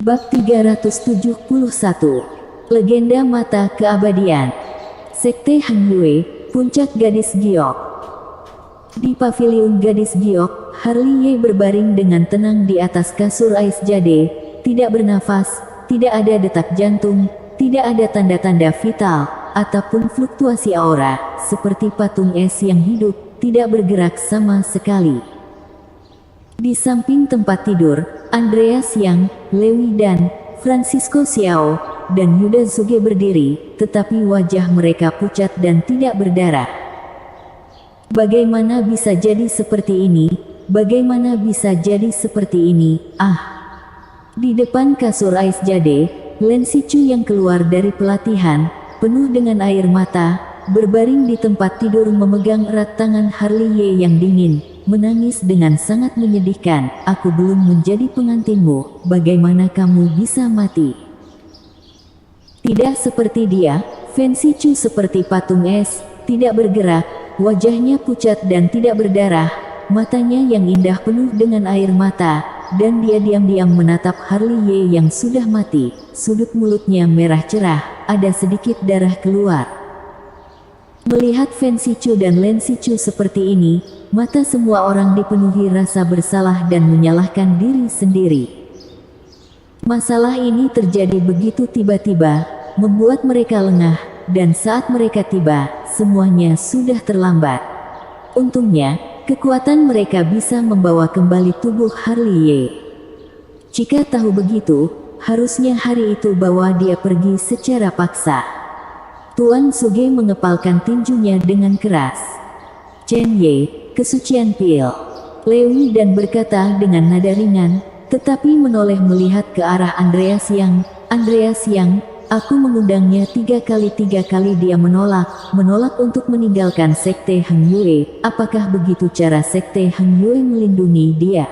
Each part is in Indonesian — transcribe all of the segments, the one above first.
Bab 371. Legenda Mata Keabadian. Sekte Han Yue, Puncak Gadis Giok. Di paviliun Gadis Giok, Harley Ye berbaring dengan tenang di atas kasur ais jade, tidak bernafas, tidak ada detak jantung, tidak ada tanda-tanda vital, ataupun fluktuasi aura, seperti patung es yang hidup, tidak bergerak sama sekali. Di samping tempat tidur, Andreas Yang, Lewi dan Francisco Xiao, dan Yuda Zuge berdiri, tetapi wajah mereka pucat dan tidak berdarah. Bagaimana bisa jadi seperti ini? Bagaimana bisa jadi seperti ini? Di depan kasur ais jade, Len Sichu yang keluar dari pelatihan, penuh dengan air mata, berbaring di tempat tidur memegang erat tangan Harley Ye yang dingin, menangis dengan sangat menyedihkan. Aku belum menjadi pengantinmu, bagaimana kamu bisa mati? Tidak seperti dia, Fen Sichu seperti patung es, tidak bergerak, wajahnya pucat dan tidak berdarah, matanya yang indah penuh dengan air mata, dan dia diam-diam menatap Harley Ye yang sudah mati. Sudut mulutnya merah cerah, ada sedikit darah keluar. Melihat Fen Sichu dan Len Sichu seperti ini, mata semua orang dipenuhi rasa bersalah dan menyalahkan diri sendiri. Masalah ini terjadi begitu tiba-tiba, membuat mereka lengah, dan saat mereka tiba, semuanya sudah terlambat. Untungnya, kekuatan mereka bisa membawa kembali tubuh Harley Ye. Jika tahu begitu, harusnya hari itu bawa dia pergi secara paksa. Tuan Suge mengepalkan tinjunya dengan keras. Chen Ye, kesucian pil. Lewi dan berkata dengan nada ringan, tetapi menoleh melihat ke arah Andreas Yang. Andreas Yang, aku mengundangnya 3 kali dia menolak untuk meninggalkan Sekte Han Yue. Apakah begitu cara Sekte Han Yue melindungi dia?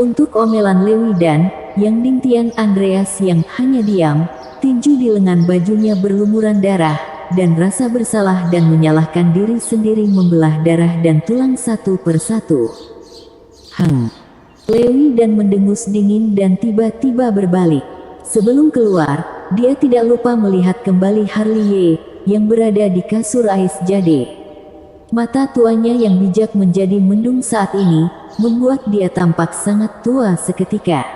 Untuk omelan Lewi dan Yang Dingtian, Andreas Yang hanya diam. Tinju di lengan bajunya berlumuran darah, dan rasa bersalah dan menyalahkan diri sendiri membelah darah dan tulang satu persatu. Lewi dan mendengus dingin dan tiba-tiba berbalik. Sebelum keluar, dia tidak lupa melihat kembali Harley Ye, yang berada di kasur ais jade. Mata tuanya yang bijak menjadi mendung saat ini, membuat dia tampak sangat tua seketika.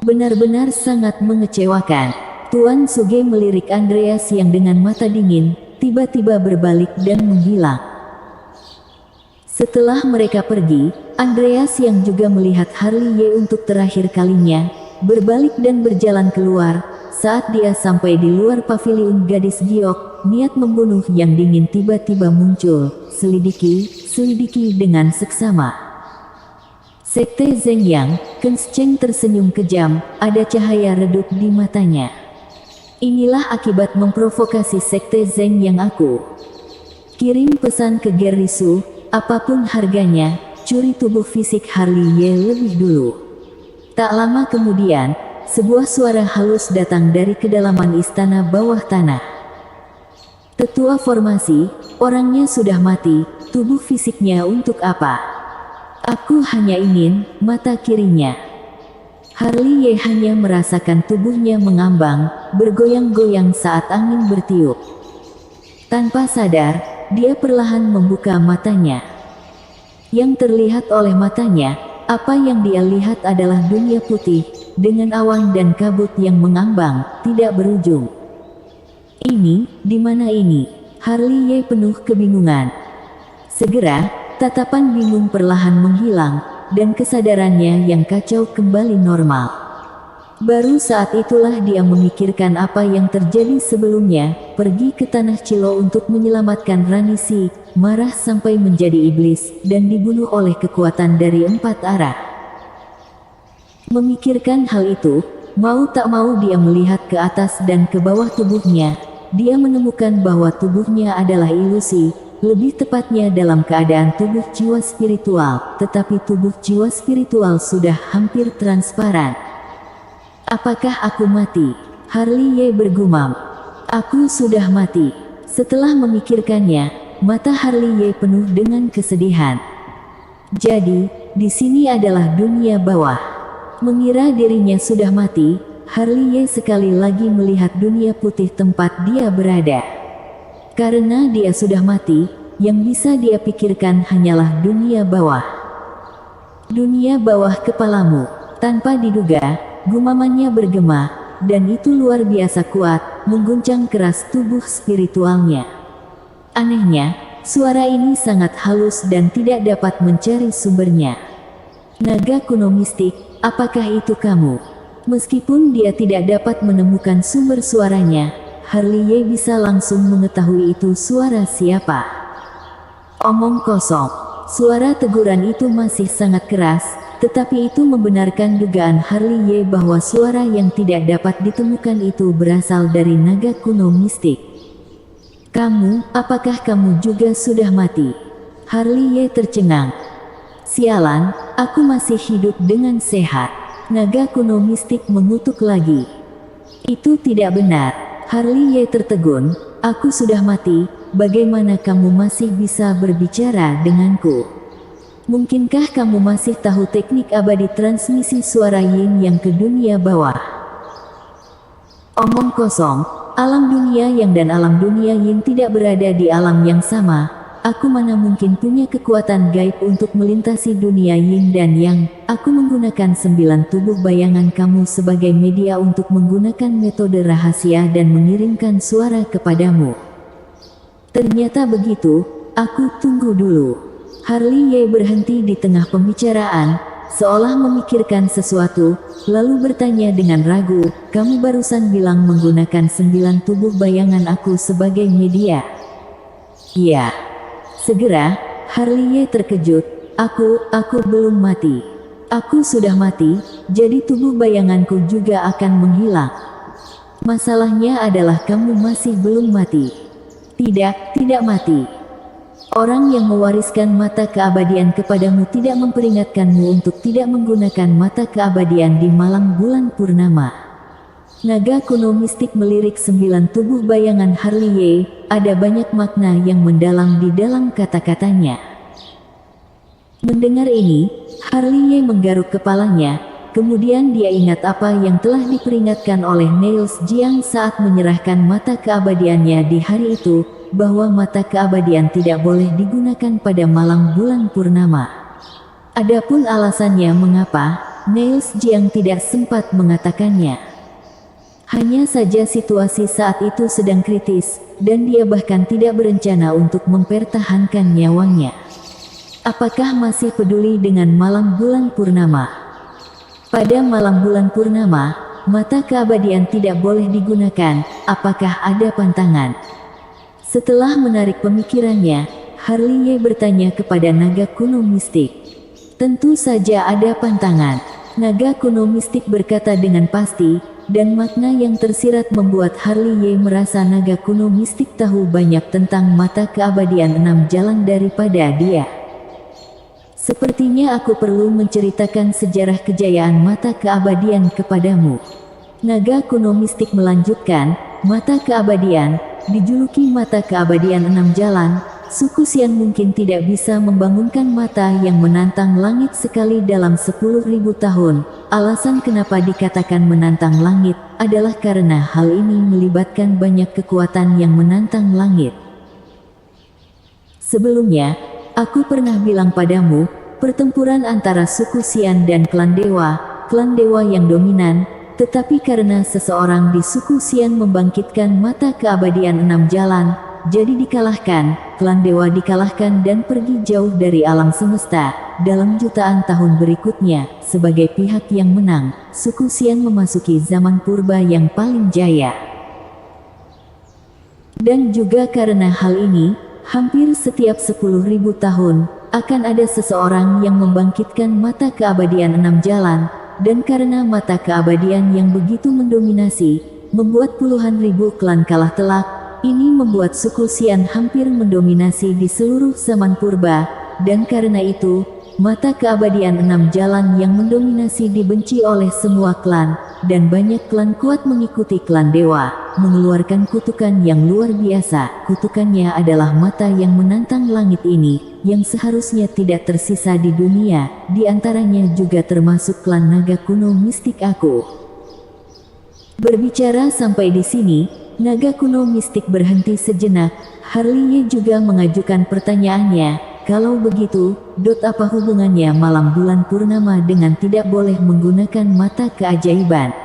Benar-benar sangat mengecewakan. Tuan Suge melirik Andreas yang dengan mata dingin, tiba-tiba berbalik dan menghilang. Setelah mereka pergi, Andreas yang juga melihat Harley Ye untuk terakhir kalinya, berbalik dan berjalan keluar. Saat dia sampai di luar paviliun Gadis Giok, niat membunuh yang dingin tiba-tiba muncul. Selidiki dengan seksama. Sekte Zeng Yang, Kens Cheng tersenyum kejam, ada cahaya redup di matanya. Inilah akibat memprovokasi Sekte Zeng yang aku. Kirim pesan ke Gerisu, apapun harganya, curi tubuh fisik Harley Ye lebih dulu. Tak lama kemudian, sebuah suara halus datang dari kedalaman istana bawah tanah. Tetua formasi, orangnya sudah mati, tubuh fisiknya untuk apa? Aku hanya ingin mata kirinya. Harley Ye hanya merasakan tubuhnya mengambang, bergoyang-goyang saat angin bertiup. Tanpa sadar, dia perlahan membuka matanya. Yang terlihat oleh matanya, apa yang dia lihat adalah dunia putih, dengan awan dan kabut yang mengambang, tidak berujung. Ini, di mana ini? Harley Ye penuh kebingungan. Segera, tatapan bingung perlahan menghilang, dan kesadarannya yang kacau kembali normal. Baru saat itulah dia memikirkan apa yang terjadi sebelumnya, pergi ke Tanah Cilo untuk menyelamatkan Rani Si, marah sampai menjadi iblis, dan dibunuh oleh kekuatan dari 4 arah. Memikirkan hal itu, mau tak mau dia melihat ke atas dan ke bawah tubuhnya. Dia menemukan bahwa tubuhnya adalah ilusi, lebih tepatnya dalam keadaan tubuh jiwa spiritual, tetapi tubuh jiwa spiritual sudah hampir transparan. Apakah aku mati? Harley Ye bergumam. Aku sudah mati. Setelah memikirkannya, mata Harley Ye penuh dengan kesedihan. Jadi, di sini adalah dunia bawah. Mengira dirinya sudah mati, Harley sekali lagi melihat dunia putih tempat dia berada. Karena dia sudah mati, yang bisa dia pikirkan hanyalah dunia bawah. Dunia bawah kepalamu. Tanpa diduga, gumamannya bergema, dan itu luar biasa kuat, mengguncang keras tubuh spiritualnya. Anehnya, suara ini sangat halus dan tidak dapat mencari sumbernya. Naga kuno mistik, apakah itu kamu? Meskipun dia tidak dapat menemukan sumber suaranya, Harley bisa langsung mengetahui itu suara siapa. Omong kosong. Suara teguran itu masih sangat keras, tetapi itu membenarkan dugaan Harley bahwa suara yang tidak dapat ditemukan itu berasal dari naga kuno mistik. Kamu, apakah kamu juga sudah mati? Harley tercengang. Sialan, aku masih hidup dengan sehat. Naga kuno mistik mengutuk lagi. Itu tidak benar. Harley tertegun. Aku sudah mati, bagaimana kamu masih bisa berbicara denganku? Mungkinkah kamu masih tahu teknik abadi transmisi suara yin yang ke dunia bawah? Omong kosong, alam dunia yang dan alam dunia yin tidak berada di alam yang sama. Aku mana mungkin punya kekuatan gaib untuk melintasi dunia yin dan yang. Aku menggunakan 9 tubuh bayangan kamu sebagai media untuk menggunakan metode rahasia dan mengirimkan suara kepadamu. Ternyata begitu, aku tunggu dulu. Harley berhenti di tengah pembicaraan, seolah memikirkan sesuatu, lalu bertanya dengan ragu, kamu barusan bilang menggunakan 9 tubuh bayangan aku sebagai media. Iya. Segera, Harley terkejut, aku belum mati. Aku sudah mati, jadi tubuh bayanganku juga akan menghilang. Masalahnya adalah kamu masih belum mati. Tidak mati. Orang yang mewariskan mata keabadian kepadamu tidak memperingatkanmu untuk tidak menggunakan mata keabadian di malam bulan purnama. Naga kuno mistik melirik 9 tubuh bayangan Harley. Ada banyak makna yang mendalam di dalam kata-katanya. Mendengar ini, Harley menggaruk kepalanya, kemudian dia ingat apa yang telah diperingatkan oleh Niels Jiang saat menyerahkan mata keabadiannya di hari itu, bahwa mata keabadian tidak boleh digunakan pada malam bulan purnama. Adapun alasannya mengapa, Niels Jiang tidak sempat mengatakannya. Hanya saja situasi saat itu sedang kritis, dan dia bahkan tidak berencana untuk mempertahankan nyawanya. Apakah masih peduli dengan malam bulan purnama? Pada malam bulan purnama, mata keabadian tidak boleh digunakan, apakah ada pantangan? Setelah menarik pemikirannya, Harley bertanya kepada naga kuno mistik. Tentu saja ada pantangan. Naga kuno mistik berkata dengan pasti, dan makna yang tersirat membuat Harley merasa naga kuno mistik tahu banyak tentang mata keabadian 6 jalan daripada dia. Sepertinya aku perlu menceritakan sejarah kejayaan mata keabadian kepadamu. Naga kuno mistik melanjutkan, mata keabadian, dijuluki mata keabadian 6 jalan, suku Xian mungkin tidak bisa membangunkan mata yang menantang langit sekali dalam 10.000 tahun. Alasan kenapa dikatakan menantang langit, adalah karena hal ini melibatkan banyak kekuatan yang menantang langit. Sebelumnya, aku pernah bilang padamu, pertempuran antara suku Xian dan klan dewa yang dominan, tetapi karena seseorang di suku Xian membangkitkan mata keabadian 6 jalan, jadi dikalahkan, klan dewa dikalahkan dan pergi jauh dari alam semesta. Dalam jutaan tahun berikutnya, sebagai pihak yang menang, suku Xian memasuki zaman purba yang paling jaya. Dan juga karena hal ini, hampir setiap 10.000 tahun, akan ada seseorang yang membangkitkan mata keabadian 6 jalan, dan karena mata keabadian yang begitu mendominasi, membuat puluhan ribu klan kalah telak. Ini membuat suku Xian hampir mendominasi di seluruh zaman purba, dan karena itu, mata keabadian 6 jalan yang mendominasi dibenci oleh semua klan, dan banyak klan kuat mengikuti klan dewa. mengeluarkan kutukan yang luar biasa. Kutukannya adalah mata yang menantang langit ini, yang seharusnya tidak tersisa di dunia, di antaranya juga termasuk klan naga kuno mistik aku. Berbicara sampai di sini, naga kuno mistik berhenti sejenak. Harley juga mengajukan pertanyaannya, kalau begitu, apa hubungannya malam bulan purnama dengan tidak boleh menggunakan mata keajaiban?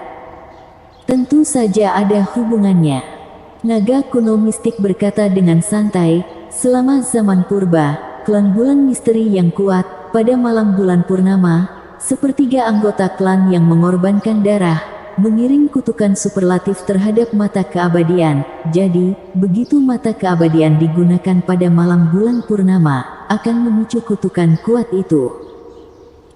Tentu saja ada hubungannya. Naga kuno mistik berkata dengan santai, selama zaman purba, klan bulan misteri yang kuat, pada malam bulan purnama, sepertiga anggota klan yang mengorbankan darah, mengiring kutukan superlatif terhadap mata keabadian. Jadi, begitu mata keabadian digunakan pada malam bulan purnama, akan memicu kutukan kuat itu.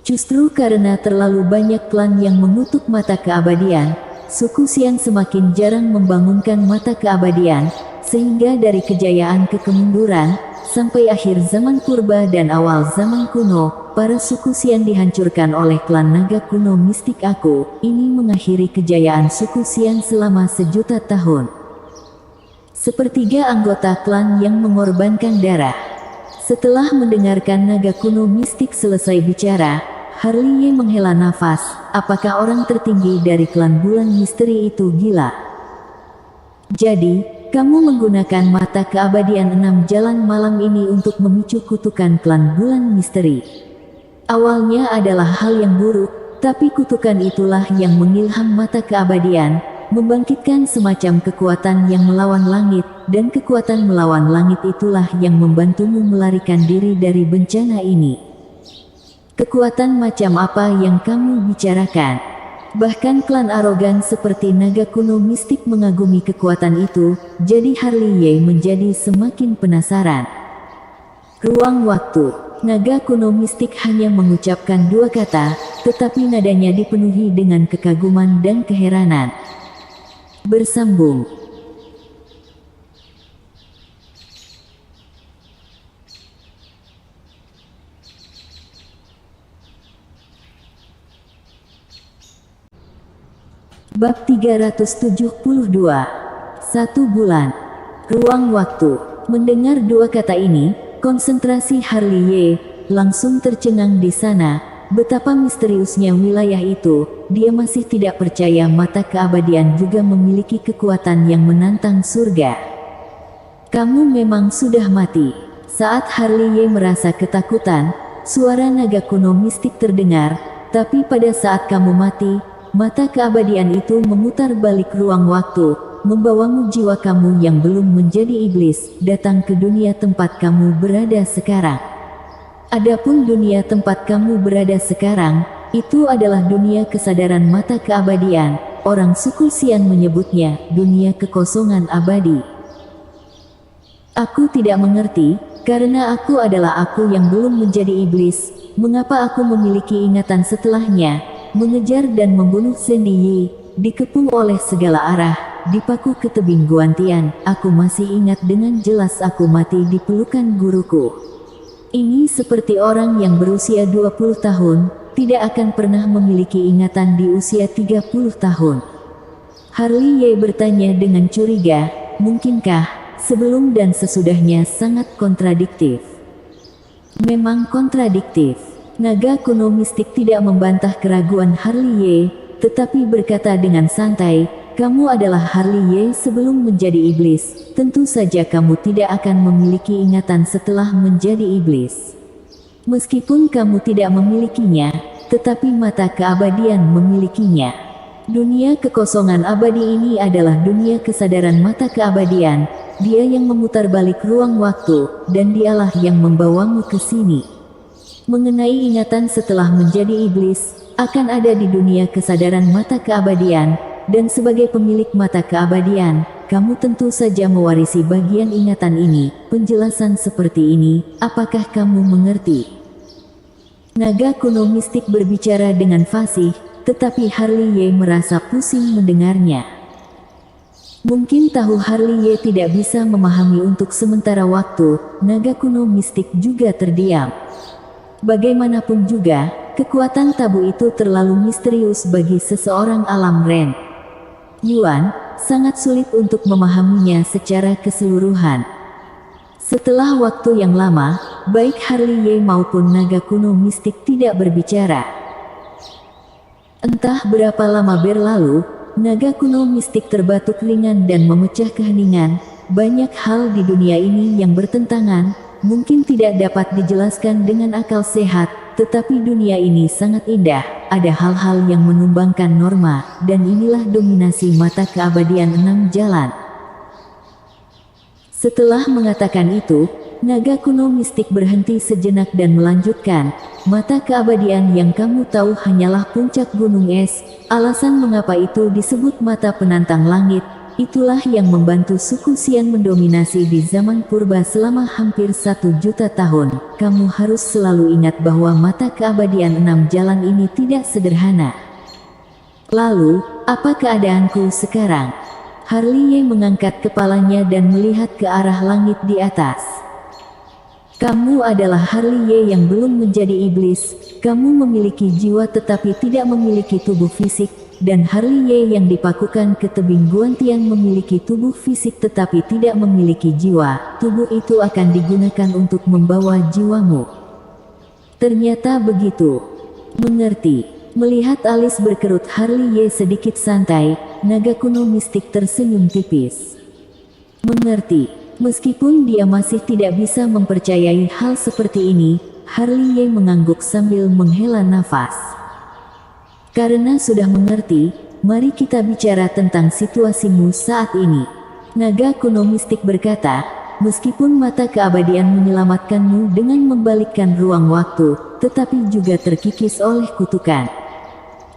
Justru karena terlalu banyak klan yang mengutuk mata keabadian, suku Xian semakin jarang membangunkan mata keabadian, sehingga dari kejayaan ke kemunduran, sampai akhir zaman purba dan awal zaman kuno, para suku Xian dihancurkan oleh klan naga kuno mistik aku. Ini mengakhiri kejayaan suku Xian selama 1.000.000 tahun. Sepertiga anggota klan yang mengorbankan darah. Setelah mendengarkan naga kuno mistik selesai bicara, Harley menghela nafas. Apakah orang tertinggi dari klan bulan misteri itu gila? Jadi, kamu menggunakan mata keabadian 6 jalan malam ini untuk memicu kutukan klan bulan misteri. Awalnya adalah hal yang buruk, tapi kutukan itulah yang mengilham mata keabadian, membangkitkan semacam kekuatan yang melawan langit, dan kekuatan melawan langit itulah yang membantumu melarikan diri dari bencana ini. Kekuatan macam apa yang kamu bicarakan? Bahkan klan arogan seperti naga kuno mistik mengagumi kekuatan itu, jadi Harley menjadi semakin penasaran. Ruang waktu. Naga kuno mistik hanya mengucapkan 2 kata, tetapi nadanya dipenuhi dengan kekaguman dan keheranan. Bersambung. Bab 372. 1 bulan. Ruang waktu. Mendengar 2 kata ini, konsentrasi Harley langsung tercengang di sana. Betapa misteriusnya wilayah itu. Dia masih tidak percaya mata keabadian juga memiliki kekuatan yang menantang surga. Kamu memang sudah mati. Saat Harley merasa ketakutan, suara naga kuno mistik terdengar. Tapi pada saat kamu mati, mata keabadian itu memutar balik ruang waktu, membawamu jiwa kamu yang belum menjadi iblis, datang ke dunia tempat kamu berada sekarang. Adapun dunia tempat kamu berada sekarang, itu adalah dunia kesadaran mata keabadian. Orang suku Xian menyebutnya dunia kekosongan abadi. Aku tidak mengerti, karena aku adalah aku yang belum menjadi iblis, mengapa aku memiliki ingatan setelahnya. Mengejar dan membunuh Zhen Yi, dikepung oleh segala arah, dipaku ke tebing Guantian. Aku masih ingat dengan jelas aku mati di pelukan guruku. Ini seperti orang yang berusia 20 tahun, tidak akan pernah memiliki ingatan di usia 30 tahun. Harley bertanya dengan curiga, mungkinkah, sebelum dan sesudahnya sangat kontradiktif. Memang kontradiktif. Naga kuno mistik tidak membantah keraguan Harley, tetapi berkata dengan santai, kamu adalah Harley sebelum menjadi iblis, tentu saja kamu tidak akan memiliki ingatan setelah menjadi iblis. Meskipun kamu tidak memilikinya, tetapi mata keabadian memilikinya. Dunia kekosongan abadi ini adalah dunia kesadaran mata keabadian, dia yang memutar balik ruang waktu, dan dialah yang membawamu ke sini. Mengenai ingatan setelah menjadi iblis, akan ada di dunia kesadaran mata keabadian, dan sebagai pemilik mata keabadian, kamu tentu saja mewarisi bagian ingatan ini. Penjelasan seperti ini, apakah kamu mengerti? Naga kuno mistik berbicara dengan fasih, tetapi Harley merasa pusing mendengarnya. Mungkin tahu Harley tidak bisa memahami untuk sementara waktu, naga kuno mistik juga terdiam. Bagaimanapun juga, kekuatan tabu itu terlalu misterius bagi seseorang alam Ren. Yuan, sangat sulit untuk memahaminya secara keseluruhan. Setelah waktu yang lama, baik Harley maupun naga kuno mistik tidak berbicara. Entah berapa lama berlalu, naga kuno mistik terbatuk ringan dan memecah keheningan. Banyak hal di dunia ini yang bertentangan, mungkin tidak dapat dijelaskan dengan akal sehat, tetapi dunia ini sangat indah. Ada hal-hal yang menumbangkan norma, dan inilah dominasi mata keabadian 6 jalan. Setelah mengatakan itu, naga kuno mistik berhenti sejenak dan melanjutkan, mata keabadian yang kamu tahu hanyalah puncak gunung es. Alasan mengapa itu disebut mata penantang langit, itulah yang membantu suku Xian mendominasi di zaman purba selama hampir 1 juta tahun. Kamu harus selalu ingat bahwa mata keabadian 6 jalan ini tidak sederhana. Lalu, apa keadaanku sekarang? Harley mengangkat kepalanya dan melihat ke arah langit di atas. Kamu adalah Harley yang belum menjadi iblis. Kamu memiliki jiwa tetapi tidak memiliki tubuh fisik. Dan Harley yang dipakukan ke tebing Guantian memiliki tubuh fisik tetapi tidak memiliki jiwa. Tubuh itu akan digunakan untuk membawa jiwamu. Ternyata begitu. Mengerti. Melihat alis berkerut Harley sedikit santai, naga kuno mistik tersenyum tipis. Mengerti. Meskipun dia masih tidak bisa mempercayai hal seperti ini, Harley mengangguk sambil menghela nafas. Karena sudah mengerti, mari kita bicara tentang situasimu saat ini. Naga kuno mistik berkata, meskipun mata keabadian menyelamatkanmu dengan membalikkan ruang waktu, tetapi juga terkikis oleh kutukan.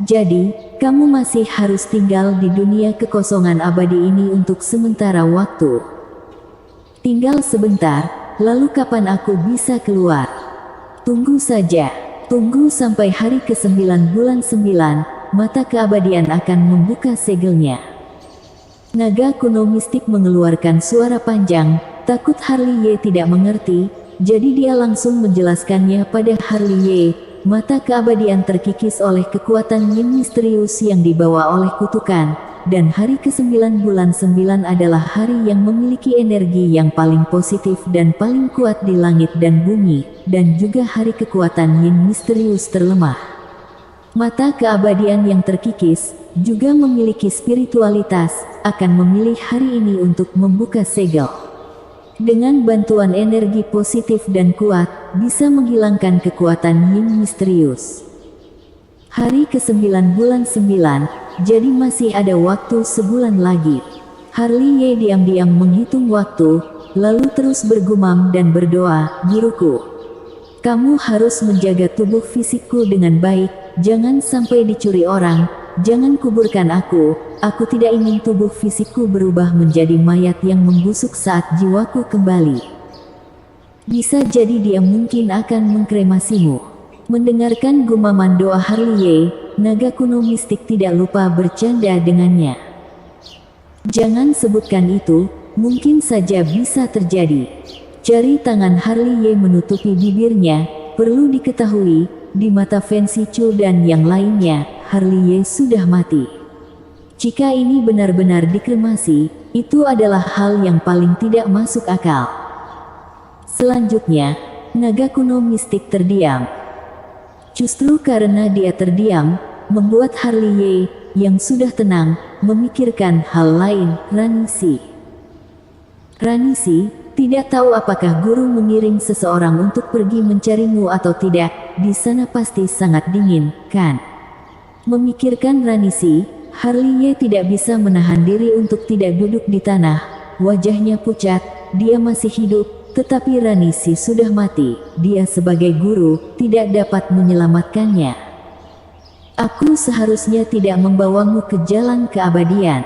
Jadi, kamu masih harus tinggal di dunia kekosongan abadi ini untuk sementara waktu. Tinggal sebentar, lalu kapan aku bisa keluar? Tunggu saja. Tunggu sampai hari ke-9 bulan 9, mata keabadian akan membuka segelnya. Naga kuno mistik mengeluarkan suara panjang, takut Harley tidak mengerti, jadi dia langsung menjelaskannya pada Harley. Mata keabadian terkikis oleh kekuatan yin misterius yang dibawa oleh kutukan, dan hari ke-9 bulan 9 adalah hari yang memiliki energi yang paling positif dan paling kuat di langit dan bumi, dan juga hari kekuatan yin misterius terlemah. Mata keabadian yang terkikis, juga memiliki spiritualitas, akan memilih hari ini untuk membuka segel. Dengan bantuan energi positif dan kuat, bisa menghilangkan kekuatan yin misterius. Hari ke-9 bulan 9, jadi masih ada waktu sebulan lagi. Harley diam-diam menghitung waktu, lalu terus bergumam dan berdoa, guruku. Kamu harus menjaga tubuh fisikku dengan baik, jangan sampai dicuri orang, jangan kuburkan aku tidak ingin tubuh fisikku berubah menjadi mayat yang membusuk saat jiwaku kembali. Bisa jadi dia mungkin akan mengkremasimu. Mendengarkan gumaman doa Harley, naga kuno mistik tidak lupa bercanda dengannya. Jangan sebutkan itu, mungkin saja bisa terjadi. Jari tangan Harley menutupi bibirnya. Perlu diketahui, di mata Fancy Chu dan yang lainnya, Harley sudah mati. Jika ini benar-benar dikremasi, itu adalah hal yang paling tidak masuk akal. Selanjutnya, naga kuno mistik terdiam. Justru karena dia terdiam, membuat Harley yang sudah tenang, memikirkan hal lain. Ranisi, tidak tahu apakah guru mengiring seseorang untuk pergi mencarimu atau tidak, di sana pasti sangat dingin, kan? Memikirkan Ranisi, Harley tidak bisa menahan diri untuk tidak duduk di tanah. Wajahnya pucat, dia masih hidup, tetapi Ranisi sudah mati. Dia sebagai guru, tidak dapat menyelamatkannya. Aku seharusnya tidak membawamu ke jalan keabadian.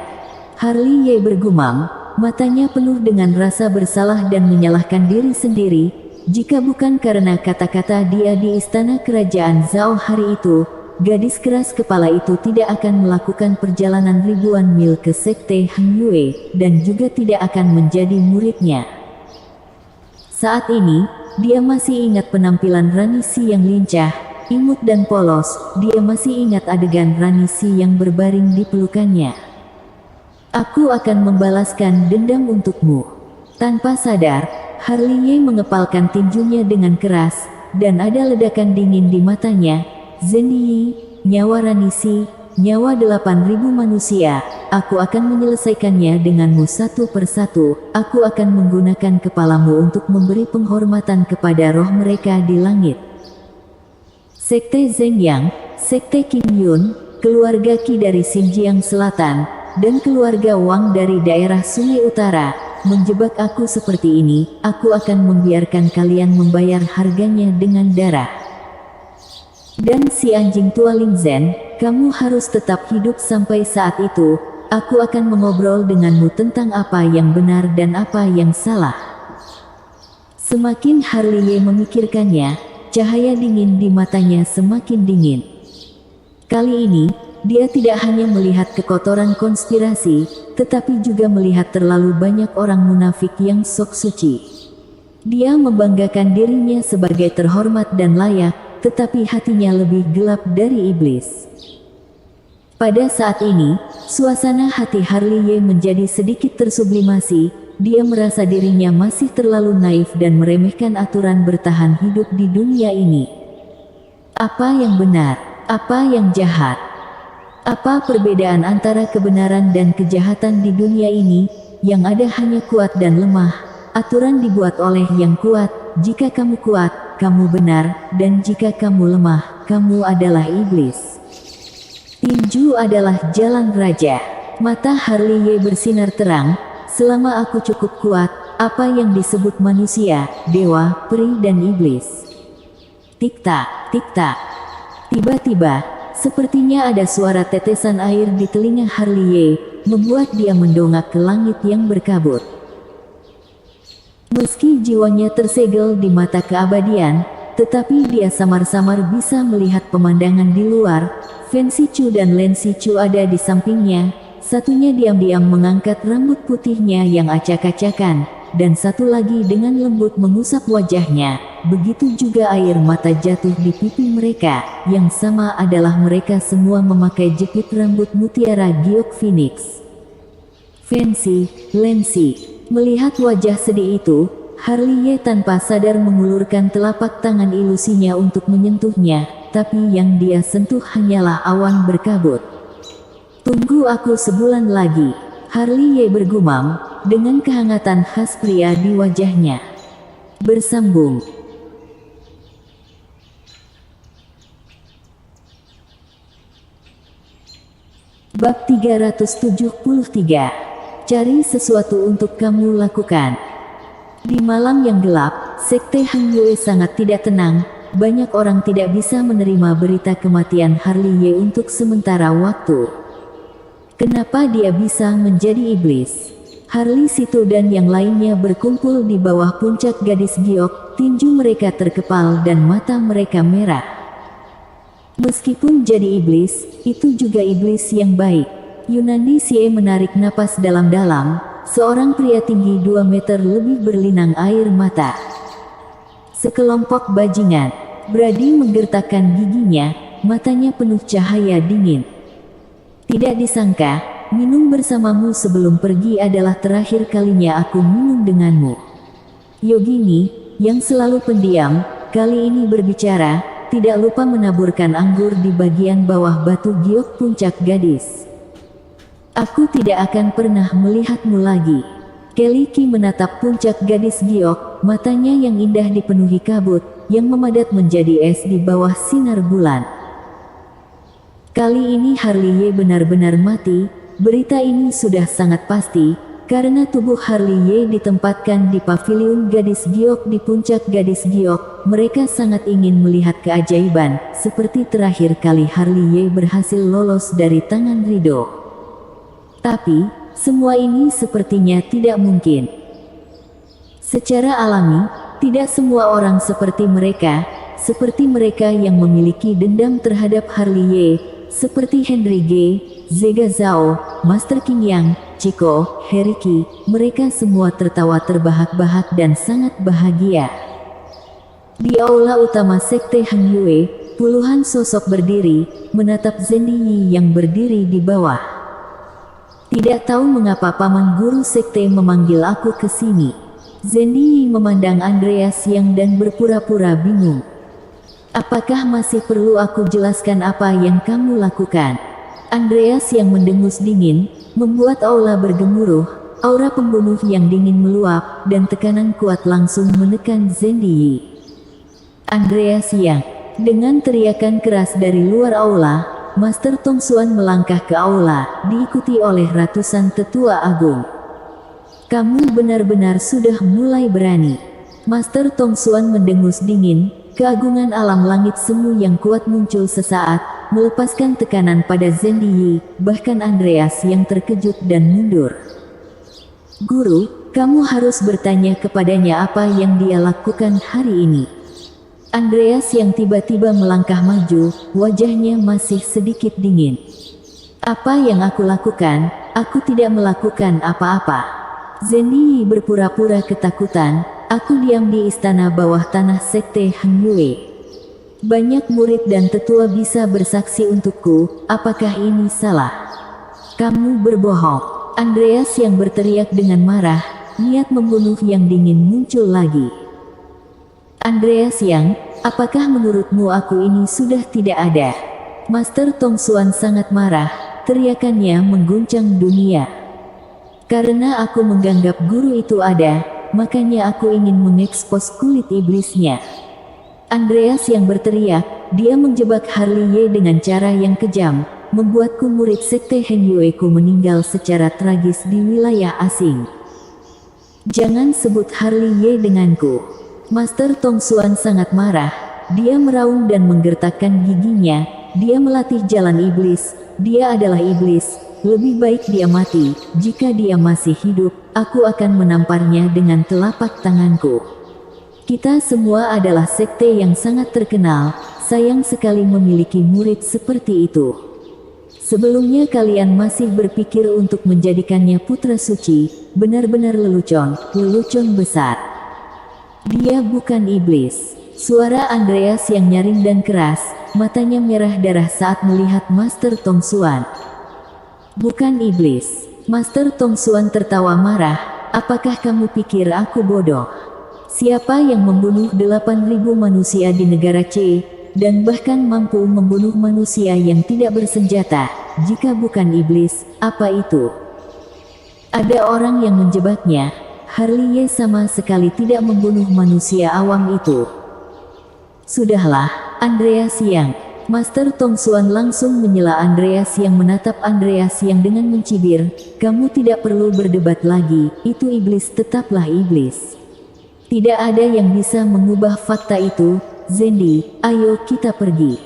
Harley bergumam, matanya penuh dengan rasa bersalah dan menyalahkan diri sendiri. Jika bukan karena kata-kata dia di istana kerajaan Zhao hari itu, gadis keras kepala itu tidak akan melakukan perjalanan ribuan mil ke sekte Heng Yue, dan juga tidak akan menjadi muridnya. Saat ini, dia masih ingat penampilan Ranisi yang lincah, imut dan polos. Dia masih ingat adegan Ranisi yang berbaring di pelukannya. Aku akan membalaskan dendam untukmu. Tanpa sadar, Harley Ye mengepalkan tinjunya dengan keras, dan ada ledakan dingin di matanya. Zenyi, nyawa Ranisi, nyawa 8.000 manusia, aku akan menyelesaikannya denganmu satu persatu. Aku akan menggunakan kepalamu untuk memberi penghormatan kepada roh mereka di langit. Sekte Zheng Yang, Sekte Qin Yun, keluarga Qi dari Xinjiang Selatan, dan keluarga Wang dari daerah Sungai Utara, menjebak aku seperti ini. Aku akan membiarkan kalian membayar harganya dengan darah. Dan si anjing tua Ling Zhen, kamu harus tetap hidup sampai saat itu. Aku akan mengobrol denganmu tentang apa yang benar dan apa yang salah. Semakin Harley Ye memikirkannya, cahaya dingin di matanya semakin dingin. Kali ini, dia tidak hanya melihat kekotoran konspirasi, tetapi juga melihat terlalu banyak orang munafik yang sok suci. Dia membanggakan dirinya sebagai terhormat dan layak, tetapi hatinya lebih gelap dari iblis. Pada saat ini, suasana hati Harley Ye menjadi sedikit tersublimasi. Dia merasa dirinya masih terlalu naif dan meremehkan aturan bertahan hidup di dunia ini. Apa yang benar? Apa yang jahat? Apa perbedaan antara kebenaran dan kejahatan di dunia ini? Yang ada hanya kuat dan lemah. Aturan dibuat oleh yang kuat. Jika kamu kuat, kamu benar, dan jika kamu lemah, kamu adalah iblis. Tinju adalah jalan raja. Mata Harley Ye bersinar terang. Selama aku cukup kuat, apa yang disebut manusia, dewa, peri dan iblis. Tik-tak, tik-tak. Tiba-tiba, sepertinya ada suara tetesan air di telinga Harley Ye, membuat dia mendongak ke langit yang berkabut. Meski jiwanya tersegel di mata keabadian, tetapi dia samar-samar bisa melihat pemandangan di luar. Fen Sichu dan Len Sichu ada di sampingnya. Satunya diam-diam mengangkat rambut putihnya yang acak-acakan, dan satu lagi dengan lembut mengusap wajahnya. Begitu juga air mata jatuh di pipi mereka. Yang sama adalah mereka semua memakai jepit rambut mutiara giok Phoenix. Fen Si, Len Si. Melihat wajah sedih itu, Harley Ye tanpa sadar mengulurkan telapak tangan ilusinya untuk menyentuhnya, tapi yang dia sentuh hanyalah awan berkabut. Tunggu aku sebulan lagi, Harley Ye bergumam, dengan kehangatan khas pria di wajahnya. Bersambung. Bab 373. Cari sesuatu untuk kamu lakukan. Di malam yang gelap, Sekte Hang Yue sangat tidak tenang. Banyak orang tidak bisa menerima berita kematian Harley Ye untuk sementara waktu. Kenapa dia bisa menjadi iblis? Harley Situ dan yang lainnya berkumpul di bawah puncak gadis giok. Tinju mereka terkepal dan mata mereka merah. Meskipun jadi iblis, itu juga iblis yang baik. Yunani Sie menarik napas dalam-dalam. Seorang pria tinggi 2 meter lebih berlinang air mata. Sekelompok bajingan. Brady menggertakkan giginya, matanya penuh cahaya dingin. Tidak disangka, minum bersamamu sebelum pergi adalah terakhir kalinya aku minum denganmu. Yogini, yang selalu pendiam, kali ini berbicara, tidak lupa menaburkan anggur di bagian bawah batu giok puncak gadis. Aku tidak akan pernah melihatmu lagi. Kelly Qi menatap puncak gadis giok, matanya yang indah dipenuhi kabut, yang memadat menjadi es di bawah sinar bulan. Kali ini Harley Ye benar-benar mati. Berita ini sudah sangat pasti, karena tubuh Harley Ye ditempatkan di paviliun gadis giok di puncak gadis giok. Mereka sangat ingin melihat keajaiban, seperti terakhir kali Harley Ye berhasil lolos dari tangan Rido. Tapi, semua ini sepertinya tidak mungkin. Secara alami, tidak semua orang seperti mereka yang memiliki dendam terhadap Harley Ye, seperti Henry G, Zega Zhao, Master Qing Yang, Chico, Harry Qi, mereka semua tertawa terbahak-bahak dan sangat bahagia. Di aula utama Sekte Hang Yue, puluhan sosok berdiri, menatap Zhen Yi yang berdiri di bawah. Tidak tahu mengapa paman guru sekte memanggil aku ke sini. Zendi memandang Andreas Yang dan berpura-pura bingung. Apakah masih perlu aku jelaskan apa yang kamu lakukan? Andreas Yang mendengus dingin, membuat aula bergemuruh. Aura pembunuh yang dingin meluap, dan tekanan kuat langsung menekan Zendi. Andreas Yang, dengan teriakan keras dari luar aula, Master Tong Xuan melangkah ke aula, diikuti oleh ratusan tetua agung. Kamu benar-benar sudah mulai berani. Master Tong Xuan mendengus dingin, keagungan alam langit semu yang kuat muncul sesaat, melepaskan tekanan pada Zendi, bahkan Andreas Yang terkejut dan mundur. Guru, kamu harus bertanya kepadanya apa yang dia lakukan hari ini. Andreas Yang tiba-tiba melangkah maju, wajahnya masih sedikit dingin. Apa yang aku lakukan? Aku tidak melakukan apa-apa. Zendi berpura-pura ketakutan. Aku diam di istana bawah tanah sekte Heng Yue. Banyak murid dan tetua bisa bersaksi untukku. Apakah ini salah? Kamu berbohong. Andreas Yang berteriak dengan marah, niat membunuh yang dingin muncul lagi. Andreas Yang, apakah menurutmu aku ini sudah tidak ada? Master Tong Xuan sangat marah, teriakannya mengguncang dunia. Karena aku menganggap guru itu ada, makanya aku ingin mengekspos kulit iblisnya. Andreas Yang berteriak, dia menjebak Harley Ye dengan cara yang kejam, membuatku murid sekte Heng Yue ku meninggal secara tragis di wilayah asing. Jangan sebut Harley Ye denganku. Master Tong Xuan sangat marah, dia meraung dan menggertakkan giginya, dia melatih jalan iblis, dia adalah iblis, lebih baik dia mati, jika dia masih hidup, aku akan menamparnya dengan telapak tanganku. Kita semua adalah sekte yang sangat terkenal, sayang sekali memiliki murid seperti itu. Sebelumnya kalian masih berpikir untuk menjadikannya putra suci, benar-benar lelucon besar. Dia bukan iblis. Suara Andreas yang nyaring dan keras, matanya merah darah saat melihat Master Tong Xuan. Bukan iblis. Master Tong Xuan tertawa marah, apakah kamu pikir aku bodoh? Siapa yang membunuh 8.000 manusia di negara C? Dan bahkan mampu membunuh manusia yang tidak bersenjata, jika bukan iblis, apa itu? Ada orang yang menjebaknya. Harley Ye sama sekali tidak membunuh manusia awam itu. Sudahlah, Andreas Yang. Master Tong Xuan langsung menyela Andreas Yang, menatap Andreas Yang dengan mencibir, kamu tidak perlu berdebat lagi, itu iblis tetaplah iblis. Tidak ada yang bisa mengubah fakta itu. Zendi, ayo kita pergi.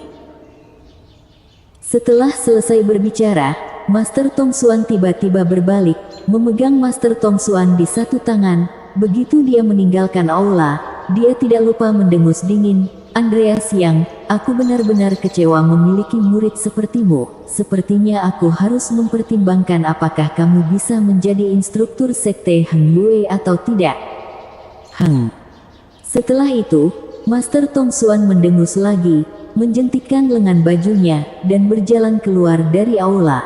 Setelah selesai berbicara, Master Tong Xuan tiba-tiba berbalik, memegang Master Tong Xuan di satu tangan. Begitu dia meninggalkan aula, dia tidak lupa mendengus dingin, Andreas Yang, aku benar-benar kecewa memiliki murid sepertimu. Sepertinya aku harus mempertimbangkan apakah kamu bisa menjadi instruktur sekte Heng Yue atau tidak. Setelah itu, Master Tong Xuan mendengus lagi, menjentikkan lengan bajunya, dan berjalan keluar dari aula.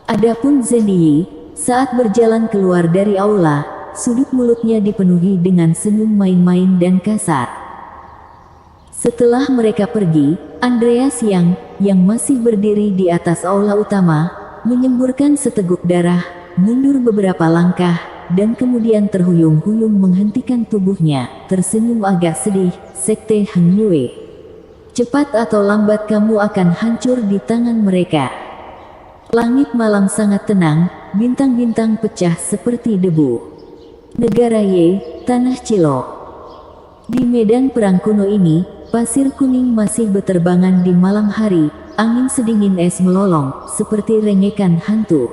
Adapun Zendi, saat berjalan keluar dari aula, sudut mulutnya dipenuhi dengan senyum main-main dan kasar. Setelah mereka pergi, Andreas Yang masih berdiri di atas aula utama, menyemburkan seteguk darah, mundur beberapa langkah, dan kemudian terhuyung-huyung menghentikan tubuhnya, tersenyum agak sedih, sekte Heng Yue. Cepat atau lambat kamu akan hancur di tangan mereka. Langit malam sangat tenang, bintang-bintang pecah seperti debu. Negara Ye, Tanah Cilo. Di medan perang kuno ini, pasir kuning masih beterbangan di malam hari, angin sedingin es melolong, seperti rengekan hantu.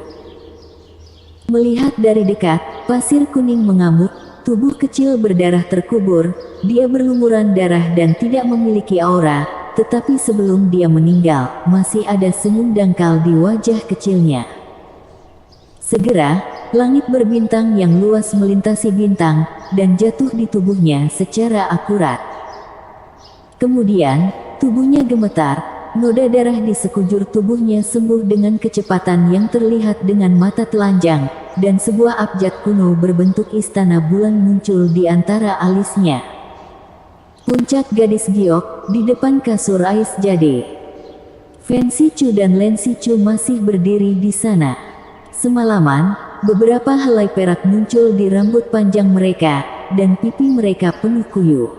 Melihat dari dekat, pasir kuning mengamuk, tubuh kecil berdarah terkubur, dia berlumuran darah dan tidak memiliki aura, tetapi sebelum dia meninggal, masih ada senyum dangkal di wajah kecilnya. Segera, langit berbintang yang luas melintasi bintang, dan jatuh di tubuhnya secara akurat. Kemudian, tubuhnya gemetar, noda darah di sekujur tubuhnya sembuh dengan kecepatan yang terlihat dengan mata telanjang, dan sebuah abjad kuno berbentuk istana bulan muncul di antara alisnya. Puncak gadis giok, di depan kasur Ais Jade. Fancy Chu dan Lancy Chu masih berdiri di sana. Semalaman, beberapa helai perak muncul di rambut panjang mereka, dan pipi mereka penuh kuyu.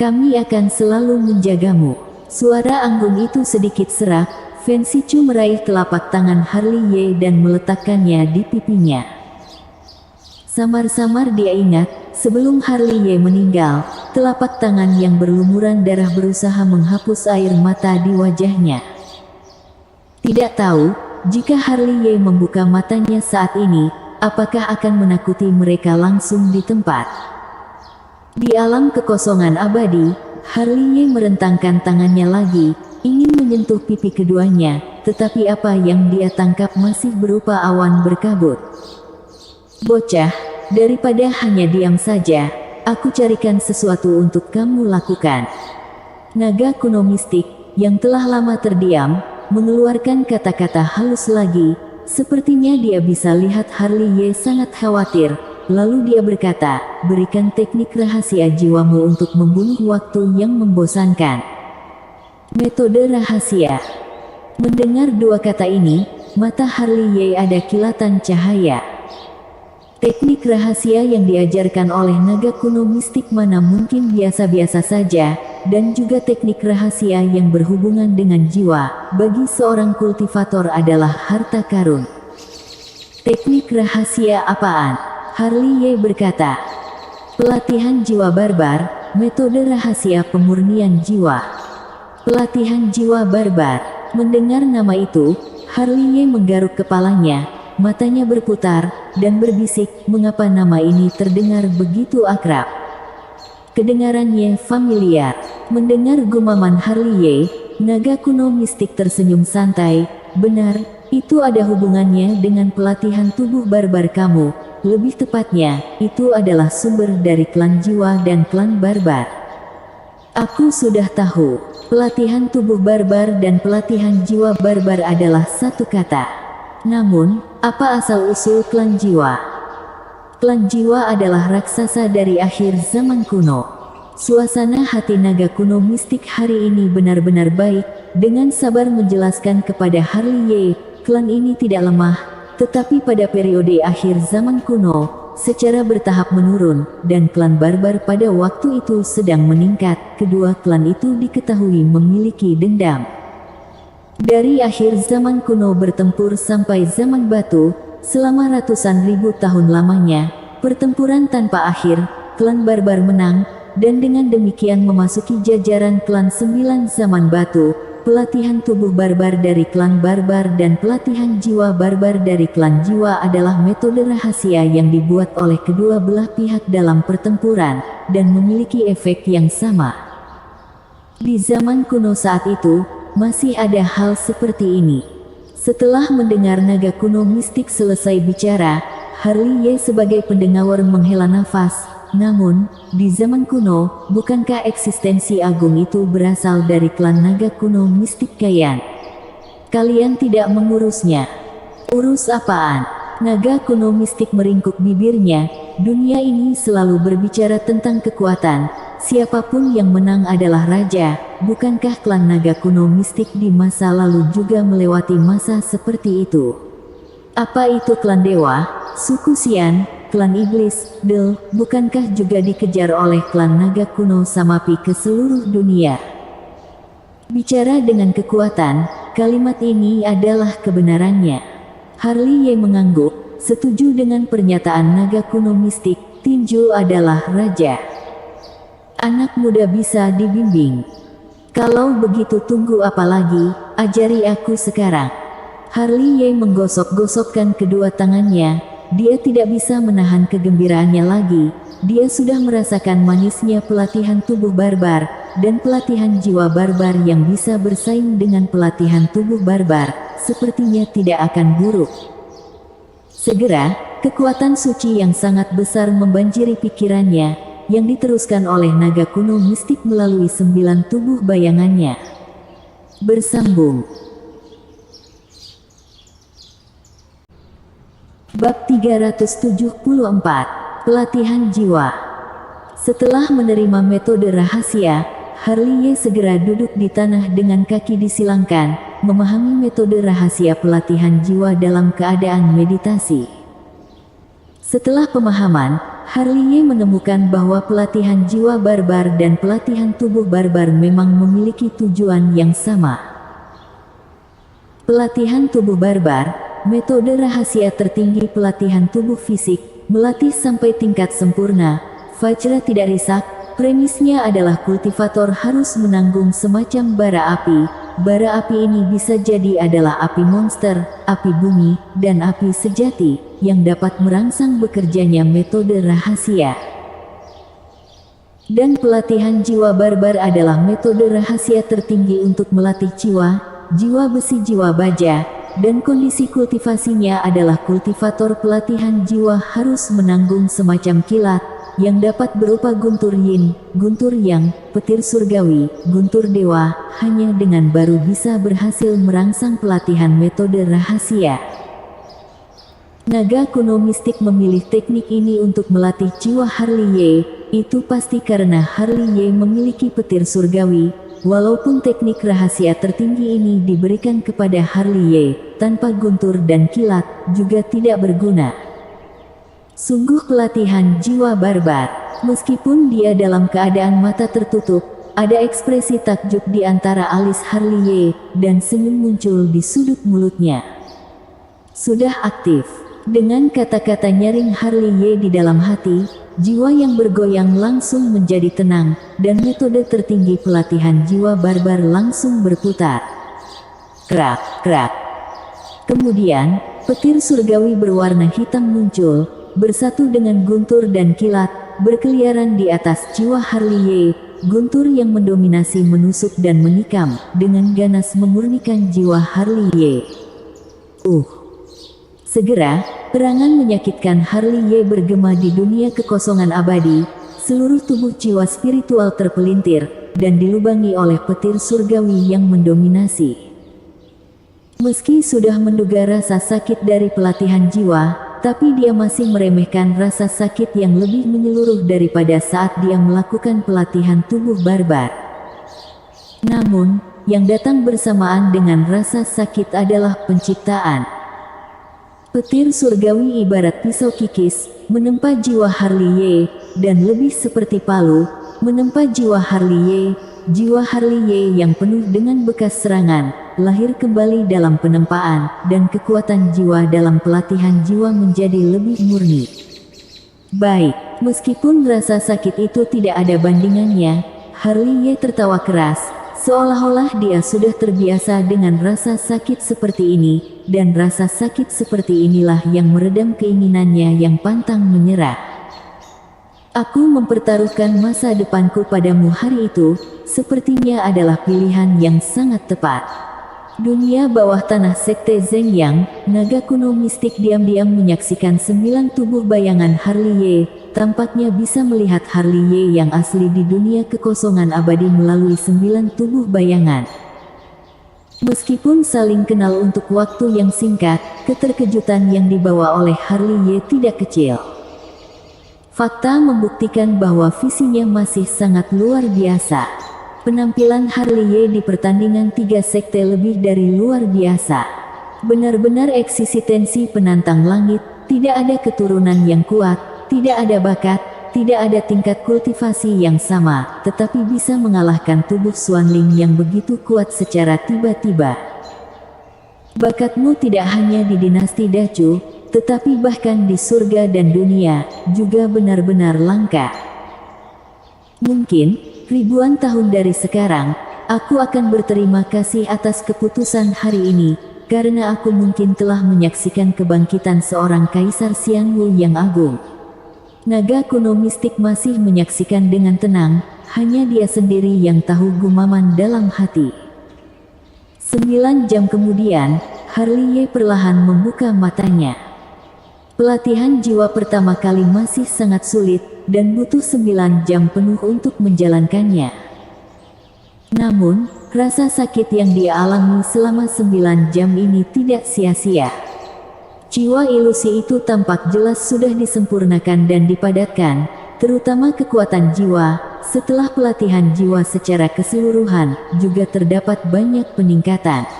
Kami akan selalu menjagamu. Suara anggun itu sedikit serak. Fancy Chu meraih telapak tangan Harley Ye dan meletakkannya di pipinya. Samar-samar dia ingat, sebelum Harley Ye meninggal, telapak tangan yang berlumuran darah berusaha menghapus air mata di wajahnya. Tidak tahu, jika Harley Ye membuka matanya saat ini, apakah akan menakuti mereka langsung di tempat. Di alam kekosongan abadi, Harley Ye merentangkan tangannya lagi, ingin menyentuh pipi keduanya, tetapi apa yang dia tangkap masih berupa awan berkabut. Bocah, daripada hanya diam saja, aku carikan sesuatu untuk kamu lakukan. Naga kuno mistik, yang telah lama terdiam, mengeluarkan kata-kata halus lagi. Sepertinya dia bisa lihat Harley Ye sangat khawatir. Lalu dia berkata, berikan teknik rahasia jiwamu untuk membunuh waktu yang membosankan. Metode rahasia. Mendengar dua kata ini, mata Harley Ye ada kilatan cahaya. Teknik rahasia yang diajarkan oleh naga kuno mistik mana mungkin biasa-biasa saja, dan juga teknik rahasia yang berhubungan dengan jiwa, bagi seorang kultivator adalah harta karun. Teknik rahasia apaan? Harley Ye berkata, pelatihan jiwa barbar, metode rahasia pemurnian jiwa. Pelatihan jiwa barbar. Mendengar nama itu, Harley Ye menggaruk kepalanya, matanya berputar, dan berbisik, mengapa nama ini terdengar begitu akrab. Kedengarannya familiar. Mendengar gumaman Harley Ye, naga kuno mistik tersenyum santai, benar, itu ada hubungannya dengan pelatihan tubuh barbar kamu. Lebih tepatnya, itu adalah sumber dari klan jiwa dan klan barbar. Aku sudah tahu, pelatihan tubuh barbar dan pelatihan jiwa barbar adalah satu kata. Namun, apa asal-usul klan jiwa? Klan jiwa adalah raksasa dari akhir zaman kuno. Suasana hati naga kuno mistik hari ini benar-benar baik, dengan sabar menjelaskan kepada Harley Ye, klan ini tidak lemah, tetapi pada periode akhir zaman kuno, secara bertahap menurun, dan klan barbar pada waktu itu sedang meningkat. Kedua klan itu diketahui memiliki dendam. Dari akhir zaman kuno bertempur sampai zaman batu, selama ratusan ribu tahun lamanya, pertempuran tanpa akhir, klan barbar menang, dan dengan demikian memasuki jajaran klan 9 zaman batu. Pelatihan tubuh barbar dari klan barbar dan pelatihan jiwa barbar dari klan jiwa adalah metode rahasia yang dibuat oleh kedua belah pihak dalam pertempuran, dan memiliki efek yang sama. Di zaman kuno saat itu, masih ada hal seperti ini. Setelah mendengar naga kuno mistik selesai bicara, Harley Ye sebagai pendengar menghela nafas. Namun, di zaman kuno, bukankah eksistensi agung itu berasal dari klan naga kuno mistik Kayan? Kalian tidak mengurusnya. Urus apaan? Naga kuno mistik meringkuk bibirnya. Dunia ini selalu berbicara tentang kekuatan. Siapapun yang menang adalah raja. Bukankah klan naga kuno mistik di masa lalu juga melewati masa seperti itu? Apa itu klan dewa, suku Xian, klan iblis, Del, bukankah juga dikejar oleh klan naga kuno Samapi ke seluruh dunia? Bicara dengan kekuatan, kalimat ini adalah kebenarannya. Harley Ye mengangguk, setuju dengan pernyataan naga kuno mistik, tinju adalah raja. Anak muda bisa dibimbing. Kalau begitu tunggu apa lagi, ajari aku sekarang. Harley Ye menggosok-gosokkan kedua tangannya. Dia tidak bisa menahan kegembiraannya lagi. Dia sudah merasakan manisnya pelatihan tubuh barbar, dan pelatihan jiwa barbar yang bisa bersaing dengan pelatihan tubuh barbar, sepertinya tidak akan buruk. Segera, kekuatan suci yang sangat besar membanjiri pikirannya, yang diteruskan oleh naga kuno mistik melalui 9 tubuh bayangannya. Bersambung. Bab 374. Pelatihan jiwa. Setelah menerima metode rahasia, Harley segera duduk di tanah dengan kaki disilangkan, memahami metode rahasia pelatihan jiwa dalam keadaan meditasi. Setelah pemahaman, Harley menemukan bahwa pelatihan jiwa barbar dan pelatihan tubuh barbar memang memiliki tujuan yang sama. Pelatihan tubuh barbar, metode rahasia tertinggi pelatihan tubuh fisik, melatih sampai tingkat sempurna. Vajra tidak risak, premisnya adalah kultivator harus menanggung semacam bara api. Bara api ini bisa jadi adalah api monster, api bumi, dan api sejati, yang dapat merangsang bekerjanya metode rahasia. Dan pelatihan jiwa barbar adalah metode rahasia tertinggi untuk melatih jiwa besi, jiwa baja, dan kondisi kultivasinya adalah kultivator pelatihan jiwa harus menanggung semacam kilat, yang dapat berupa guntur yin, guntur yang, petir surgawi, guntur dewa, hanya dengan baru bisa berhasil merangsang pelatihan metode rahasia. Naga kuno mistik memilih teknik ini untuk melatih jiwa Harley, itu pasti karena Harley memiliki petir surgawi, walaupun teknik rahasia tertinggi ini diberikan kepada Harley, tanpa guntur dan kilat, juga tidak berguna. Sungguh pelatihan jiwa barbar. Meskipun dia dalam keadaan mata tertutup, ada ekspresi takjub di antara alis Harley, dan senyum muncul di sudut mulutnya. Sudah aktif. Dengan kata-kata nyaring Harley di dalam hati, jiwa yang bergoyang langsung menjadi tenang, dan metode tertinggi pelatihan jiwa barbar langsung berputar. Krak, krak. Kemudian, petir surgawi berwarna hitam muncul, bersatu dengan guntur dan kilat, berkeliaran di atas jiwa Harley. Guntur yang mendominasi menusuk dan menikam, dengan ganas memurnikan jiwa Harley. Segera, perangan menyakitkan Harley bergema di dunia kekosongan abadi, seluruh tubuh jiwa spiritual terpelintir, dan dilubangi oleh petir surgawi yang mendominasi. Meski sudah menduga rasa sakit dari pelatihan jiwa, tapi dia masih meremehkan rasa sakit yang lebih menyeluruh daripada saat dia melakukan pelatihan tubuh barbar. Namun, yang datang bersamaan dengan rasa sakit adalah penciptaan. Petir surgawi ibarat pisau kikis, menempa jiwa Harley, dan lebih seperti palu, menempa jiwa Harley yang penuh dengan bekas serangan, lahir kembali dalam penempaan, dan kekuatan jiwa dalam pelatihan jiwa menjadi lebih murni. Baik, meskipun rasa sakit itu tidak ada bandingannya, Harley tertawa keras, seolah-olah dia sudah terbiasa dengan rasa sakit seperti ini, dan rasa sakit seperti inilah yang meredam keinginannya yang pantang menyerah. Aku mempertaruhkan masa depanku padamu hari itu, sepertinya adalah pilihan yang sangat tepat. Dunia bawah tanah sekte Zeng Yang, naga kuno mistik diam-diam menyaksikan 9 tubuh bayangan Harley. Tampaknya bisa melihat Harley yang asli di dunia kekosongan abadi melalui 9 tubuh bayangan. Meskipun saling kenal untuk waktu yang singkat, keterkejutan yang dibawa oleh Harley tidak kecil. Fakta membuktikan bahwa visinya masih sangat luar biasa. Penampilan Harley di pertandingan 3 sekte lebih dari luar biasa. Benar-benar eksistensi penantang langit, tidak ada keturunan yang kuat, tidak ada bakat, tidak ada tingkat kultivasi yang sama, tetapi bisa mengalahkan tubuh Xuanling yang begitu kuat secara tiba-tiba. Bakatmu tidak hanya di dinasti Dacu, tetapi bahkan di surga dan dunia, juga benar-benar langka. Mungkin, ribuan tahun dari sekarang, aku akan berterima kasih atas keputusan hari ini, karena aku mungkin telah menyaksikan kebangkitan seorang Kaisar Xianwu yang agung. Naga kuno mistik masih menyaksikan dengan tenang, hanya dia sendiri yang tahu gumaman dalam hati. 9 jam kemudian, Harley perlahan membuka matanya. Pelatihan jiwa pertama kali masih sangat sulit, dan butuh 9 jam penuh untuk menjalankannya. Namun, Rasa sakit yang dia alami selama 9 jam ini tidak sia-sia. Jiwa ilusi itu tampak jelas sudah disempurnakan dan dipadatkan, terutama kekuatan jiwa. Setelah pelatihan jiwa secara keseluruhan, juga terdapat banyak peningkatan.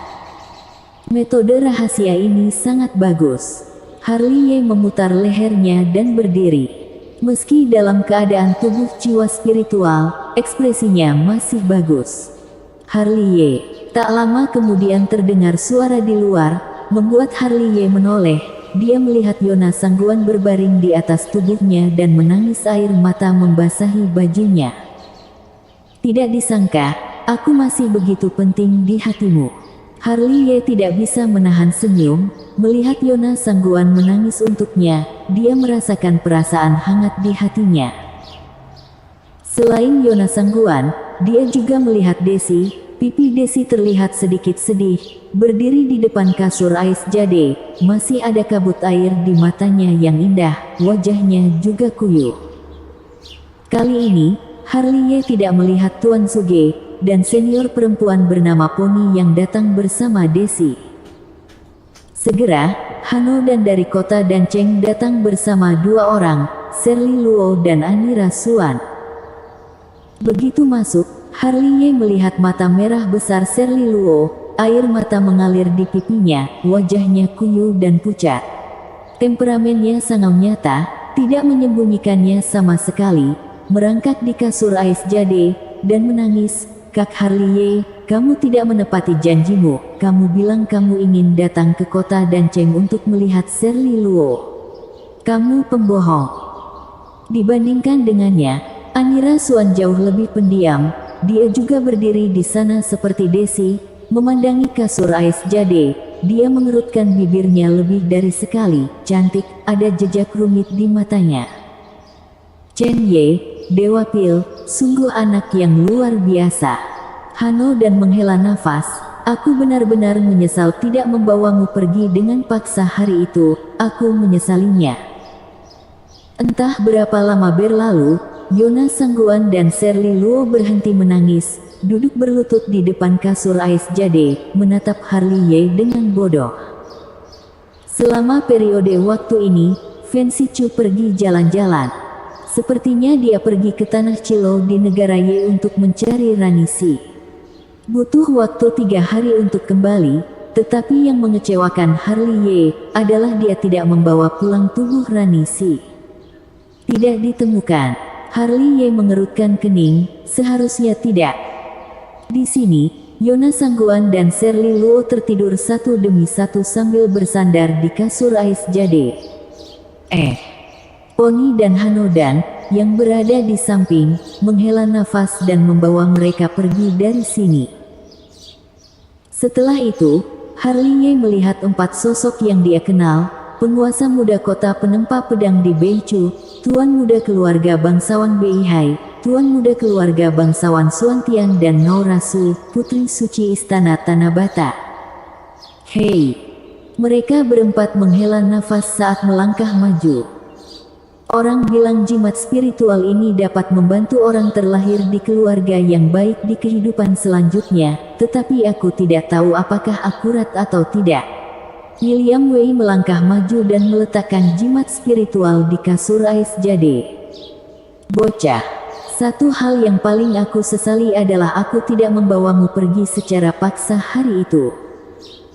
Metode rahasia ini sangat bagus. Harley Ye memutar lehernya dan berdiri. Meski dalam keadaan tubuh jiwa spiritual, ekspresinya masih bagus. Harley Ye. Tak lama kemudian terdengar suara di luar, membuat Harley Ye menoleh. Dia melihat Yona Sangguan berbaring di atas tubuhnya dan menangis, air mata membasahi bajunya. Tidak disangka, aku masih begitu penting di hatimu. Harley Ye tidak bisa menahan senyum, melihat Yona Sangguan menangis untuknya. Dia merasakan perasaan hangat di hatinya. Selain Yona Sangguan, dia juga melihat Desi. Pipi Desi terlihat sedikit sedih, berdiri di depan kasur Ais Jade. Masih ada kabut air di matanya yang indah, wajahnya juga kuyup. Kali ini, Harley Ye tidak melihat Tuan Suge dan senior perempuan bernama Pony yang datang bersama Desi. Segera, Hano dan dari kota Danceng datang bersama 2 orang, Shirley Luo dan Anira Suan. Begitu masuk, Harley Ye melihat mata merah besar Shirley Luo, air mata mengalir di pipinya, wajahnya kuyup dan pucat. Temperamennya sangat nyata, tidak menyembunyikannya sama sekali, merangkak di kasur Ais Jade, dan menangis. Kak Harley Ye, kamu tidak menepati janjimu. Kamu bilang kamu ingin datang ke kota Danceng untuk melihat Shirley Luo. Kamu pembohong. Dibandingkan dengannya, Anira Suan jauh lebih pendiam. Dia juga berdiri di sana seperti Desi, memandangi kasur Ais Jade. Dia mengerutkan bibirnya lebih dari sekali. Cantik, ada jejak rumit di matanya. Chen Ye, Dewa Pil, sungguh anak yang luar biasa. Hano dan menghela nafas. Aku benar-benar menyesal tidak membawamu pergi dengan paksa hari itu. Aku menyesalinya. Entah berapa lama berlalu, Yona Sangguan dan Shirley Luo berhenti menangis, duduk berlutut di depan kasur Ais Jade, menatap Harley Ye dengan bodoh. Selama periode waktu ini, Fancy Chu pergi jalan-jalan. Sepertinya dia pergi ke Tanah Cilo di negara Ye untuk mencari Rani Si. Butuh waktu 3 hari untuk kembali, tetapi yang mengecewakan Harley Ye adalah dia tidak membawa pulang tubuh Rani Si. Tidak ditemukan. Harley Ye mengerutkan kening, seharusnya tidak. Di sini, Yona Sangguan dan Shirley Luo tertidur satu demi satu sambil bersandar di kasur Ais Jade. Pony dan Hanodan, yang berada di samping, menghela nafas dan membawa mereka pergi dari sini. Setelah itu, Harley Ye melihat 4 sosok yang dia kenal, penguasa muda kota penempa pedang di Beichu, tuan muda keluarga bangsawan Beihai, tuan muda keluarga bangsawan Suantian dan Naurasu, putri suci istana Tanabata. Hei! Mereka berempat menghela nafas saat melangkah maju. Orang bilang jimat spiritual ini dapat membantu orang terlahir di keluarga yang baik di kehidupan selanjutnya, tetapi aku tidak tahu apakah akurat atau tidak. William Wei melangkah maju dan meletakkan jimat spiritual di kasur Ais Jade. Bocah, satu hal yang paling aku sesali adalah aku tidak membawamu pergi secara paksa hari itu.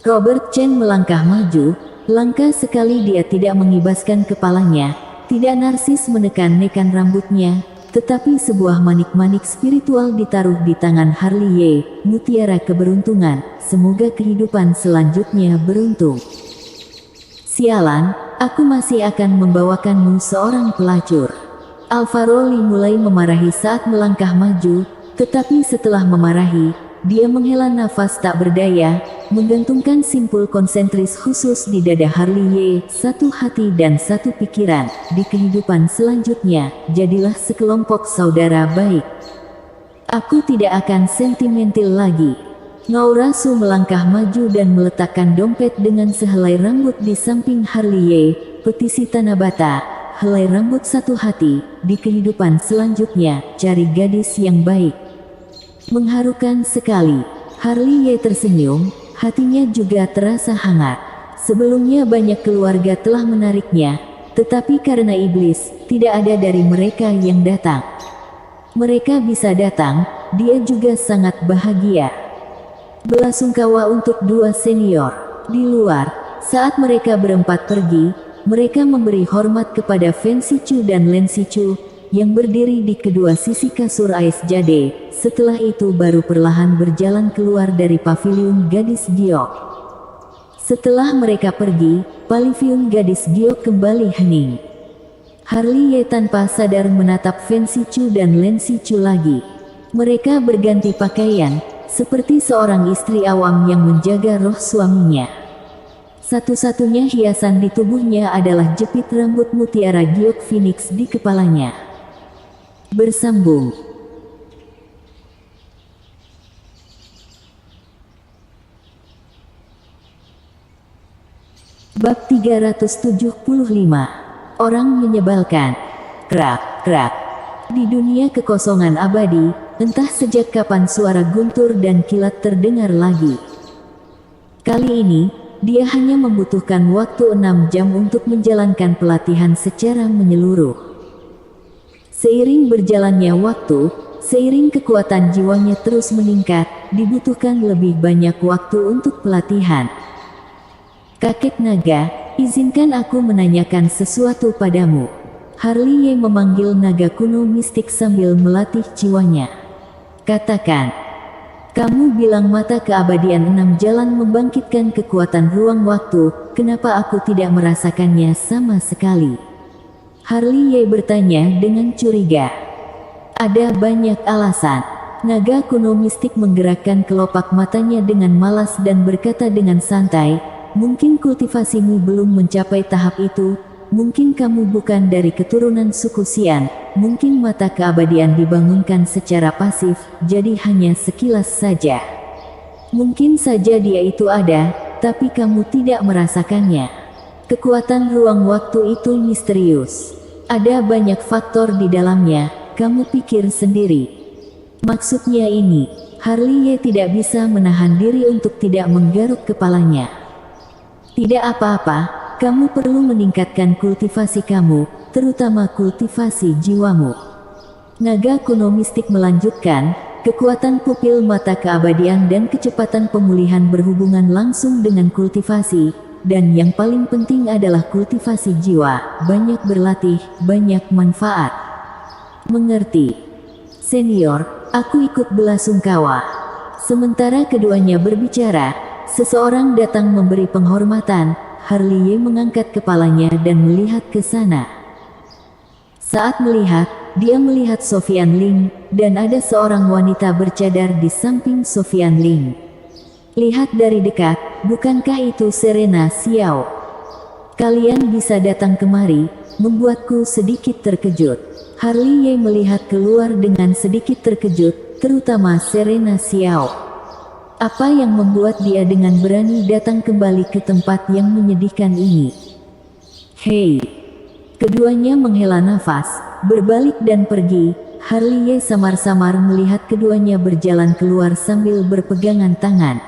Robert Chen melangkah maju, langkah sekali dia tidak mengibaskan kepalanya. Tidak narsis menekan-nekan rambutnya, tetapi sebuah manik-manik spiritual ditaruh di tangan Harley Ye, mutiara keberuntungan, semoga kehidupan selanjutnya beruntung. Sialan, aku masih akan membawakanmu seorang pelacur. Alvaro Lee mulai memarahi saat melangkah maju, tetapi setelah memarahi, dia menghela nafas tak berdaya, menggantungkan simpul konsentris khusus di dada Harley Ye, satu hati dan satu pikiran. Di kehidupan selanjutnya, jadilah sekelompok saudara baik. Aku tidak akan sentimental lagi. Naurasu melangkah maju dan meletakkan dompet dengan sehelai rambut di samping Harley Ye, petisi Tanabata, helai rambut satu hati. Di kehidupan selanjutnya, cari gadis yang baik. Mengharukan sekali. Harley Ye tersenyum, hatinya juga terasa hangat. Sebelumnya banyak keluarga telah menariknya, tetapi karena iblis, tidak ada dari mereka yang datang. Mereka bisa datang, dia juga sangat bahagia. Belasungkawa untuk dua senior. Di luar, saat mereka berempat pergi, mereka memberi hormat kepada Fen Shichu dan Len Shichu, yang berdiri di kedua sisi kasur Ais Jade. Setelah itu baru perlahan berjalan keluar dari paviliun gadis giok. Setelah mereka pergi, paviliun gadis giok kembali hening. Harley Ye tanpa sadar menatap Fen Shichu dan Len Shichu lagi. Mereka berganti pakaian, seperti seorang istri awam yang menjaga roh suaminya. Satu-satunya hiasan di tubuhnya adalah jepit rambut mutiara giok phoenix di kepalanya. Bersambung. Bab 375. Orang menyebalkan. Krak. Di dunia kekosongan abadi, entah sejak kapan suara guntur dan kilat terdengar lagi. Kali ini, dia hanya membutuhkan waktu 6 jam untuk menjalankan pelatihan secara menyeluruh. Seiring berjalannya waktu, seiring kekuatan jiwanya terus meningkat, dibutuhkan lebih banyak waktu untuk pelatihan. Kakek naga, izinkan aku menanyakan sesuatu padamu. Harley Ye memanggil naga kuno mistik sambil melatih jiwanya. Katakan. Kamu bilang mata keabadian 6 jalan membangkitkan kekuatan ruang waktu, kenapa aku tidak merasakannya sama sekali? Harley Ye bertanya dengan curiga. Ada banyak alasan. Naga kuno mistik menggerakkan kelopak matanya dengan malas dan berkata dengan santai, mungkin kultivasimu belum mencapai tahap itu, mungkin kamu bukan dari keturunan suku Xian, mungkin mata keabadian dibangunkan secara pasif, jadi hanya sekilas saja. Mungkin saja dia itu ada, tapi kamu tidak merasakannya. Kekuatan ruang waktu itu misterius. Ada banyak faktor di dalamnya, kamu pikir sendiri. Maksudnya ini, Harley Ye tidak bisa menahan diri untuk tidak menggaruk kepalanya. Tidak apa-apa. Kamu perlu meningkatkan kultivasi kamu, terutama kultivasi jiwamu. Naga kuno mistik melanjutkan, kekuatan pupil mata keabadian dan kecepatan pemulihan berhubungan langsung dengan kultivasi, dan yang paling penting adalah kultivasi jiwa, banyak berlatih, banyak manfaat. Mengerti? Senior, aku ikut belasungkawa. Sementara keduanya berbicara, seseorang datang memberi penghormatan. Harley Ye mengangkat kepalanya dan melihat ke sana. Saat melihat, dia melihat Sofian Ling, dan ada seorang wanita bercadar di samping Sofian Ling. Lihat dari dekat, bukankah itu Serena Xiao? Kalian bisa datang kemari, membuatku sedikit terkejut. Harley Ye melihat keluar dengan sedikit terkejut, terutama Serena Xiao. Apa yang membuat dia dengan berani datang kembali ke tempat yang menyedihkan ini? Hei! Keduanya menghela nafas, berbalik dan pergi. Harley Ye samar-samar melihat keduanya berjalan keluar sambil berpegangan tangan.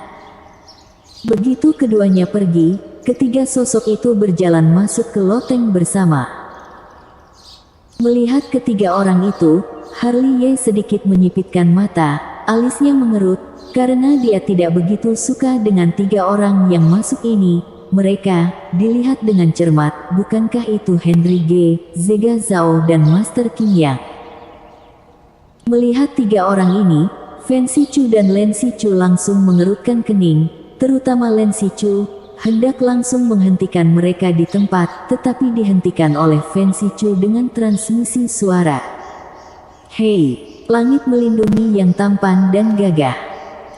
Begitu keduanya pergi, ketiga sosok itu berjalan masuk ke loteng bersama. Melihat ketiga orang itu, Harley Ye sedikit menyipitkan mata, alisnya mengerut, karena dia tidak begitu suka dengan tiga orang yang masuk ini. Mereka dilihat dengan cermat, bukankah itu Henry G, Zega Zhao dan Master Qing Yang? Melihat tiga orang ini, Fen Shichu dan Len Shichu langsung mengerutkan kening, terutama Len Shichu, hendak langsung menghentikan mereka di tempat, tetapi dihentikan oleh Fen Shichu dengan transmisi suara. Hei, langit melindungi yang tampan dan gagah.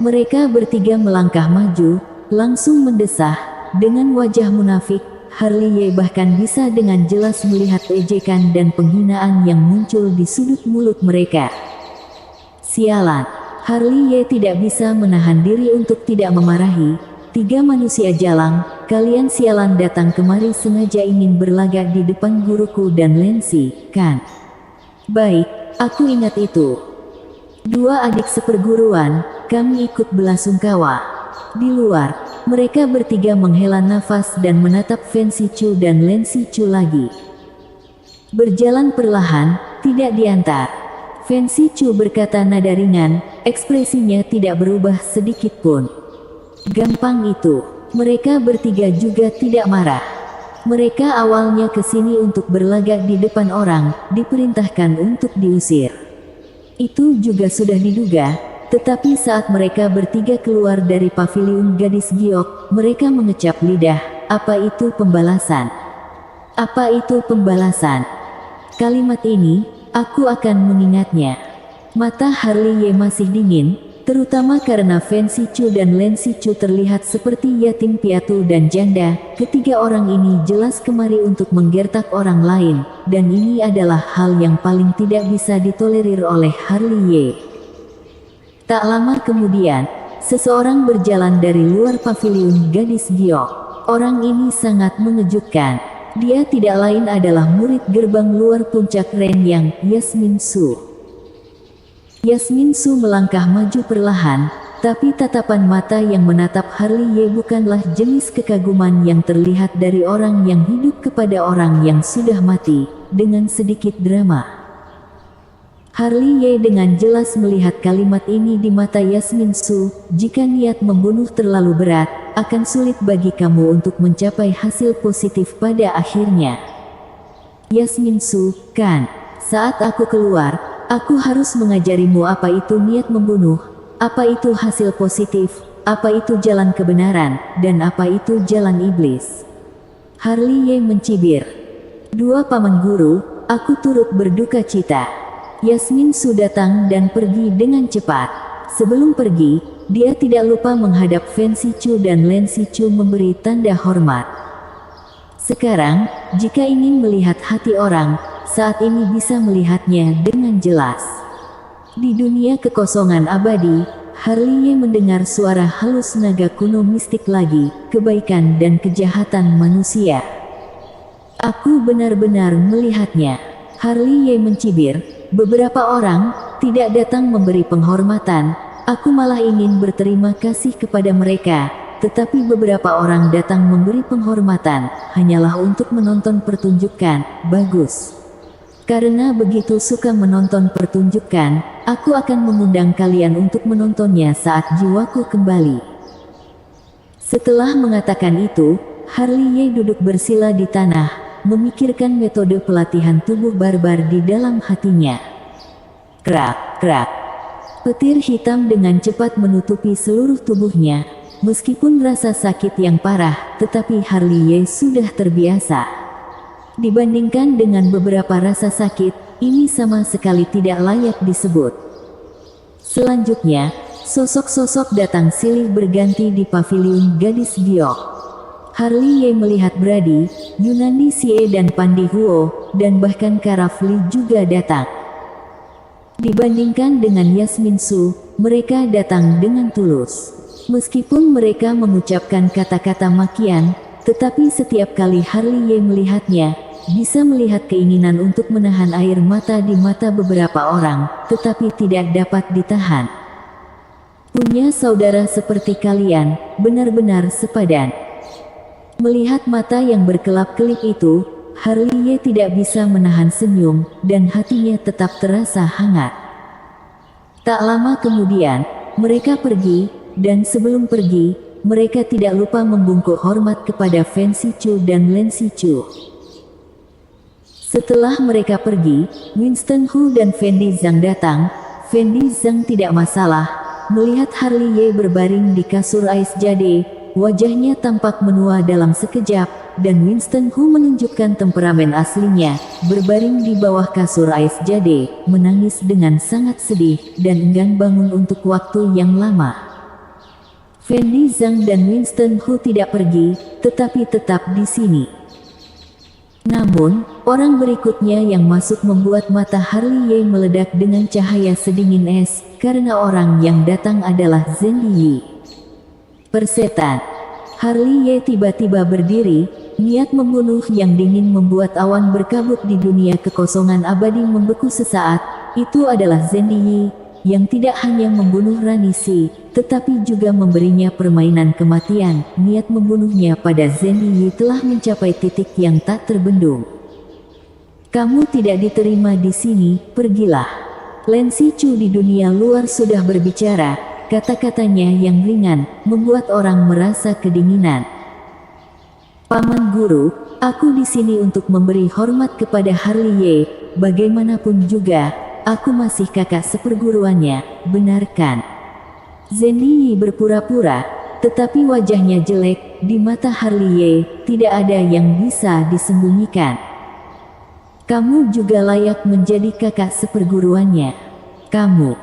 Mereka bertiga melangkah maju, langsung mendesah, dengan wajah munafik. Harley Ye bahkan bisa dengan jelas melihat ejekan dan penghinaan yang muncul di sudut mulut mereka. Sialan, Harley Ye tidak bisa menahan diri untuk tidak memarahi. Tiga manusia jalang, kalian sialan datang kemari sengaja ingin berlagak di depan guruku dan Lensi, kan? Baik, aku ingat itu. Dua adik seperguruan, kami ikut belasungkawa. Di luar, mereka bertiga menghela nafas dan menatap Fen Shichu dan Lin Shichu lagi. Berjalan perlahan, tidak diantar. Fen Shichu berkata nada ringan, ekspresinya tidak berubah sedikit pun. Gampang itu, mereka bertiga juga tidak marah. Mereka awalnya ke sini untuk berlagak di depan orang, diperintahkan untuk diusir. Itu juga sudah diduga, tetapi saat mereka bertiga keluar dari paviliun gadis giok, mereka mengecap lidah. Apa itu pembalasan? Apa itu pembalasan? Kalimat ini, aku akan mengingatnya. Mata Harley Ye masih dingin, terutama karena Fen Shichu dan Lin Shichu terlihat seperti yatim piatu dan janda. Ketiga orang ini jelas kemari untuk menggertak orang lain, dan ini adalah hal yang paling tidak bisa ditolerir oleh Harley Ye. Tak lama kemudian, seseorang berjalan dari luar paviliun gadis giok. Orang ini sangat mengejutkan. Dia tidak lain adalah murid gerbang luar puncak Ren yang Yasmin Su. Yasmin Su melangkah maju perlahan, tapi tatapan mata yang menatap Harley Ye bukanlah jenis kekaguman yang terlihat dari orang yang hidup kepada orang yang sudah mati. Dengan sedikit drama, Harley Ye dengan jelas melihat kalimat ini di mata Yasmin Su. Jika niat membunuh terlalu berat, akan sulit bagi kamu untuk mencapai hasil positif pada akhirnya. Yasmin Su, kan? Saat aku keluar, aku harus mengajarimu apa itu niat membunuh, apa itu hasil positif, apa itu jalan kebenaran, dan apa itu jalan iblis. Harley Ye mencibir. Dua paman guru, aku turut berduka cita. Yasmin Su datang dan pergi dengan cepat. Sebelum pergi, dia tidak lupa menghadap Fen Shichu dan Lin Shichu memberi tanda hormat. Sekarang, jika ingin melihat hati orang, saat ini bisa melihatnya dengan jelas. Di dunia kekosongan abadi, Harley Ye mendengar suara halus naga kuno mistik lagi, kebaikan dan kejahatan manusia. Aku benar-benar melihatnya. Harley Ye mencibir, beberapa orang tidak datang memberi penghormatan, aku malah ingin berterima kasih kepada mereka. Tetapi beberapa orang datang memberi penghormatan, hanyalah untuk menonton pertunjukan. Bagus. Karena begitu suka menonton pertunjukan, aku akan mengundang kalian untuk menontonnya saat jiwaku kembali. Setelah mengatakan itu, Harley Ye duduk bersila di tanah, memikirkan metode pelatihan tubuh barbar di dalam hatinya. Krak, krak. Petir hitam dengan cepat menutupi seluruh tubuhnya. Meskipun rasa sakit yang parah, tetapi Harley Ye sudah terbiasa. Dibandingkan dengan beberapa rasa sakit, ini sama sekali tidak layak disebut. Selanjutnya, sosok-sosok datang silih berganti di paviliun gadis giok. Harley Ye melihat Brady, Yunandi Xie dan Pandi Huo, dan bahkan Karafli juga datang. Dibandingkan dengan Yasmin Su, mereka datang dengan tulus. Meskipun mereka mengucapkan kata-kata makian, tetapi setiap kali Harley Ye melihatnya, bisa melihat keinginan untuk menahan air mata di mata beberapa orang, tetapi tidak dapat ditahan. Punya saudara seperti kalian, benar-benar sepadan. Melihat mata yang berkelap-kelip itu, Harley Ye tidak bisa menahan senyum, dan hatinya tetap terasa hangat. Tak lama kemudian, mereka pergi. Dan sebelum pergi, mereka tidak lupa membungkuk hormat kepada Fen Shichu dan Lin Shichu. Setelah mereka pergi, Winston Hu dan Fendi Zhang datang. Fendi Zhang tidak masalah, melihat Harley Ye berbaring di kasur ais jade, wajahnya tampak menua dalam sekejap, dan Winston Hu menunjukkan temperamen aslinya, berbaring di bawah kasur ais jade, menangis dengan sangat sedih, dan enggan bangun untuk waktu yang lama. Fendi Zhang dan Winston Hu tidak pergi, tetapi tetap di sini. Namun, orang berikutnya yang masuk membuat mata Harley Ye meledak dengan cahaya sedingin es, karena orang yang datang adalah Zheng Yi. Persetan. Harley Ye tiba-tiba berdiri, niat membunuh yang dingin membuat awan berkabut di dunia kekosongan abadi membeku sesaat. Itu adalah Zheng Yi, yang tidak hanya membunuh Rani Si, tetapi juga memberinya permainan kematian. Niat membunuhnya pada Zhen Yi telah mencapai titik yang tak terbendung. Kamu tidak diterima di sini, pergilah. Lan Sichu di dunia luar sudah berbicara, kata-katanya yang ringan, membuat orang merasa kedinginan. Paman Guru, aku di sini untuk memberi hormat kepada Harley Ye, bagaimanapun juga, aku masih kakak seperguruannya, benarkan? Zhen Yi berpura-pura, tetapi wajahnya jelek, di mata Harley Ye, tidak ada yang bisa disembunyikan. Kamu juga layak menjadi kakak seperguruannya. Kamu,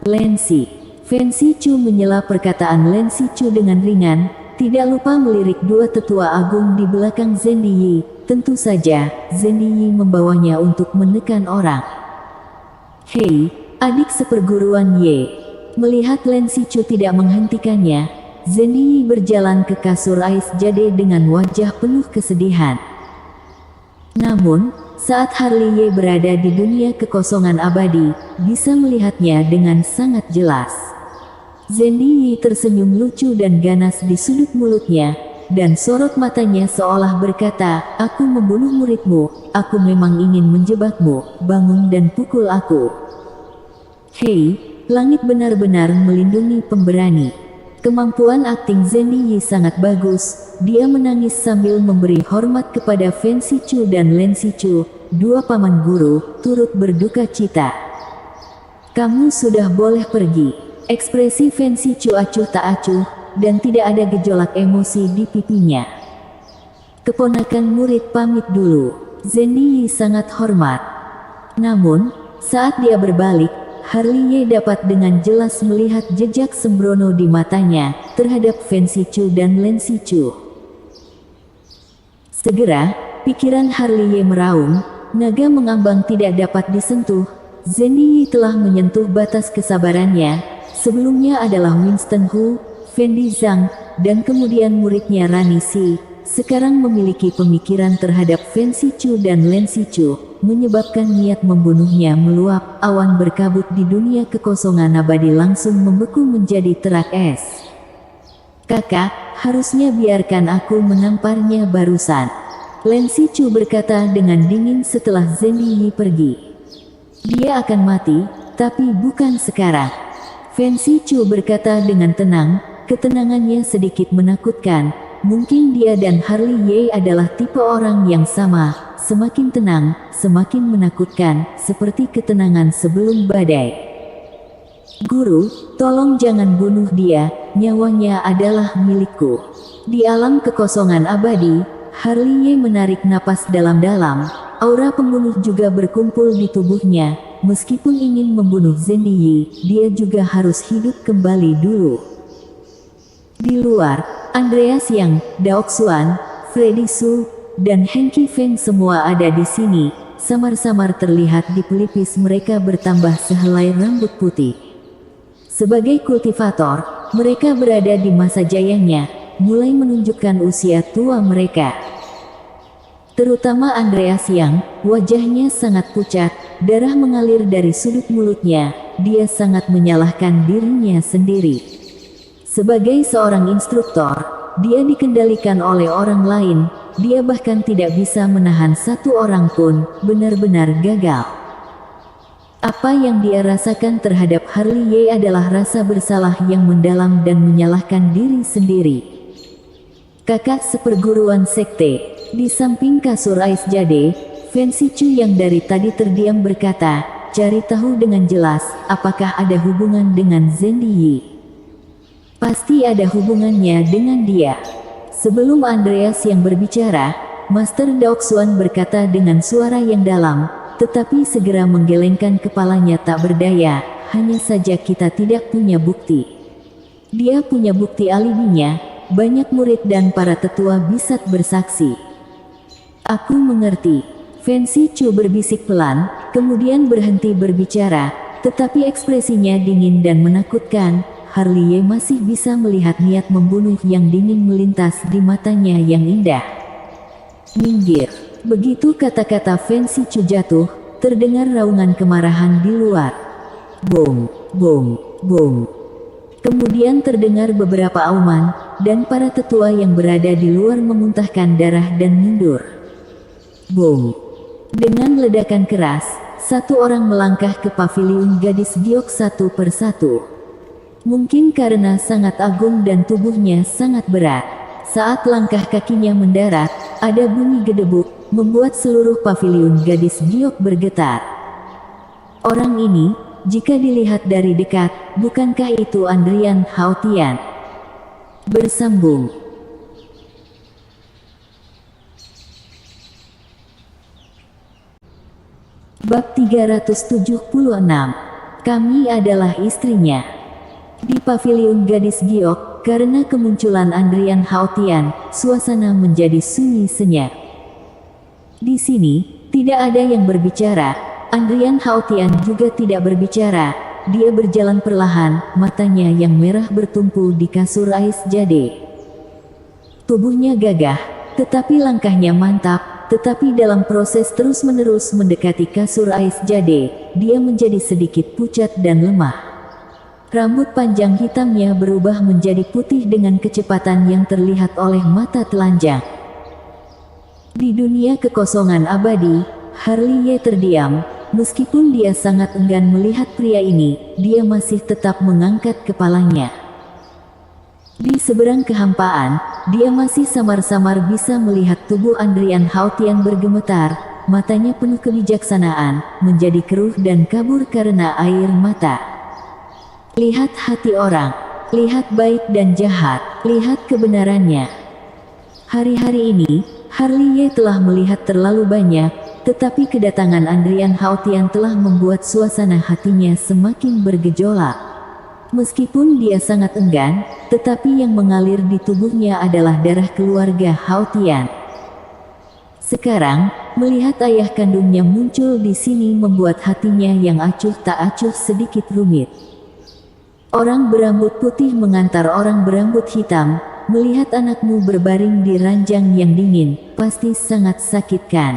Lan Si. Fen Sichu menyela perkataan Lan Sichu dengan ringan, tidak lupa melirik dua tetua agung di belakang Zhen Yi. Tentu saja, Zhen Yi membawanya untuk menekan orang. Hei, adik seperguruan Ye. Melihat Lan Sichu tidak menghentikannya, Zhen Yi berjalan ke kasur Ais Jade dengan wajah penuh kesedihan. Namun, saat Harley Ye berada di dunia kekosongan abadi, bisa melihatnya dengan sangat jelas. Zhen Yi tersenyum lucu dan ganas di sudut mulutnya, dan sorot matanya seolah berkata, aku membunuh muridmu, aku memang ingin menjebakmu, bangun dan pukul aku. Hei, langit benar-benar melindungi pemberani. Kemampuan akting Zhen Yi sangat bagus, dia menangis sambil memberi hormat kepada Fen Sichu dan Lan Sichu, dua paman guru, turut berduka cita. Kamu sudah boleh pergi. Ekspresi Fen Sichu acuh tak acuh, dan tidak ada gejolak emosi di pipinya. Keponakan murid pamit dulu. Zhen Yi sangat hormat. Namun, saat dia berbalik, Harley Ye dapat dengan jelas melihat jejak sembrono di matanya, terhadap Fen Sichu dan Lan Sichu. Segera, pikiran Harley Ye meraung, naga mengambang tidak dapat disentuh. Zhen Yi telah menyentuh batas kesabarannya. Sebelumnya adalah Winston Hu, Fendi Zhang, dan kemudian muridnya Rani Si. Sekarang memiliki pemikiran terhadap Fen Sichu dan Lan Sichu, menyebabkan niat membunuhnya meluap. Awan berkabut di dunia kekosongan abadi langsung membeku menjadi terak es. Kakak, harusnya biarkan aku menamparnya barusan. Lan Sichu berkata dengan dingin setelah Zhen Yi pergi. Dia akan mati, tapi bukan sekarang. Fen Sichu berkata dengan tenang, ketenangannya sedikit menakutkan. Mungkin dia dan Harley Ye adalah tipe orang yang sama, semakin tenang, semakin menakutkan, seperti ketenangan sebelum badai. Guru, tolong jangan bunuh dia, nyawanya adalah milikku. Di alam kekosongan abadi, Harley Ye menarik napas dalam-dalam, aura pembunuh juga berkumpul di tubuhnya. Meskipun ingin membunuh Zhen Yi, dia juga harus hidup kembali dulu. Di luar, Andreas Yang, Daoxuan, Freddy Su, dan Henki Feng semua ada di sini. Samar-samar terlihat di pelipis mereka bertambah sehelai rambut putih. Sebagai kultivator, mereka berada di masa jayanya, mulai menunjukkan usia tua mereka. Terutama Andreas Yang, wajahnya sangat pucat, darah mengalir dari sudut mulutnya, dia sangat menyalahkan dirinya sendiri. Sebagai seorang instruktor, dia dikendalikan oleh orang lain, dia bahkan tidak bisa menahan satu orang pun, benar-benar gagal. Apa yang dia rasakan terhadap Harley Ye adalah rasa bersalah yang mendalam dan menyalahkan diri sendiri. Kakak seperguruan sekte. Di samping kasur Ais Jade, Fen Sichu yang dari tadi terdiam berkata, cari tahu dengan jelas, apakah ada hubungan dengan Zhen Yi. Pasti ada hubungannya dengan dia. Sebelum Andreas yang berbicara, Master Daoxuan berkata dengan suara yang dalam, tetapi segera menggelengkan kepalanya tak berdaya, hanya saja kita tidak punya bukti. Dia punya bukti alibinya, banyak murid dan para tetua bisa bersaksi. Aku mengerti. Fen Sichu berbisik pelan, kemudian berhenti berbicara, tetapi ekspresinya dingin dan menakutkan. Harley Ye masih bisa melihat niat membunuh yang dingin melintas di matanya yang indah. Minggir. Begitu kata-kata Fen Sichu jatuh, terdengar raungan kemarahan di luar. Boom. bong, bong. Kemudian terdengar beberapa auman, dan para tetua yang berada di luar memuntahkan darah dan mundur. Bong. Dengan ledakan keras, satu orang melangkah ke paviliun gadis giok satu persatu. Mungkin karena sangat agung dan tubuhnya sangat berat. Saat langkah kakinya mendarat, ada bunyi gedebuk, membuat seluruh paviliun gadis giok bergetar. Orang ini, jika dilihat dari dekat, bukankah itu Andrian Hao Tian? Bersambung. Bab 376. Kami adalah istrinya. Di paviliun gadis giok, karena kemunculan Andrian Hao Tian, suasana menjadi sunyi senyap. Di sini, tidak ada yang berbicara. Andrian Hao Tian juga tidak berbicara. Dia berjalan perlahan, matanya yang merah bertumpu di kasur ais jade. Tubuhnya gagah, tetapi langkahnya mantap. Tetapi dalam proses terus-menerus mendekati kasur ais jade, dia menjadi sedikit pucat dan lemah. Rambut panjang hitamnya berubah menjadi putih dengan kecepatan yang terlihat oleh mata telanjang. Di dunia kekosongan abadi, Harley Ye terdiam. Meskipun dia sangat enggan melihat pria ini, dia masih tetap mengangkat kepalanya. Di seberang kehampaan, dia masih samar-samar bisa melihat tubuh Andrian Hao Tian bergemetar, matanya penuh kebijaksanaan, menjadi keruh dan kabur karena air mata. Lihat hati orang, lihat baik dan jahat, lihat kebenarannya. Hari-hari ini, Harley Ye telah melihat terlalu banyak, tetapi kedatangan Andrian Hao Tian telah membuat suasana hatinya semakin bergejolak. Meskipun dia sangat enggan, tetapi yang mengalir di tubuhnya adalah darah keluarga Hao Tian. Sekarang, melihat ayah kandungnya muncul di sini membuat hatinya yang acuh tak acuh sedikit rumit. Orang berambut putih mengantar orang berambut hitam, melihat anakmu berbaring di ranjang yang dingin, pasti sangat sakit kan?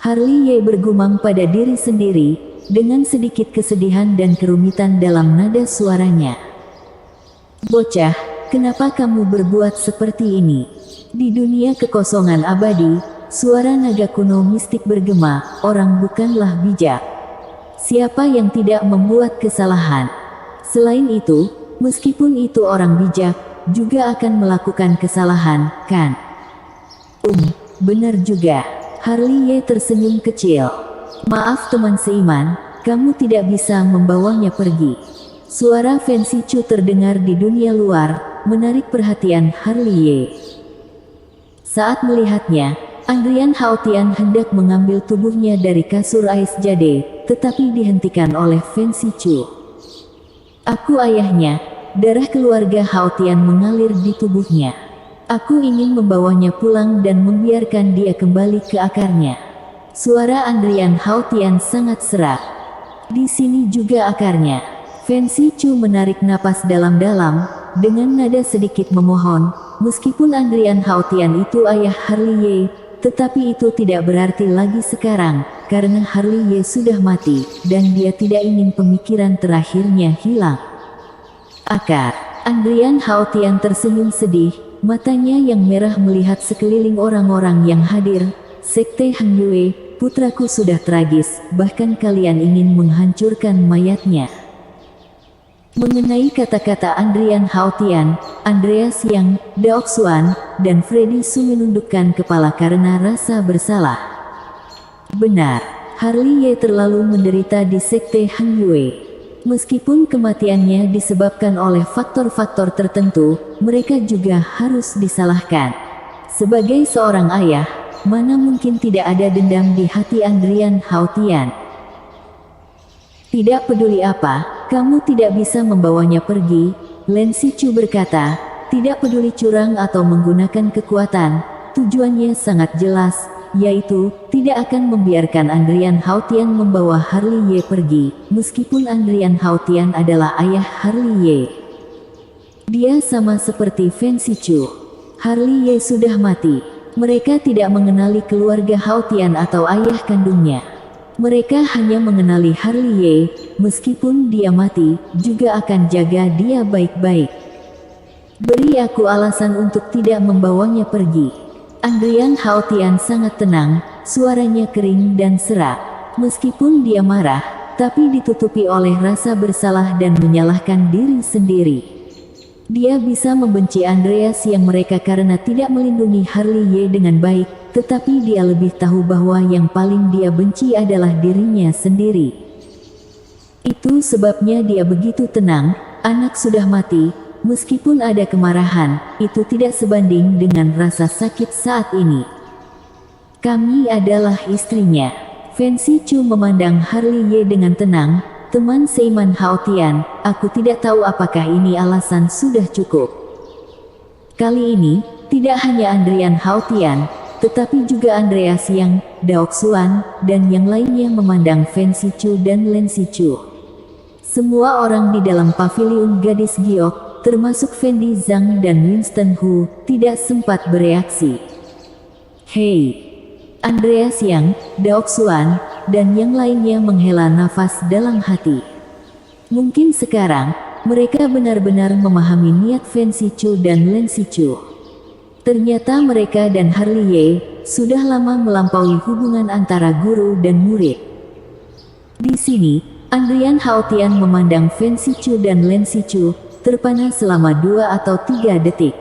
Harley Ye bergumam pada diri sendiri, dengan sedikit kesedihan dan kerumitan dalam nada suaranya. Bocah, kenapa kamu berbuat seperti ini? Di dunia kekosongan abadi, suara naga kuno mistik bergema, orang bukanlah bijak. Siapa yang tidak membuat kesalahan? Selain itu, meskipun itu orang bijak, juga akan melakukan kesalahan, kan? Benar juga. Harley Ye tersenyum kecil. Maaf teman seiman, kamu tidak bisa membawanya pergi. Suara Fancy Chu terdengar di dunia luar, menarik perhatian Harley Ye. Saat melihatnya, Andrian Hao Tian hendak mengambil tubuhnya dari kasur ais jade, tetapi dihentikan oleh Fancy Chu. Aku ayahnya, darah keluarga Hao Tian mengalir di tubuhnya. Aku ingin membawanya pulang dan membiarkan dia kembali ke akarnya. Suara Andrian Hao Tian sangat serak. Di sini juga akarnya. Fancy Chu menarik napas dalam-dalam, dengan nada sedikit memohon, meskipun Andrian Hao Tian itu ayah Harley Ye, tetapi itu tidak berarti lagi sekarang, karena Harley Ye sudah mati, dan dia tidak ingin pemikiran terakhirnya hilang. Akar. Andrian Hao Tian tersenyum sedih. Matanya yang merah melihat sekeliling orang-orang yang hadir. Sekte Hang Yue, putraku sudah tragis, bahkan kalian ingin menghancurkan mayatnya. Mengenai kata-kata Andrian Hao Tian, Andreas Yang, Daok Xuan, dan Freddy Su menundukkan kepala karena rasa bersalah. Benar, Harley Ye terlalu menderita di Sekte Hang Yue. Meskipun kematiannya disebabkan oleh faktor-faktor tertentu, mereka juga harus disalahkan. Sebagai seorang ayah, mana mungkin tidak ada dendam di hati Andrian Hao Tian. Tidak peduli apa, kamu tidak bisa membawanya pergi, Len Sichu berkata, tidak peduli curang atau menggunakan kekuatan, tujuannya sangat jelas, yaitu, tidak akan membiarkan Andrian Hao Tian membawa Harley Ye pergi, meskipun Andrian Hao Tian adalah ayah Harley Ye. Dia sama seperti Fancy Chu. Harley Ye sudah mati. Mereka tidak mengenali keluarga Hao Tian atau ayah kandungnya. Mereka hanya mengenali Harley Ye, meskipun dia mati, juga akan jaga dia baik-baik. Beri aku alasan untuk tidak membawanya pergi. Andrian Haotian sangat tenang, suaranya kering dan serak. Meskipun dia marah, tapi ditutupi oleh rasa bersalah dan menyalahkan diri sendiri. Dia bisa membenci Andreas yang mereka karena tidak melindungi Harley Ye dengan baik, tetapi dia lebih tahu bahwa yang paling dia benci adalah dirinya sendiri. Itu sebabnya dia begitu tenang. Anak sudah mati, meskipun ada kemarahan, itu tidak sebanding dengan rasa sakit saat ini. Kami adalah istrinya. Fancy Chu memandang Harley Ye dengan tenang. Teman Seiman Haotian, aku tidak tahu apakah ini alasan sudah cukup. Kali ini, tidak hanya Andrian Haotian, tetapi juga Andreas Yang, Daoxuan, dan yang lainnya memandang Fancy Chu dan Lancy Chu. Semua orang di dalam paviliun gadis giok, termasuk Fendi Zhang dan Winston Hu, tidak sempat bereaksi. Hei! Andreas Yang, Daoxuan, dan yang lainnya menghela nafas dalam hati. Mungkin sekarang, mereka benar-benar memahami niat Fancy Chu dan Lancy Chu. Ternyata mereka dan Harley Ye sudah lama melampaui hubungan antara guru dan murid. Di sini, Andrian Haotian memandang Fancy Chu dan Lancy Chu, terpana selama 2 atau 3 detik.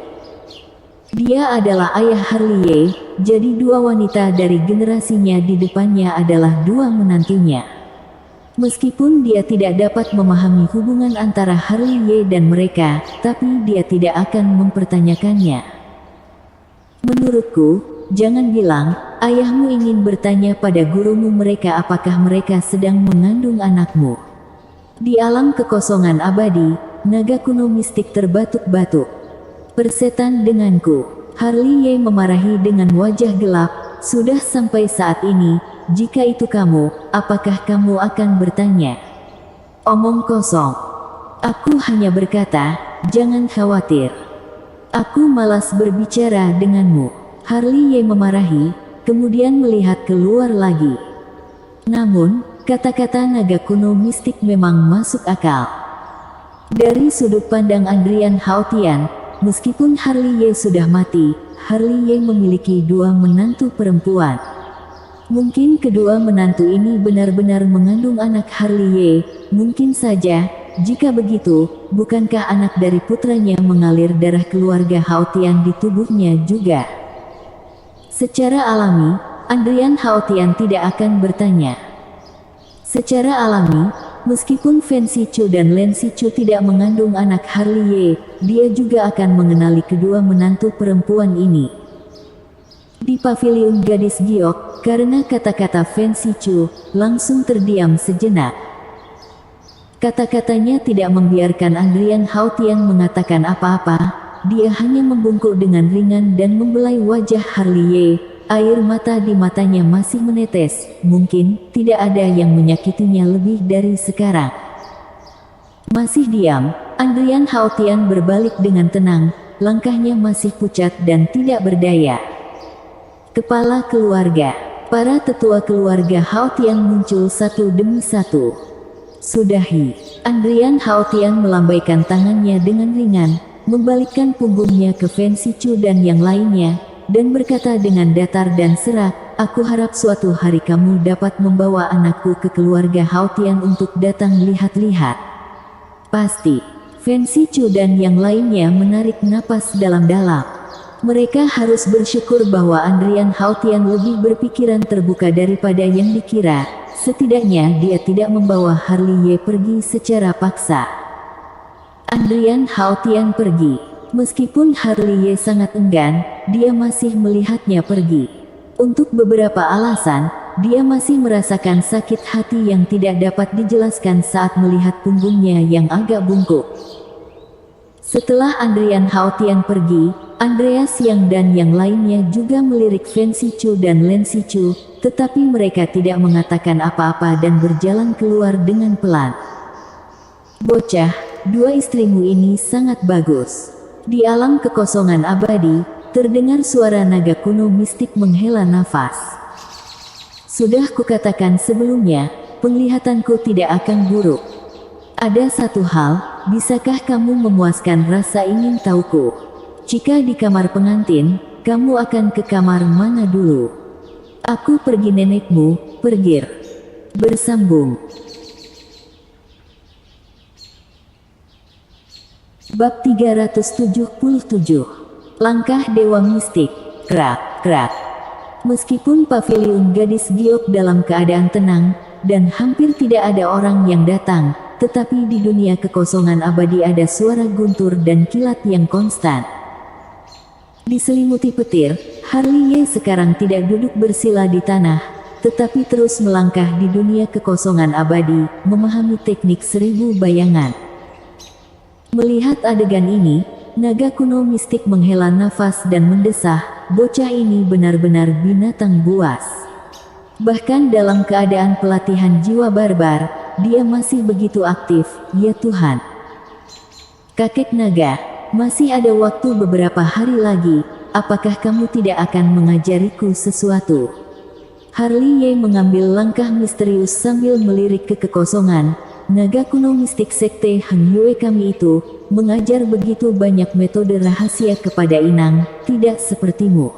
Dia adalah ayah Harley Ye, jadi 2 wanita dari generasinya di depannya adalah 2 menantunya. Meskipun dia tidak dapat memahami hubungan antara Harley Ye dan mereka, tapi dia tidak akan mempertanyakannya. Menurutku, jangan bilang, ayahmu ingin bertanya pada gurumu mereka apakah mereka sedang mengandung anakmu. Di alam kekosongan abadi, naga kuno mistik terbatuk-batuk. Persetan denganku. Harley Ye memarahi dengan wajah gelap. Sudah sampai saat ini, jika itu kamu, apakah kamu akan bertanya? Omong kosong. Aku hanya berkata, jangan khawatir. Aku malas berbicara denganmu. Harley Ye memarahi, kemudian melihat keluar lagi. Namun, kata-kata naga kuno mistik memang masuk akal. Dari sudut pandang Andrian Haotian, meskipun Harley Ye sudah mati, Harley Ye memiliki 2 menantu perempuan. Mungkin kedua menantu ini benar-benar mengandung anak Harley Ye. Mungkin saja, jika begitu, bukankah anak dari putranya mengalir darah keluarga Haotian di tubuhnya juga? Secara alami, Andrian Haotian tidak akan bertanya. Secara alami, meskipun Fancy Chu dan Lancy Chu tidak mengandung anak Harley Ye, dia juga akan mengenali kedua menantu perempuan ini. Di paviliun gadis giok, karena kata-kata Fancy Chu, langsung terdiam sejenak. Kata-katanya tidak membiarkan Andrian Haotian mengatakan apa-apa, dia hanya membungkuk dengan ringan dan membelai wajah Harley Ye. Air mata di matanya masih menetes, mungkin tidak ada yang menyakitinya lebih dari sekarang. Masih diam, Andrian Haotian berbalik dengan tenang, langkahnya masih pucat dan tidak berdaya. Kepala keluarga, para tetua keluarga Haotian muncul satu demi satu. Sudahi, Andrian Haotian melambaikan tangannya dengan ringan, membalikkan punggungnya ke Fancy Chu dan yang lainnya, dan berkata dengan datar dan serak, aku harap suatu hari kamu dapat membawa anakku ke keluarga Haotian untuk datang lihat-lihat. Pasti. Fancy Chu dan yang lainnya menarik napas dalam-dalam. Mereka harus bersyukur bahwa Andrian Haotian lebih berpikiran terbuka daripada yang dikira. Setidaknya dia tidak membawa Harley Ye pergi secara paksa. Andrian Haotian pergi. Meskipun Harley Ye sangat enggan, dia masih melihatnya pergi. Untuk beberapa alasan, dia masih merasakan sakit hati yang tidak dapat dijelaskan saat melihat punggungnya yang agak bungkuk. Setelah Andrian Haotian pergi, Andreas Yang dan yang lainnya juga melirik Fancy Chu dan Lancy Chu, tetapi mereka tidak mengatakan apa-apa dan berjalan keluar dengan pelan. Bocah, 2 istrimu ini sangat bagus. Di alam kekosongan abadi, terdengar suara naga kuno mistik menghela nafas. Sudah kukatakan sebelumnya, penglihatanku tidak akan buruk. Ada satu hal, bisakah kamu memuaskan rasa ingin tahuku? Jika di kamar pengantin, kamu akan ke kamar mana dulu? Aku pergi, nenekmu, pergir. Bersambung. Bab 377. Langkah Dewa Mistik. Krak, krak. Meskipun paviliun gadis giok dalam keadaan tenang, dan hampir tidak ada orang yang datang, tetapi di dunia kekosongan abadi ada suara guntur dan kilat yang konstan. Diselimuti petir, Harley Ye sekarang tidak duduk bersila di tanah, tetapi terus melangkah di dunia kekosongan abadi, memahami teknik 1000 bayangan. Melihat adegan ini, naga kuno mistik menghela nafas dan mendesah, bocah ini benar-benar binatang buas. Bahkan dalam keadaan pelatihan jiwa barbar, dia masih begitu aktif, ya Tuhan. Kakek naga, masih ada waktu beberapa hari lagi, apakah kamu tidak akan mengajariku sesuatu? Harley Ye mengambil langkah misterius sambil melirik ke kekosongan. Naga kuno mistik sekte Hang Yue kami itu, mengajar begitu banyak metode rahasia kepada Inang, tidak sepertimu.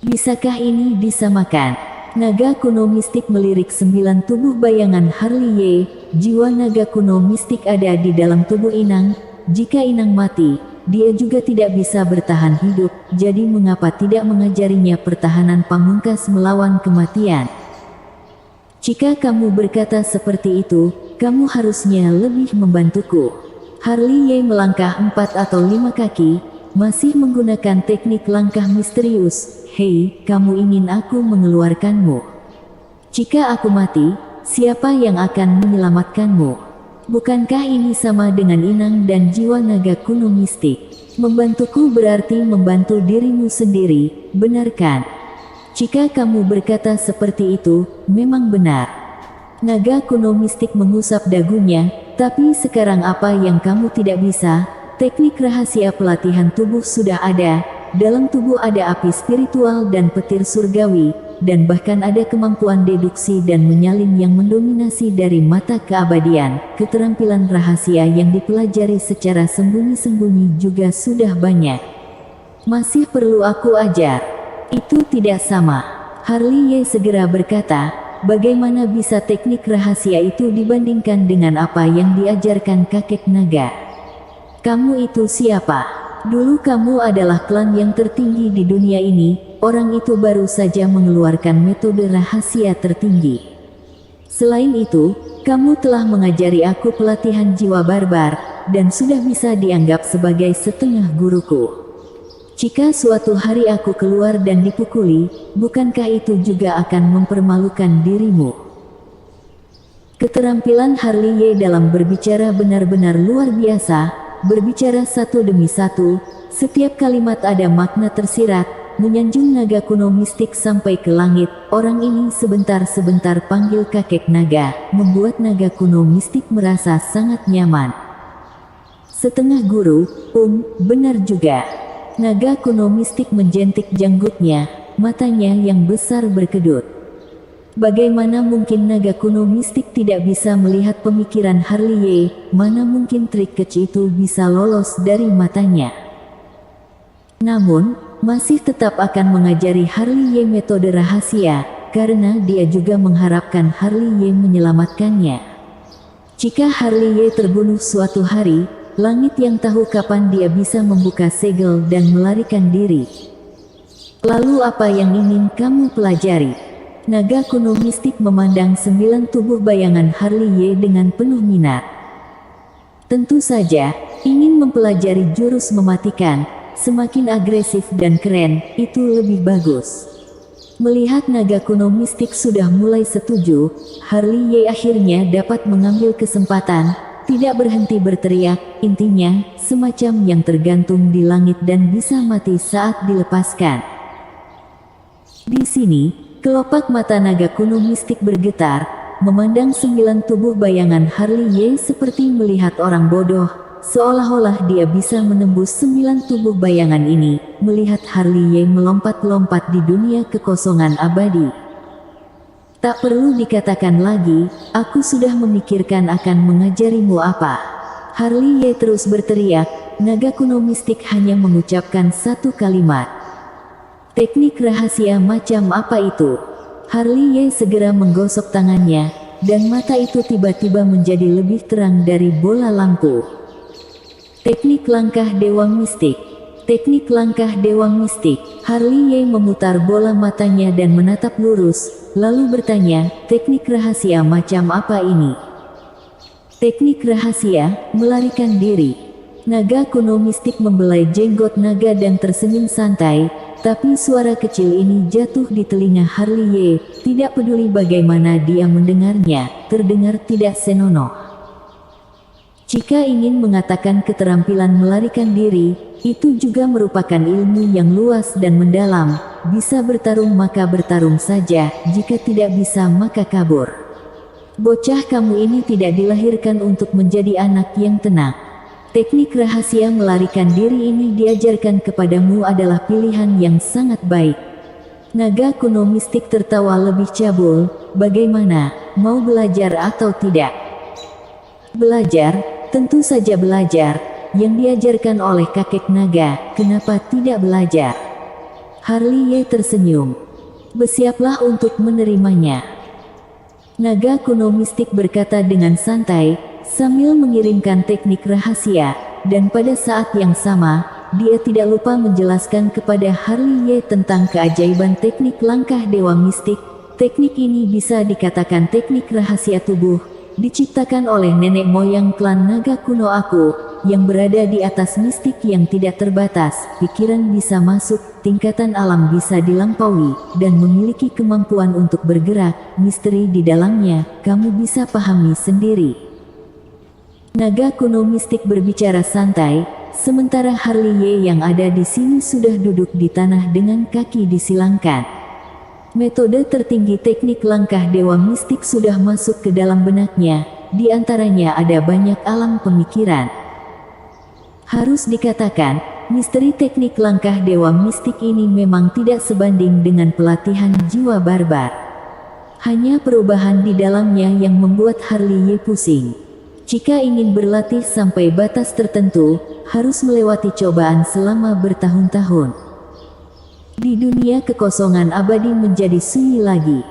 Bisakah ini disamakan? Naga kuno mistik melirik 9 tubuh bayangan Harley Ye, jiwa naga kuno mistik ada di dalam tubuh Inang, jika Inang mati, dia juga tidak bisa bertahan hidup, jadi mengapa tidak mengajarinya pertahanan pamungkas melawan kematian? Jika kamu berkata seperti itu, kamu harusnya lebih membantuku. Harley Ye melangkah 4 atau 5 kaki, masih menggunakan teknik langkah misterius. Hei, kamu ingin aku mengeluarkanmu? Jika aku mati, siapa yang akan menyelamatkanmu? Bukankah ini sama dengan Inang dan jiwa naga kuno mistik? Membantuku berarti membantu dirimu sendiri, benar kan? Jika kamu berkata seperti itu, memang benar. Naga kuno mistik mengusap dagunya, tapi sekarang apa yang kamu tidak bisa? Teknik rahasia pelatihan tubuh sudah ada, dalam tubuh ada api spiritual dan petir surgawi, dan bahkan ada kemampuan deduksi dan menyalin yang mendominasi dari mata keabadian. Keterampilan rahasia yang dipelajari secara sembunyi-sembunyi juga sudah banyak. Masih perlu aku ajar? Itu tidak sama. Harley Ye segera berkata, bagaimana bisa teknik rahasia itu dibandingkan dengan apa yang diajarkan kakek naga? Kamu itu siapa? Dulu kamu adalah klan yang tertinggi di dunia ini, orang itu baru saja mengeluarkan metode rahasia tertinggi. Selain itu, kamu telah mengajari aku pelatihan jiwa barbar, dan sudah bisa dianggap sebagai setengah guruku. Jika suatu hari aku keluar dan dipukuli, bukankah itu juga akan mempermalukan dirimu? Keterampilan Harley Ye dalam berbicara benar-benar luar biasa, berbicara satu demi satu, setiap kalimat ada makna tersirat, menyanjung naga kuno mistik sampai ke langit. Orang ini sebentar-sebentar panggil kakek naga, membuat naga kuno mistik merasa sangat nyaman. Setengah guru, benar juga. Naga kuno mistik menjentik janggutnya, matanya yang besar berkedut. Bagaimana mungkin naga kuno mistik tidak bisa melihat pemikiran Harley Ye? Mana mungkin trik kecil itu bisa lolos dari matanya? Namun, masih tetap akan mengajari Harley Ye metode rahasia, karena dia juga mengharapkan Harley Ye menyelamatkannya. Jika Harley Ye terbunuh suatu hari, langit yang tahu kapan dia bisa membuka segel dan melarikan diri. Lalu apa yang ingin kamu pelajari? Naga kuno mistik memandang 9 tubuh bayangan Harley Ye dengan penuh minat. Tentu saja, ingin mempelajari jurus mematikan, semakin agresif dan keren, itu lebih bagus. Melihat naga kuno mistik sudah mulai setuju, Harley Ye akhirnya dapat mengambil kesempatan, tidak berhenti berteriak, intinya, semacam yang tergantung di langit dan bisa mati saat dilepaskan. Di sini, kelopak mata naga kuno mistik bergetar, memandang 9 tubuh bayangan Harley Ye seperti melihat orang bodoh, seolah-olah dia bisa menembus 9 tubuh bayangan ini, melihat Harley Ye melompat-lompat di dunia kekosongan abadi. Tak perlu dikatakan lagi, aku sudah memikirkan akan mengajarimu apa. Harley Ye terus berteriak. Naga kuno mistik hanya mengucapkan satu kalimat. Teknik rahasia macam apa itu? Harley Ye segera menggosok tangannya, dan mata itu tiba-tiba menjadi lebih terang dari bola lampu. Teknik langkah dewa mistik. Teknik langkah dewa mistik. Harley Ye memutar bola matanya dan menatap lurus, lalu bertanya, teknik rahasia macam apa ini? Teknik rahasia, melarikan diri. Naga kuno mistik membelai jenggot naga dan tersenyum santai, tapi suara kecil ini jatuh di telinga Harley Ye, tidak peduli bagaimana dia mendengarnya, terdengar tidak senonoh. Jika ingin mengatakan keterampilan melarikan diri, itu juga merupakan ilmu yang luas dan mendalam. Bisa bertarung maka bertarung saja, jika tidak bisa maka kabur. Bocah kamu ini tidak dilahirkan untuk menjadi anak yang tenang. Teknik rahasia melarikan diri ini diajarkan kepadamu adalah pilihan yang sangat baik. Naga kuno mistik tertawa lebih cabul, bagaimana, mau belajar atau tidak? Belajar, tentu saja belajar, yang diajarkan oleh kakek naga, kenapa tidak belajar? Harley Ye tersenyum. Bersiaplah untuk menerimanya. Naga kuno mistik berkata dengan santai, sambil mengirimkan teknik rahasia, dan pada saat yang sama, dia tidak lupa menjelaskan kepada Harley Ye tentang keajaiban teknik langkah dewa mistik. Teknik ini bisa dikatakan teknik rahasia tubuh, diciptakan oleh nenek moyang klan naga kuno aku, yang berada di atas mistik yang tidak terbatas, pikiran bisa masuk, tingkatan alam bisa dilampaui, dan memiliki kemampuan untuk bergerak, misteri di dalamnya, kamu bisa pahami sendiri. Naga kuno mistik berbicara santai, sementara Harley Ye yang ada di sini sudah duduk di tanah dengan kaki disilangkan. Metode tertinggi teknik langkah dewa mistik sudah masuk ke dalam benaknya, di antaranya ada banyak alam pemikiran. Harus dikatakan, misteri teknik langkah dewa mistik ini memang tidak sebanding dengan pelatihan jiwa barbar. Hanya perubahan di dalamnya yang membuat Harley Ye pusing. Jika ingin berlatih sampai batas tertentu, harus melewati cobaan selama bertahun-tahun. Di dunia kekosongan abadi menjadi sunyi lagi.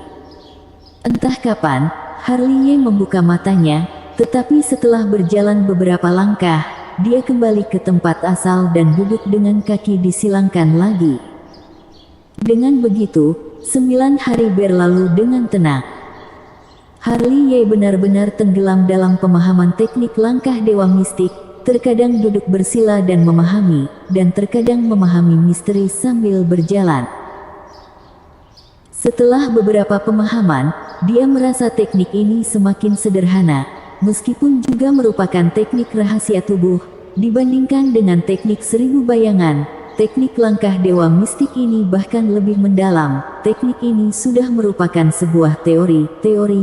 Entah kapan, Harley Ye membuka matanya, tetapi setelah berjalan beberapa langkah, dia kembali ke tempat asal dan duduk dengan kaki disilangkan lagi. Dengan begitu, 9 hari berlalu dengan tenang. Harley Ye benar-benar tenggelam dalam pemahaman teknik langkah dewa mistik, terkadang duduk bersila dan memahami, dan terkadang memahami misteri sambil berjalan. Setelah beberapa pemahaman, dia merasa teknik ini semakin sederhana, meskipun juga merupakan teknik rahasia tubuh, dibandingkan dengan teknik 1000 bayangan. Teknik langkah dewa mistik ini bahkan lebih mendalam. Teknik ini sudah merupakan sebuah teori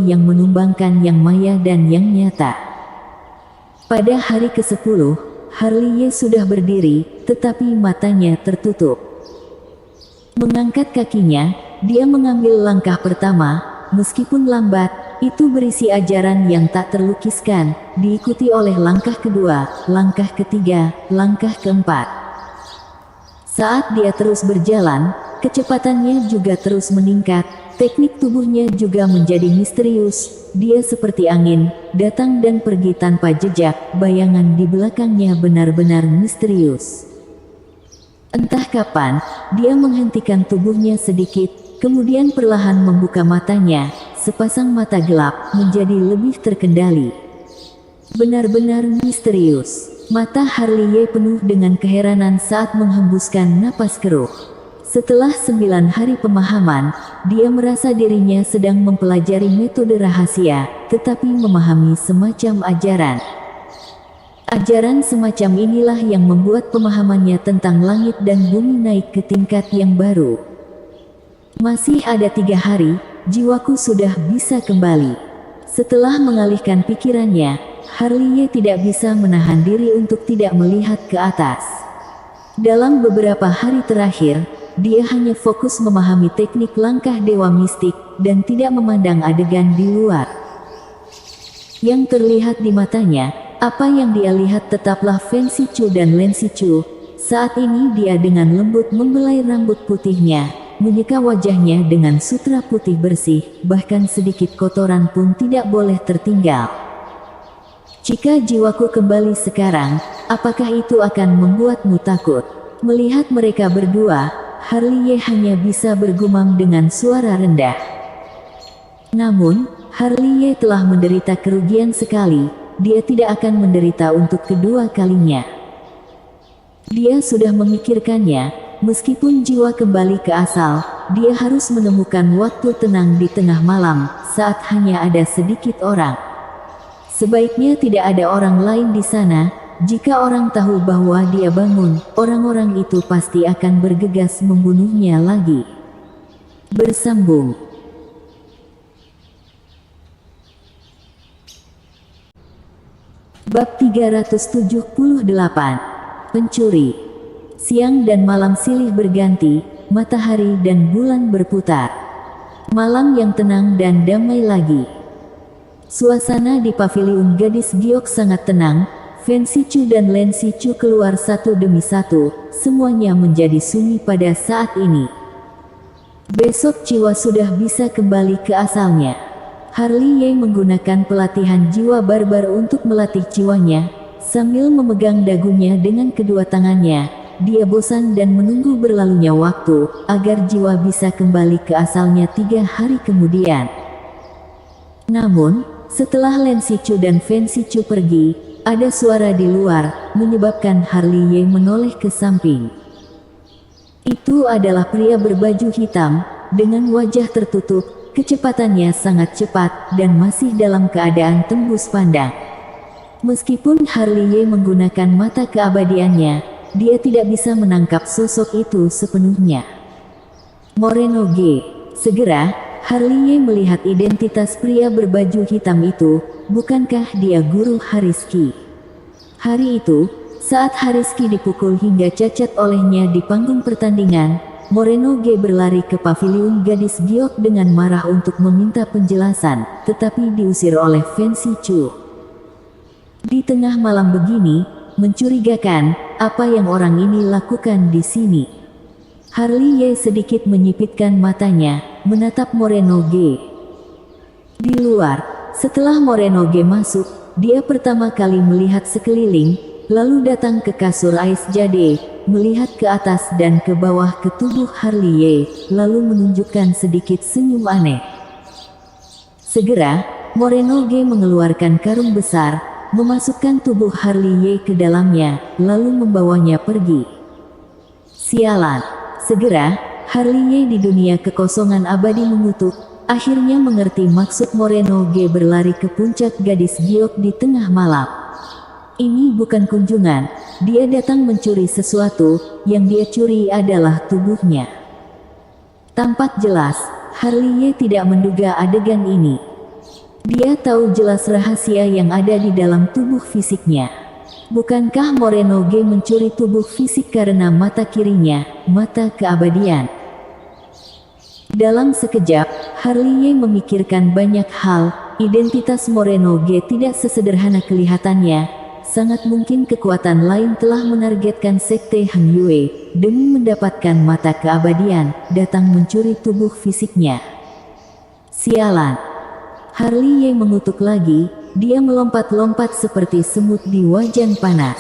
yang menumbangkan yang maya dan yang nyata. Pada hari ke-10, Harley Ye sudah berdiri, tetapi matanya tertutup. Mengangkat kakinya, dia mengambil langkah pertama, meskipun lambat, itu berisi ajaran yang tak terlukiskan, diikuti oleh langkah kedua, langkah ketiga, langkah keempat. Saat dia terus berjalan, kecepatannya juga terus meningkat, teknik tubuhnya juga menjadi misterius, dia seperti angin, datang dan pergi tanpa jejak, bayangan di belakangnya benar-benar misterius. Entah kapan, dia menghentikan tubuhnya sedikit, kemudian perlahan membuka matanya, sepasang mata gelap, menjadi lebih terkendali. Benar-benar misterius. Mata Harley Ye penuh dengan keheranan saat menghembuskan napas keruh. Setelah 9 hari pemahaman, dia merasa dirinya sedang mempelajari metode rahasia, tetapi memahami semacam ajaran. Ajaran semacam inilah yang membuat pemahamannya tentang langit dan bumi naik ke tingkat yang baru. Masih ada 3 hari, jiwaku sudah bisa kembali. Setelah mengalihkan pikirannya, Harley Ye tidak bisa menahan diri untuk tidak melihat ke atas. Dalam beberapa hari terakhir, dia hanya fokus memahami teknik langkah dewa mistik, dan tidak memandang adegan di luar. Yang terlihat di matanya, apa yang dia lihat tetaplah Fen Shichu dan Lan Shichu. Saat ini dia dengan lembut membelai rambut putihnya, menyeka wajahnya dengan sutra putih bersih, bahkan sedikit kotoran pun tidak boleh tertinggal. Jika jiwaku kembali sekarang, apakah itu akan membuatmu takut? Melihat mereka berdua, Harley hanya bisa bergumam dengan suara rendah. Namun, Harley telah menderita kerugian sekali, dia tidak akan menderita untuk kedua kalinya. Dia sudah memikirkannya, meskipun jiwa kembali ke asal, dia harus menemukan waktu tenang di tengah malam, saat hanya ada sedikit orang. Sebaiknya tidak ada orang lain di sana. Jika orang tahu bahwa dia bangun, orang-orang itu pasti akan bergegas membunuhnya lagi. Bersambung. Bab 378. Pencuri. Siang dan malam silih berganti, matahari dan bulan berputar. Malam yang tenang dan damai lagi. Suasana di paviliun gadis giok sangat tenang. Fen Shichu dan Lan Shichu keluar satu demi satu, semuanya menjadi sunyi pada saat ini. Besok jiwa sudah bisa kembali ke asalnya. Harley menggunakan pelatihan jiwa barbar untuk melatih jiwanya, sambil memegang dagunya dengan kedua tangannya. Dia bosan dan menunggu berlalunya waktu, agar jiwa bisa kembali ke asalnya 3 hari kemudian. Namun, setelah Lan Shichu dan Fen Shichu pergi, ada suara di luar, menyebabkan Harley menoleh ke samping. Itu adalah pria berbaju hitam, dengan wajah tertutup, kecepatannya sangat cepat, dan masih dalam keadaan tembus pandang. Meskipun Harley menggunakan mata keabadiannya, dia tidak bisa menangkap sosok itu sepenuhnya. Moreno G. Segera, Harley melihat identitas pria berbaju hitam itu. Bukankah dia guru Hariski? Hari itu, saat Hariski dipukul hingga cacat olehnya di panggung pertandingan, Moreno G berlari ke paviliun gadis giok dengan marah untuk meminta penjelasan, tetapi diusir oleh Fen Shichu. Di tengah malam begini, mencurigakan, apa yang orang ini lakukan di sini? Harley sedikit menyipitkan matanya, menatap Moreno G. Di luar, setelah Moreno G masuk, dia pertama kali melihat sekeliling, lalu datang ke kasur Ais Jade, melihat ke atas dan ke bawah ke tubuh Harley, lalu menunjukkan sedikit senyum aneh. Segera, Moreno G mengeluarkan karung besar, memasukkan tubuh Harley ke dalamnya, lalu membawanya pergi. Sialan. Segera, Harley di dunia kekosongan abadi mengutuk, akhirnya mengerti maksud Moreno G berlari ke puncak gadis giok di tengah malam. Ini bukan kunjungan, dia datang mencuri sesuatu, yang dia curi adalah tubuhnya. Tampak jelas, Harley tidak menduga adegan ini. Dia tahu jelas rahasia yang ada di dalam tubuh fisiknya. Bukankah Moreno G mencuri tubuh fisik karena mata kirinya, mata keabadian? Dalam sekejap, Harley memikirkan banyak hal. Identitas Moreno G tidak sesederhana kelihatannya. Sangat mungkin kekuatan lain telah menargetkan Sekte Hang Yue, demi mendapatkan mata keabadian, datang mencuri tubuh fisiknya. Sialan. Harley mengutuk lagi. Dia melompat-lompat seperti semut di wajan panas.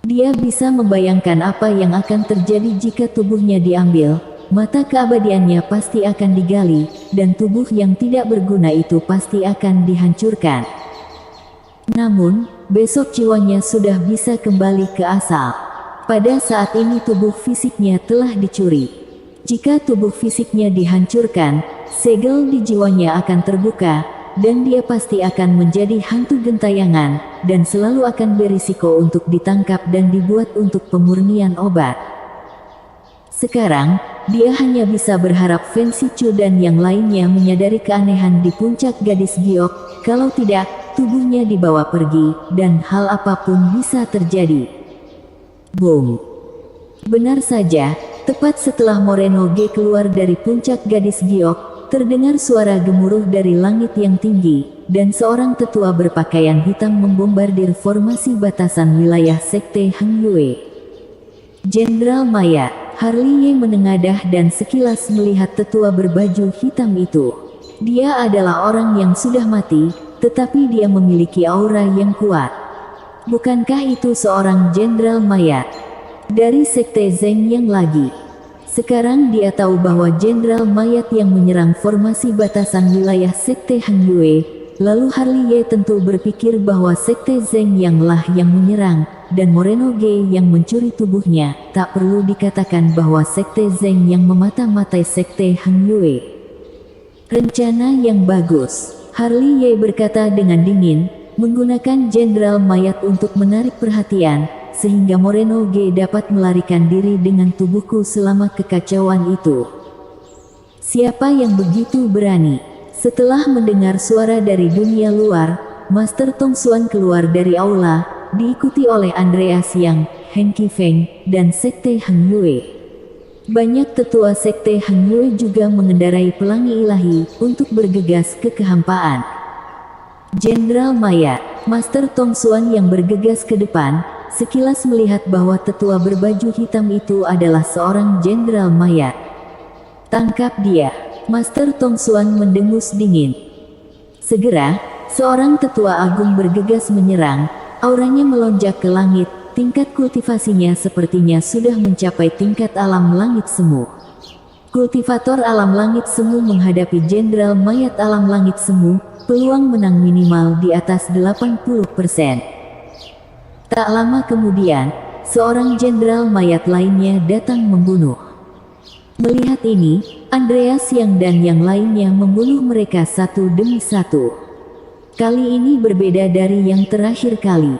Dia bisa membayangkan apa yang akan terjadi jika tubuhnya diambil. Mata keabadiannya pasti akan digali, dan tubuh yang tidak berguna itu pasti akan dihancurkan. Namun, besok jiwanya sudah bisa kembali ke asal. Pada saat ini tubuh fisiknya telah dicuri. Jika tubuh fisiknya dihancurkan, segel di jiwanya akan terbuka, dan dia pasti akan menjadi hantu gentayangan, dan selalu akan berisiko untuk ditangkap dan dibuat untuk pemurnian obat. Sekarang, dia hanya bisa berharap Fen Shichu dan yang lainnya menyadari keanehan di puncak gadis giok, kalau tidak, tubuhnya dibawa pergi, dan hal apapun bisa terjadi. Boom! Benar saja, tepat setelah Morenoge keluar dari puncak Gadis Giok, terdengar suara gemuruh dari langit yang tinggi, dan seorang tetua berpakaian hitam membombardir formasi batasan wilayah Sekte Hang Yue. Jenderal Maya, Harley Ye menengadah dan sekilas melihat tetua berbaju hitam itu. Dia adalah orang yang sudah mati, tetapi dia memiliki aura yang kuat. Bukankah itu seorang Jenderal Maya dari Sekte Zeng yang lagi? Sekarang dia tahu bahwa Jenderal Mayat yang menyerang formasi batasan wilayah Sekte Hang Yue. Lalu Harley Ye tentu berpikir bahwa Sekte Zeng yang menyerang, dan Morenoge yang mencuri tubuhnya. Tak perlu dikatakan bahwa Sekte Zeng yang memata-matai Sekte Hang Yue. Rencana yang bagus, Harley Ye berkata dengan dingin, menggunakan Jenderal Mayat untuk menarik perhatian, sehingga Morenoge dapat melarikan diri dengan tubuhku selama kekacauan itu. Siapa yang begitu berani? Setelah mendengar suara dari dunia luar, Master Tong Xuan keluar dari aula, diikuti oleh Andreas Yang, Heng Qifeng, dan Sekte Hang Yue. Banyak tetua Sekte Hang Yue juga mengendarai pelangi ilahi untuk bergegas ke kehampaan. Jenderal Maya, Master Tong Xuan yang bergegas ke depan, sekilas melihat bahwa tetua berbaju hitam itu adalah seorang Jenderal Maya. Tangkap dia, Master Tong Xuan mendengus dingin. Segera, seorang tetua agung bergegas menyerang, auranya melonjak ke langit, tingkat kultivasinya sepertinya sudah mencapai tingkat alam langit semu. Kultivator alam langit semu menghadapi Jenderal Mayat alam langit semu, peluang menang minimal di atas 80%. Tak lama kemudian, seorang Jenderal Mayat lainnya datang membunuh. Melihat ini, Andreas Yang dan yang lainnya membunuh mereka satu demi satu. Kali ini berbeda dari yang terakhir kali.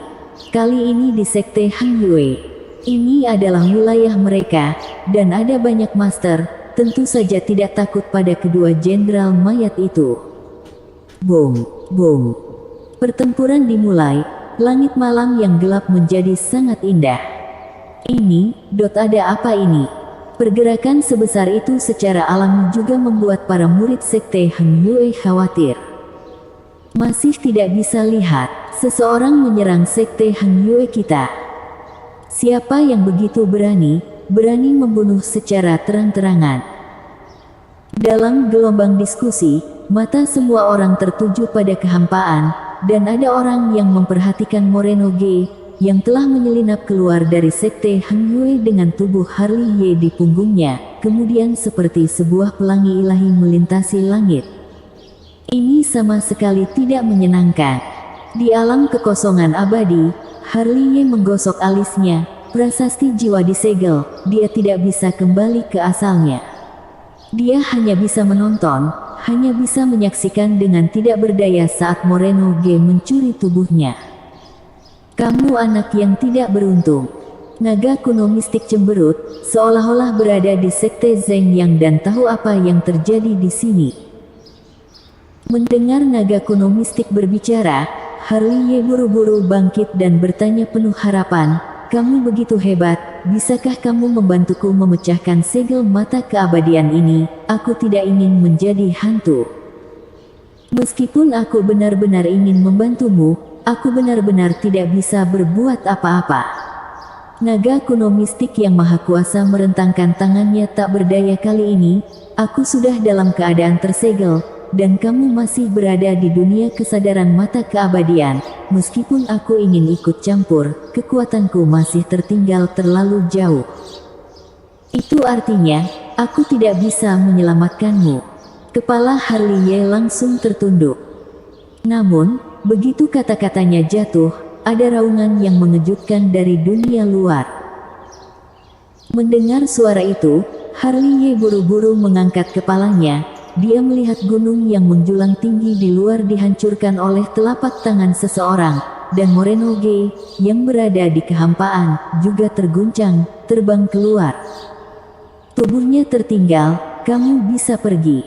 Kali ini di Sekte Hang Yue. Ini adalah wilayah mereka, dan ada banyak master, tentu saja tidak takut pada kedua Jenderal Mayat itu. Boom, boom. Pertempuran dimulai, langit malam yang gelap menjadi sangat indah. Ada apa ini? Pergerakan sebesar itu secara alami juga membuat para murid Sekte Hang Yue khawatir. Masih tidak bisa lihat, seseorang menyerang Sekte Hang Yue kita. Siapa yang begitu berani membunuh secara terang-terangan? Dalam gelombang diskusi, mata semua orang tertuju pada kehampaan, dan ada orang yang memperhatikan Morenoge, yang telah menyelinap keluar dari Sekte Hang Yue dengan tubuh Harley Ye di punggungnya, kemudian seperti sebuah pelangi ilahi melintasi langit. Ini sama sekali tidak menyenangkan. Di alam kekosongan abadi, Harley Ye menggosok alisnya, prasasti jiwa disegel, dia tidak bisa kembali ke asalnya. Dia hanya bisa menonton, hanya bisa menyaksikan dengan tidak berdaya saat Morenoge mencuri tubuhnya. Kamu anak yang tidak beruntung. Naga kuno mistik cemberut, seolah-olah berada di Sekte Zeng Yang dan tahu apa yang terjadi di sini. Mendengar naga kuno mistik berbicara, Harley Ye buru-buru bangkit dan bertanya penuh harapan, kamu begitu hebat, bisakah kamu membantuku memecahkan segel mata keabadian ini? Aku tidak ingin menjadi hantu. Meskipun aku benar-benar ingin membantumu, aku benar-benar tidak bisa berbuat apa-apa. Naga kuno mistik yang maha kuasa merentangkan tangannya tak berdaya kali ini, aku sudah dalam keadaan tersegel, dan kamu masih berada di dunia kesadaran mata keabadian. Meskipun aku ingin ikut campur, kekuatanku masih tertinggal terlalu jauh. Itu artinya, aku tidak bisa menyelamatkanmu. Kepala Harley Ye langsung tertunduk. Namun, begitu kata-katanya jatuh, ada raungan yang mengejutkan dari dunia luar. Mendengar suara itu, Harley Ye buru-buru mengangkat kepalanya. Dia melihat gunung yang menjulang tinggi di luar dihancurkan oleh telapak tangan seseorang, dan Morenoge, yang berada di kehampaan, juga terguncang, terbang keluar. Tubuhnya tertinggal, kamu bisa pergi.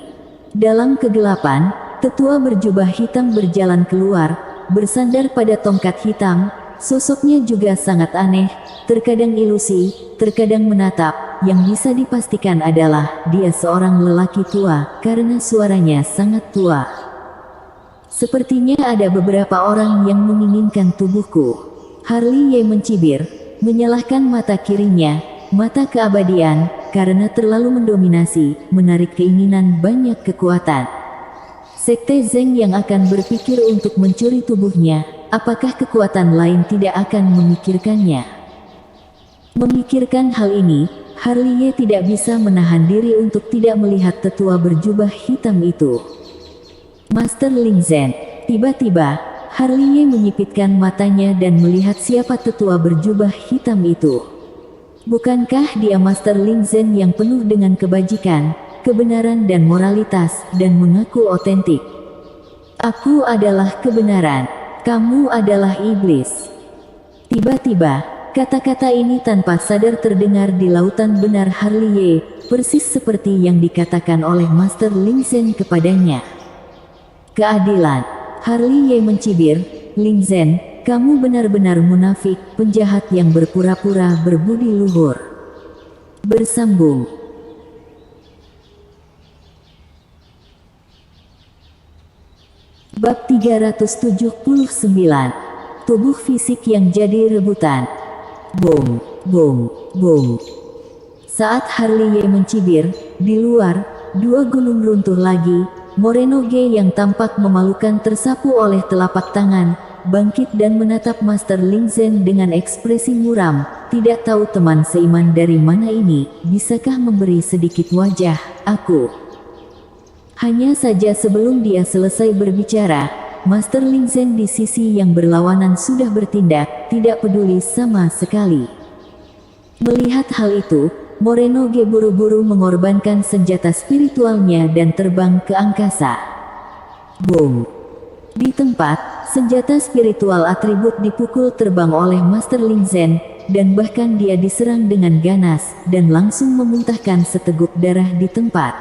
Dalam kegelapan, tetua berjubah hitam berjalan keluar, bersandar pada tongkat hitam, sosoknya juga sangat aneh, terkadang ilusi, terkadang menatap, yang bisa dipastikan adalah dia seorang lelaki tua karena suaranya sangat tua. Sepertinya ada beberapa orang yang menginginkan tubuhku. Harley Ye mencibir, menyalahkan mata kirinya, mata keabadian, karena terlalu mendominasi, menarik keinginan banyak kekuatan. Sekte Zeng yang akan berpikir untuk mencuri tubuhnya, apakah kekuatan lain tidak akan memikirkannya? Memikirkan hal ini, Harley Ye tidak bisa menahan diri untuk tidak melihat tetua berjubah hitam itu. Master Ling Zhen. Tiba-tiba, Harley Ye menyipitkan matanya dan melihat siapa tetua berjubah hitam itu. Bukankah dia Master Ling Zhen yang penuh dengan kebajikan, kebenaran dan moralitas, dan mengaku otentik? Aku adalah kebenaran. Kamu adalah iblis. Tiba-tiba, kata-kata ini tanpa sadar terdengar di lautan benar Harley Ye, persis seperti yang dikatakan oleh Master Ling Zhen kepadanya. Keadilan. Harley Ye mencibir, Ling Zhen, kamu benar-benar munafik, penjahat yang berpura-pura berbudi luhur. Bersambung. Bab 379. Tubuh fisik yang jadi rebutan. Boom, boom, boom. Saat Harley Ye mencibir, di luar, dua gunung runtuh lagi. Moreno Ge yang tampak memalukan tersapu oleh telapak tangan, bangkit dan menatap Master Ling Zhen dengan ekspresi muram. Tidak tahu teman seiman dari mana ini, bisakah memberi sedikit wajah, aku? Hanya saja sebelum dia selesai berbicara, Master Ling Zhen di sisi yang berlawanan sudah bertindak, tidak peduli sama sekali. Melihat hal itu, Moreno Ge buru-buru mengorbankan senjata spiritualnya dan terbang ke angkasa. Boom! Di tempat, senjata spiritual atribut dipukul terbang oleh Master Ling Zhen, dan bahkan dia diserang dengan ganas, dan langsung memuntahkan seteguk darah di tempat.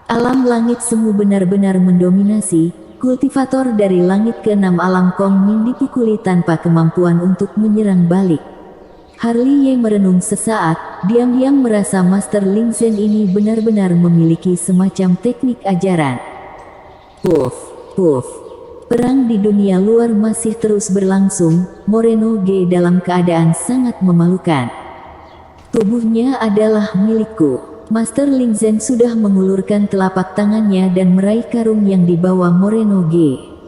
Alam langit semu benar-benar mendominasi. Kultivator dari langit ke-6 alam Kong Min dipukuli tanpa kemampuan untuk menyerang balik. Harley Ye merenung sesaat, diam-diam merasa Master Ling Zhen ini benar-benar memiliki semacam teknik ajaran. Puff, puff. Perang di dunia luar masih terus berlangsung. Moreno Ge dalam keadaan sangat memalukan. Tubuhnya adalah milikku. Master Ling Zhen sudah mengulurkan telapak tangannya dan meraih karung yang dibawa Moreno Ge.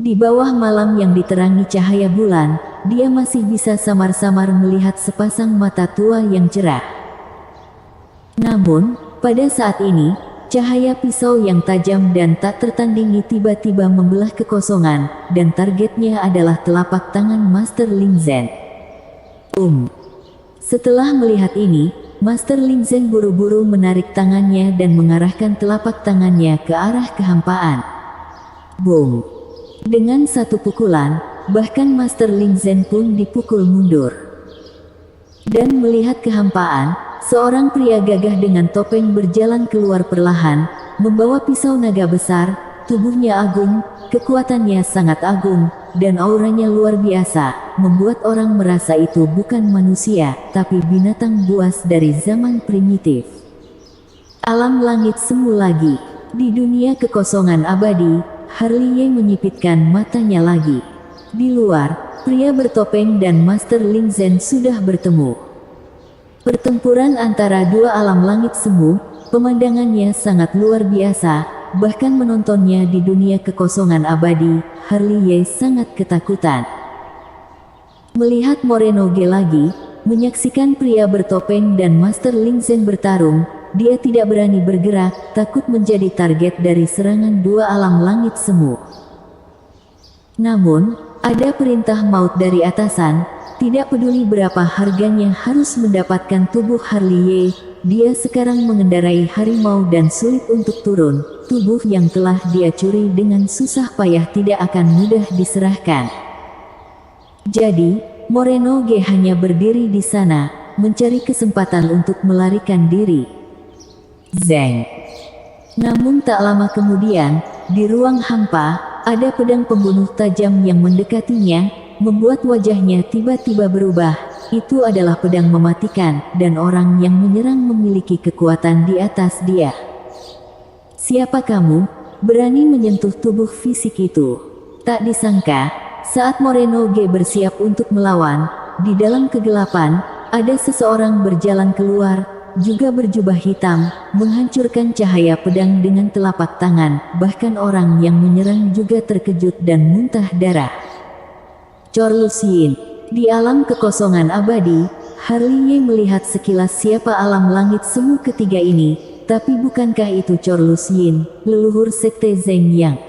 Di bawah malam yang diterangi cahaya bulan, dia masih bisa samar-samar melihat sepasang mata tua yang cerah. Namun, pada saat ini, cahaya pisau yang tajam dan tak tertandingi tiba-tiba membelah kekosongan, dan targetnya adalah telapak tangan Master Ling Zhen. Setelah melihat ini, Master Ling Zhen buru-buru menarik tangannya dan mengarahkan telapak tangannya ke arah kehampaan. Boom! Dengan satu pukulan, bahkan Master Ling Zhen pun dipukul mundur. Dan melihat kehampaan, seorang pria gagah dengan topeng berjalan keluar perlahan, membawa pisau naga besar. Tubuhnya agung, kekuatannya sangat agung, dan auranya luar biasa, membuat orang merasa itu bukan manusia, tapi binatang buas dari zaman primitif. Alam langit semu lagi. Di dunia kekosongan abadi, Harley Ye menyipitkan matanya lagi. Di luar, pria bertopeng dan Master Ling Zhen sudah bertemu. Pertempuran antara dua alam langit semu, pemandangannya sangat luar biasa, bahkan menontonnya di dunia kekosongan abadi, Harley Ye sangat ketakutan. Melihat Moreno Ge lagi, menyaksikan pria bertopeng dan Master Ling Zhen bertarung, dia tidak berani bergerak, takut menjadi target dari serangan dua alam langit semu. Namun, ada perintah maut dari atasan, tidak peduli berapa harganya harus mendapatkan tubuh Harley Ye, dia sekarang mengendarai harimau dan sulit untuk turun, tubuh yang telah dia curi dengan susah payah tidak akan mudah diserahkan. Jadi, Moreno Ge hanya berdiri di sana, mencari kesempatan untuk melarikan diri. Zeng. Namun tak lama kemudian, di ruang hampa, ada pedang pembunuh tajam yang mendekatinya, membuat wajahnya tiba-tiba berubah. itu adalah pedang mematikan, dan orang yang menyerang memiliki kekuatan di atas dia. Siapa kamu, berani menyentuh tubuh fisik itu? Tak disangka, saat Moreno G bersiap untuk melawan, di dalam kegelapan, ada seseorang berjalan keluar, juga berjubah hitam, menghancurkan cahaya pedang dengan telapak tangan, bahkan orang yang menyerang juga terkejut dan muntah darah. Chorlusin. Di alam kekosongan abadi, Harley melihat sekilas siapa alam langit semu ketiga ini, tapi bukankah itu Chorlusin, leluhur sekte Zeng Yang?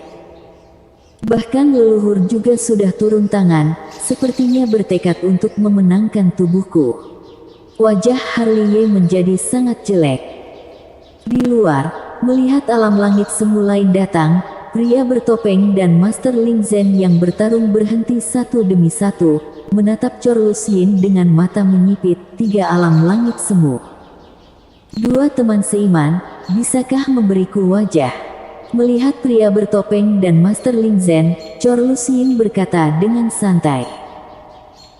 Bahkan leluhur juga sudah turun tangan, sepertinya bertekad untuk memenangkan tubuhku. Wajah Harley menjadi sangat jelek. Di luar, melihat alam langit semu lain datang, pria bertopeng dan Master Ling Zhen yang bertarung berhenti satu demi satu, menatap Chorlusin dengan mata menyipit. Tiga alam langit semu. Dua teman seiman, bisakah memberiku wajah? Melihat pria bertopeng dan Master Ling Zhen, Chorlusin berkata dengan santai.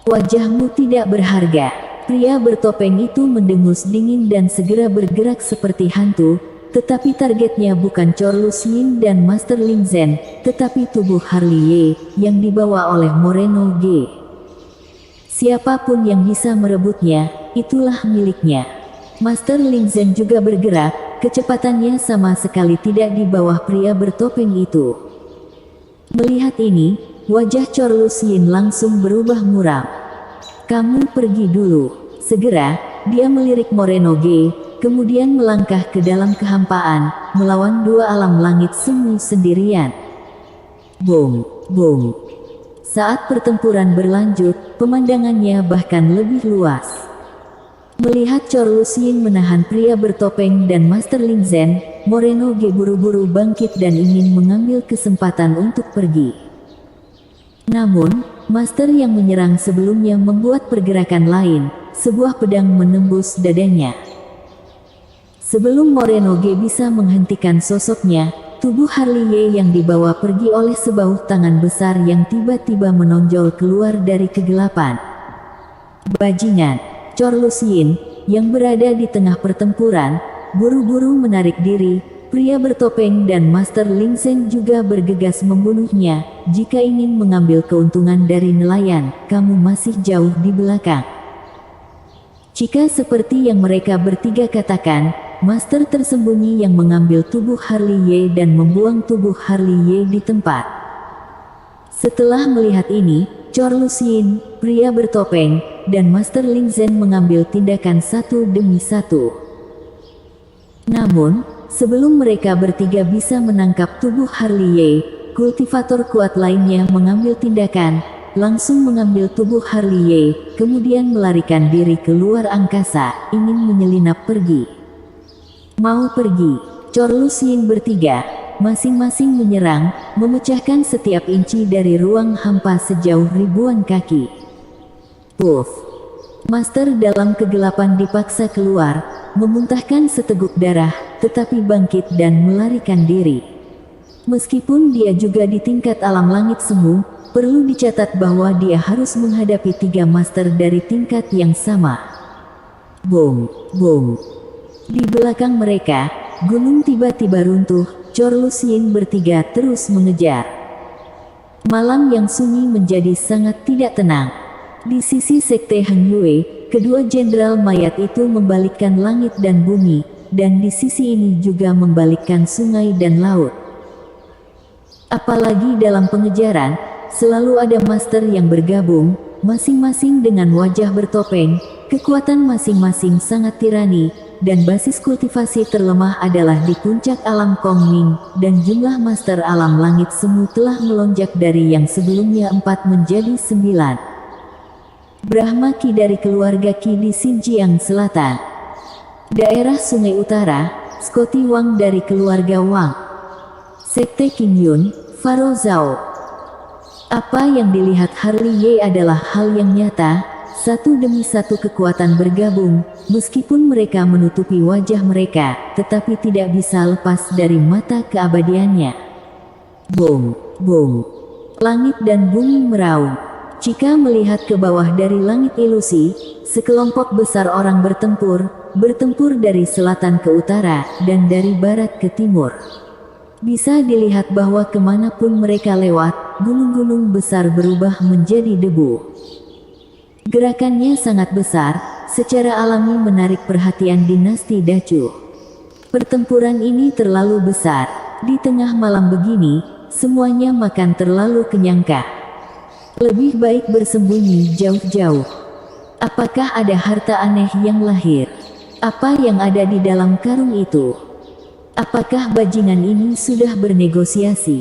Wajahmu tidak berharga. Pria bertopeng itu mendengus dingin dan segera bergerak seperti hantu, tetapi targetnya bukan Chorlusin dan Master Ling Zhen, tetapi tubuh Harley yang dibawa oleh Moreno G. Siapapun yang bisa merebutnya, itulah miliknya. Master Ling Zhen juga bergerak, kecepatannya sama sekali tidak di bawah pria bertopeng itu. Melihat ini, wajah Chorlusin langsung berubah muram. Kamu pergi dulu. Segera, dia melirik Moreno G, kemudian melangkah ke dalam kehampaan, melawan dua alam langit semu sendirian. Boom, boom. Saat pertempuran berlanjut, pemandangannya bahkan lebih luas. Melihat Chorlusin menahan pria bertopeng dan Master Ling Zhen, Moreno G buru-buru bangkit dan ingin mengambil kesempatan untuk pergi. Namun, Master yang menyerang sebelumnya membuat pergerakan lain, sebuah pedang menembus dadanya. Sebelum Moreno G bisa menghentikan sosoknya, tubuh Harley yang dibawa pergi oleh sebahu tangan besar yang tiba-tiba menonjol keluar dari kegelapan. Bajingan, Chorlusin, yang berada di tengah pertempuran, buru-buru menarik diri. Pria bertopeng dan Master Ling Zhen juga bergegas membunuhnya. Jika ingin mengambil keuntungan dari nelayan, kamu masih jauh di belakang. Jika seperti yang mereka bertiga katakan, Master tersembunyi yang mengambil tubuh Harley dan membuang tubuh Harley di tempat. Setelah melihat ini, Chorlusin, pria bertopeng, dan Master Ling Zhen mengambil tindakan satu demi satu. Namun, sebelum mereka bertiga bisa menangkap tubuh Harley, kultivator kuat lainnya mengambil tindakan, langsung mengambil tubuh Harley, kemudian melarikan diri keluar angkasa, ingin menyelinap pergi. Mau pergi, Chorlusin bertiga, masing-masing menyerang, memecahkan setiap inci dari ruang hampa sejauh ribuan kaki. Puff! Master dalam kegelapan dipaksa keluar, memuntahkan seteguk darah, tetapi bangkit dan melarikan diri. Meskipun dia juga di tingkat alam langit semu, perlu dicatat bahwa dia harus menghadapi tiga master dari tingkat yang sama. Boom, boom. Di belakang mereka, gunung tiba-tiba runtuh. Chorlusin bertiga terus mengejar. Malam yang sunyi menjadi sangat tidak tenang. Di sisi sekte Han Yue, kedua jenderal mayat itu membalikkan langit dan bumi, dan di sisi ini juga membalikkan sungai dan laut. Apalagi dalam pengejaran, selalu ada master yang bergabung, masing-masing dengan wajah bertopeng, kekuatan masing-masing sangat tirani, dan basis kultivasi terlemah adalah di puncak alam Kongming, dan jumlah master alam langit semu telah melonjak dari yang sebelumnya 4 menjadi 9. Brahma Ki dari keluarga Ki di Xinjiang Selatan. Daerah Sungai Utara, Scotty Wang dari keluarga Wang. Sekte Qingyun, Faro Zhao. Apa yang dilihat Harley adalah hal yang nyata, satu demi satu kekuatan bergabung, meskipun mereka menutupi wajah mereka, tetapi tidak bisa lepas dari mata keabadiannya. Boom, boom. Langit dan bumi meraung. Jika melihat ke bawah dari langit ilusi, sekelompok besar orang bertempur dari selatan ke utara, dan dari barat ke timur. Bisa dilihat bahwa kemanapun mereka lewat, gunung-gunung besar berubah menjadi debu. Gerakannya sangat besar, secara alami menarik perhatian dinasti Dacu. Pertempuran ini terlalu besar, di tengah malam begini, semuanya makan terlalu kenyangkah. Lebih baik bersembunyi jauh-jauh. Apakah ada harta aneh yang lahir? Apa yang ada di dalam karung itu? Apakah bajingan ini sudah bernegosiasi?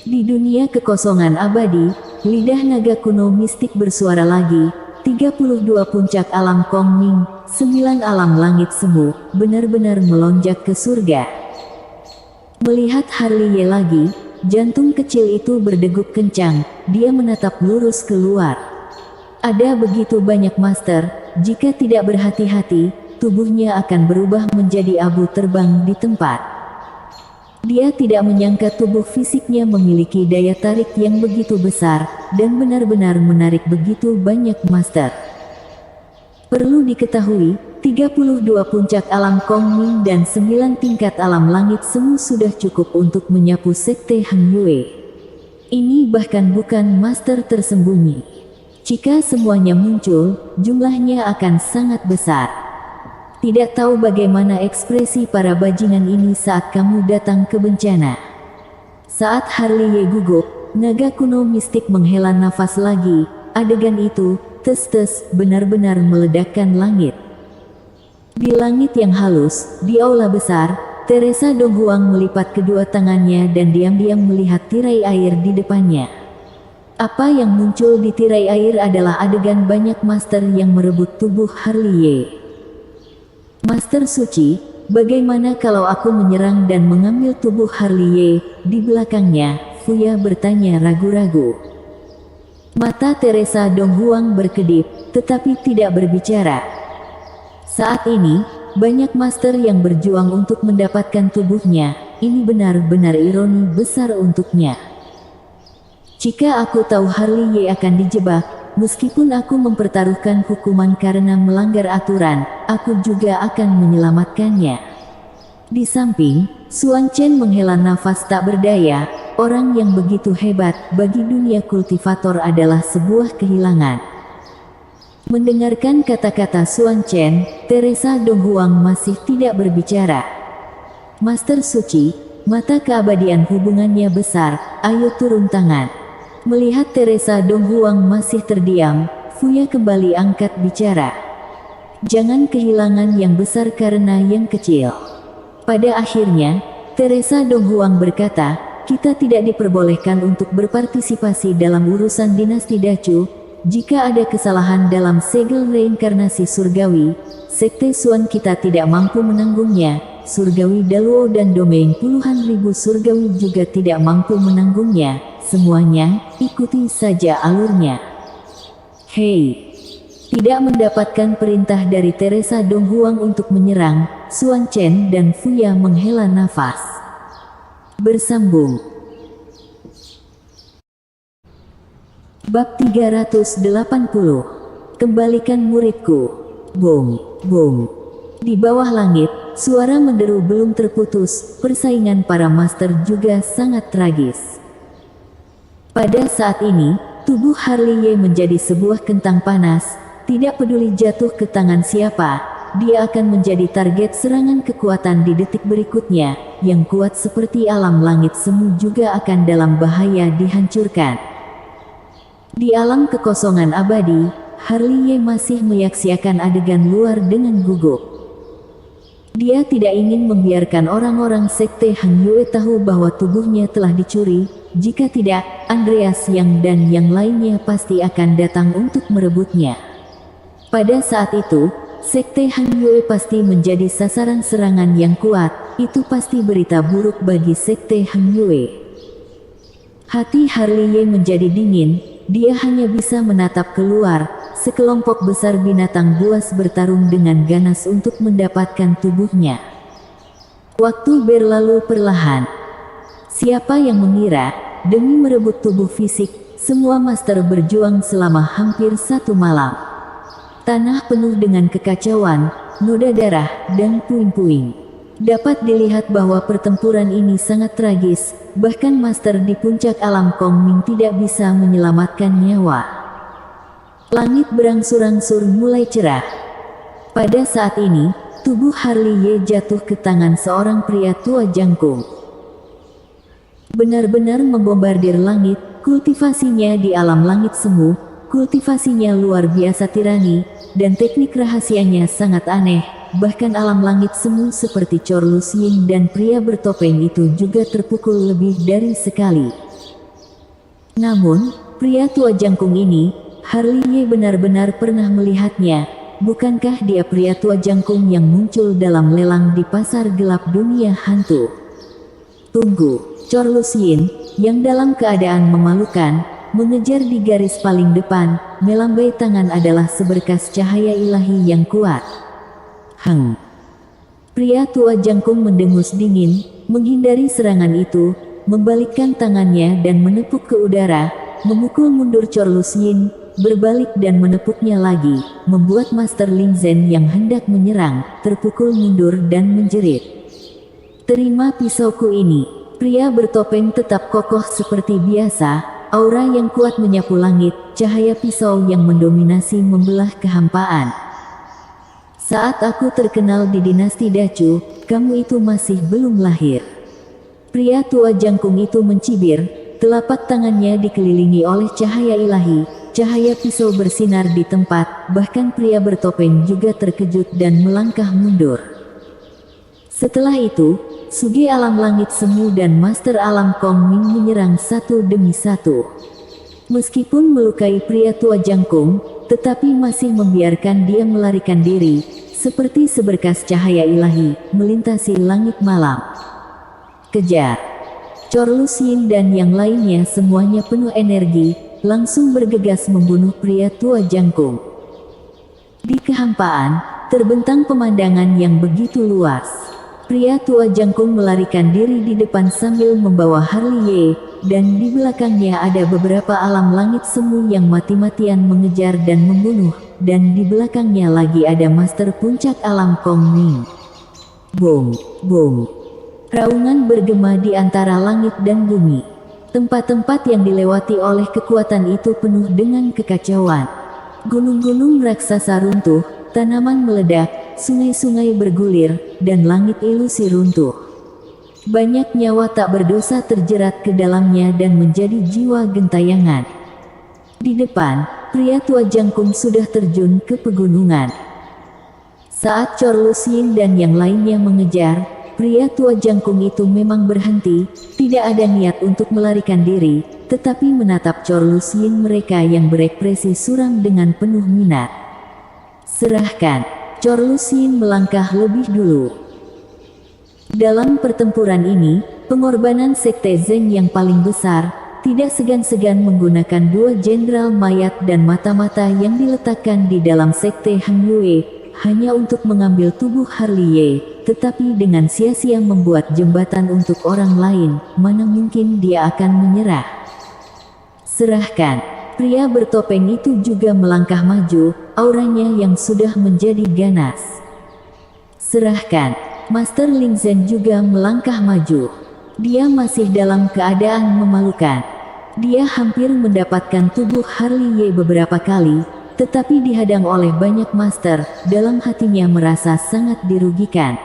Di dunia kekosongan abadi, lidah naga kuno mistik bersuara lagi. 32 puncak alam Kongming, 9 alam langit semu, benar-benar melonjak ke surga. Melihat Harley lagi, jantung kecil itu berdegup kencang, dia menatap lurus keluar. Ada begitu banyak master, jika tidak berhati-hati, tubuhnya akan berubah menjadi abu terbang di tempat. Dia tidak menyangka tubuh fisiknya memiliki daya tarik yang begitu besar, dan benar-benar menarik begitu banyak master. Perlu diketahui, 32 puncak alam Kongming dan 9 tingkat alam langit semu sudah cukup untuk menyapu sekte Hang Yue. Ini bahkan bukan master tersembunyi. Jika semuanya muncul, jumlahnya akan sangat besar. Tidak tahu bagaimana ekspresi para bajingan ini saat kamu datang ke bencana. Saat Harley gugup, naga kuno mistik menghela nafas lagi. Adegan itu, tes-tes, benar-benar meledakkan langit. Di langit yang halus, di aula besar, Teresa Donghuang melipat kedua tangannya dan diam-diam melihat tirai air di depannya. Apa yang muncul di tirai air adalah adegan banyak master yang merebut tubuh Harley. Master Suci, bagaimana kalau aku menyerang dan mengambil tubuh Harley di belakangnya? Fuya bertanya ragu-ragu. Mata Teresa Donghuang berkedip, tetapi tidak berbicara. Saat ini, banyak master yang berjuang untuk mendapatkan tubuhnya. Ini benar-benar ironi besar untuknya. Jika aku tahu Harley akan dijebak, meskipun aku mempertaruhkan hukuman karena melanggar aturan, aku juga akan menyelamatkannya. Di samping, Xuan Chen menghela nafas tak berdaya. Orang yang begitu hebat bagi dunia kultivator adalah sebuah kehilangan. Mendengarkan kata-kata Xuan Chen, Teresa Donghuang masih tidak berbicara. Master Suci, mata keabadian hubungannya besar, ayo turun tangan. Melihat Teresa Donghuang masih terdiam, Fuya kembali angkat bicara. Jangan kehilangan yang besar karena yang kecil. Pada akhirnya, Teresa Donghuang berkata, kita tidak diperbolehkan untuk berpartisipasi dalam urusan dinasti Dacu. Jika ada kesalahan dalam segel reinkarnasi surgawi, sekte Xuan kita tidak mampu menanggungnya. Surgawi Daluo dan domain puluhan ribu surgawi juga tidak mampu menanggungnya. Semuanya, ikuti saja alurnya. Hei! Tidak mendapatkan perintah dari Teresa Donghuang untuk menyerang, Xuan Chen dan Fuya menghela nafas. Bersambung. Bab 380. Kembalikan muridku. Bom, bom. Di bawah langit, suara menderu belum terputus, persaingan para master juga sangat tragis. Pada saat ini, tubuh Harley menjadi sebuah kentang panas, tidak peduli jatuh ke tangan siapa, dia akan menjadi target serangan kekuatan di detik berikutnya, yang kuat seperti alam langit semu juga akan dalam bahaya dihancurkan. Di alam kekosongan abadi, Harley masih menyaksikan adegan luar dengan gugup. Dia tidak ingin membiarkan orang-orang sekte Hang Yue tahu bahwa tubuhnya telah dicuri. Jika tidak, Andreas Yang dan yang lainnya pasti akan datang untuk merebutnya. Pada saat itu, sekte Hang Yue pasti menjadi sasaran serangan yang kuat. Itu pasti berita buruk bagi sekte Hang Yue. Hati Harley menjadi dingin. Dia hanya bisa menatap keluar. Sekelompok besar binatang buas bertarung dengan ganas untuk mendapatkan tubuhnya. Waktu berlalu perlahan. Siapa yang mengira, demi merebut tubuh fisik, Semua master berjuang selama hampir 1 malam. Tanah penuh dengan kekacauan, noda darah, dan puing-puing. Dapat dilihat bahwa pertempuran ini sangat tragis, bahkan master di puncak alam Kongming tidak bisa menyelamatkan nyawa. Langit berangsur-angsur mulai cerah. Pada saat ini, tubuh Harley Ye jatuh ke tangan seorang pria tua jangkung. Benar-benar membombardir langit, kultivasinya di alam langit semu, kultivasinya luar biasa tirani, dan teknik rahasianya sangat aneh. Bahkan alam langit semu seperti Corlus Ying dan pria bertopeng itu juga terpukul lebih dari sekali. Namun, pria tua jangkung ini, Harley Ye benar-benar pernah melihatnya. Bukankah dia pria tua jangkung yang muncul dalam lelang di pasar gelap dunia hantu? Tunggu. Corlus Yin, yang dalam keadaan memalukan, mengejar di garis paling depan, melambai tangan adalah seberkas cahaya ilahi yang kuat. Pria tua jangkung mendengus dingin, menghindari serangan itu, membalikkan tangannya dan menepuk ke udara, memukul mundur Corlus Yin, berbalik dan menepuknya lagi, membuat Master Ling Zhen yang hendak menyerang, terpukul mundur dan menjerit. Terima pisauku ini. Pria bertopeng tetap kokoh seperti biasa, aura yang kuat menyapu langit, cahaya pisau yang mendominasi membelah kehampaan. Saat aku terkenal di dinasti Dacu, kamu itu masih belum lahir. Pria tua jangkung itu mencibir, telapak tangannya dikelilingi oleh cahaya ilahi, cahaya pisau bersinar di tempat, bahkan pria bertopeng juga terkejut dan melangkah mundur. Setelah itu, Sugi alam langit semu dan Master alam Kongming menyerang satu demi satu. Meskipun melukai pria tua jangkung, tetapi masih membiarkan dia melarikan diri, seperti seberkas cahaya ilahi, melintasi langit malam. Kejar! Corlus Yin dan yang lainnya semuanya penuh energi, langsung bergegas membunuh pria tua jangkung. Di kehampaan, terbentang pemandangan yang begitu luas. Pria tua jangkung melarikan diri di depan sambil membawa Harley Ye, dan di belakangnya ada beberapa alam langit semu yang mati-matian mengejar dan membunuh, dan di belakangnya lagi ada Master Puncak Alam Kongming. Boom, boom. Raungan bergema di antara langit dan bumi. Tempat-tempat yang dilewati oleh kekuatan itu penuh dengan kekacauan. Gunung-gunung raksasa runtuh, tanaman meledak, sungai-sungai bergulir, dan langit ilusi runtuh. Banyak nyawa tak berdosa terjerat ke dalamnya dan menjadi jiwa gentayangan. Di depan, pria tua jangkung sudah terjun ke pegunungan. Saat Corlus Yin dan yang lainnya mengejar, pria tua jangkung itu memang berhenti, tidak ada niat untuk melarikan diri, tetapi menatap Corlus Yin mereka yang berekspresi suram dengan penuh minat. Serahkan. Corlus Yin melangkah lebih dulu. Dalam pertempuran ini, pengorbanan Sekte Zeng yang paling besar, tidak segan-segan menggunakan 2 jenderal mayat dan mata-mata yang diletakkan di dalam Sekte Hang Yue, hanya untuk mengambil tubuh Harley Ye, tetapi dengan sia-sia membuat jembatan untuk orang lain, mana mungkin dia akan menyerah. Serahkan. Pria bertopeng itu juga melangkah maju, auranya yang sudah menjadi ganas. Serahkan. Master Ling Zhen juga melangkah maju. Dia masih dalam keadaan memalukan. Dia hampir mendapatkan tubuh Harley Ye beberapa kali, tetapi dihadang oleh banyak master, dalam hatinya merasa sangat dirugikan.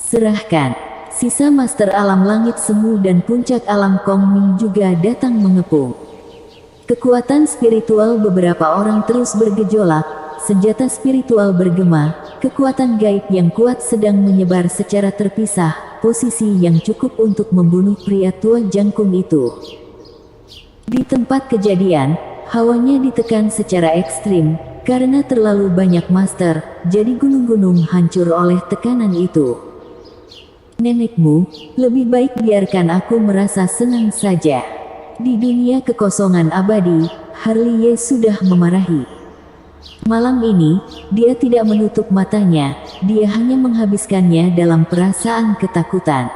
Serahkan. Sisa Master Alam Langit Semu dan Puncak Alam Kongming juga datang mengepung. Kekuatan spiritual beberapa orang terus bergejolak, senjata spiritual bergema, kekuatan gaib yang kuat sedang menyebar secara terpisah, posisi yang cukup untuk membunuh pria tua jangkung itu. Di tempat kejadian, hawanya ditekan secara ekstrim, karena terlalu banyak master, jadi gunung-gunung hancur oleh tekanan itu. Nenekmu, lebih baik biarkan aku merasa senang saja. Di dunia kekosongan abadi, Harley Ye sudah memarahi. Malam ini, dia tidak menutup matanya, dia hanya menghabiskannya dalam perasaan ketakutan.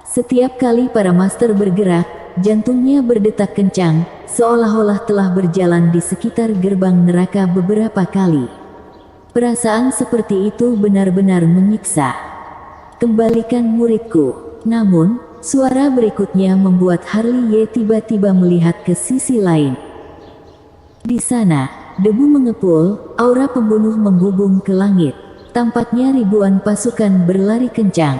Setiap kali para master bergerak, jantungnya berdetak kencang, seolah-olah telah berjalan di sekitar gerbang neraka beberapa kali. Perasaan seperti itu benar-benar menyiksa. Kembalikan muridku. Namun, suara berikutnya membuat Harley Ye tiba-tiba melihat ke sisi lain. Di sana, debu mengepul, aura pembunuh membubung ke langit. Tampaknya ribuan pasukan berlari kencang.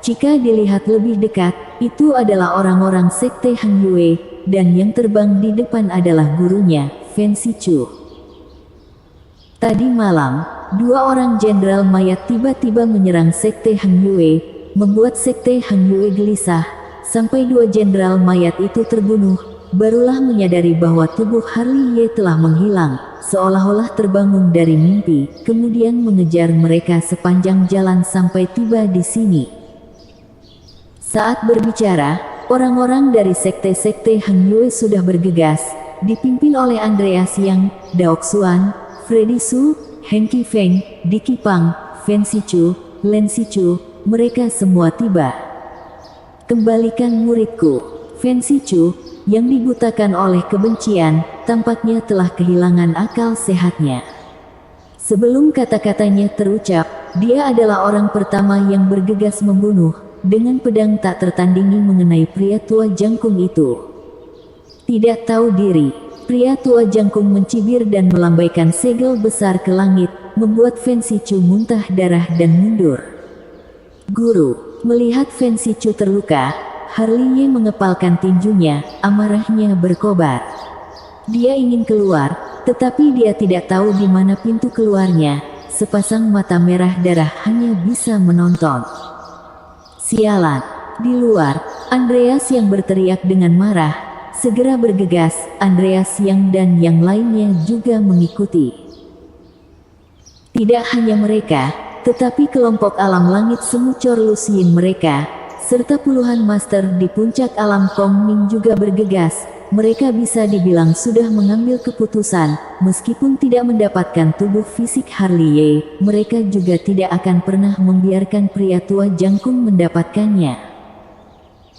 Jika dilihat lebih dekat, itu adalah orang-orang sekte Han Yue, dan yang terbang di depan adalah gurunya, Fen Sichu. Tadi malam, 2 orang jenderal mayat tiba-tiba menyerang sekte Han Yue, membuat sekte Han Yue gelisah. Sampai 2 jenderal mayat itu terbunuh, barulah menyadari bahwa tubuh Harley Ye telah menghilang, seolah-olah terbangun dari mimpi, kemudian mengejar mereka sepanjang jalan sampai tiba di sini. Saat berbicara, orang-orang dari sekte-sekte Han Yue sudah bergegas, dipimpin oleh Andreas Yang, Dao Xuan, Freddy Su, Heng Qifeng, Dicky Pang, Fen Sichu, Len Sichu, mereka semua tiba. Kembalikan muridku. Fen Sichu, yang dibutakan oleh kebencian, tampaknya telah kehilangan akal sehatnya. Sebelum kata-katanya terucap, dia adalah orang pertama yang bergegas membunuh, dengan pedang tak tertandingi mengenai pria tua jangkung itu. Tidak tahu diri, pria tua jangkung mencibir dan melambaikan segel besar ke langit, membuat Fen Sichu muntah darah dan mundur. Guru, melihat Fen Sichu terluka, Harley Ye mengepalkan tinjunya, amarahnya berkobar. Dia ingin keluar, tetapi dia tidak tahu di mana pintu keluarnya. Sepasang mata merah darah hanya bisa menonton. Sialan! Di luar, Andreas yang berteriak dengan marah, segera bergegas. Andreas yang dan yang lainnya juga mengikuti. Tidak hanya mereka, tetapi kelompok alam langit semucor Lucien mereka, serta puluhan master di puncak alam Kong Ming juga bergegas. Mereka bisa dibilang sudah mengambil keputusan, meskipun tidak mendapatkan tubuh fisik Harley Ye, mereka juga tidak akan pernah membiarkan pria tua jangkung mendapatkannya.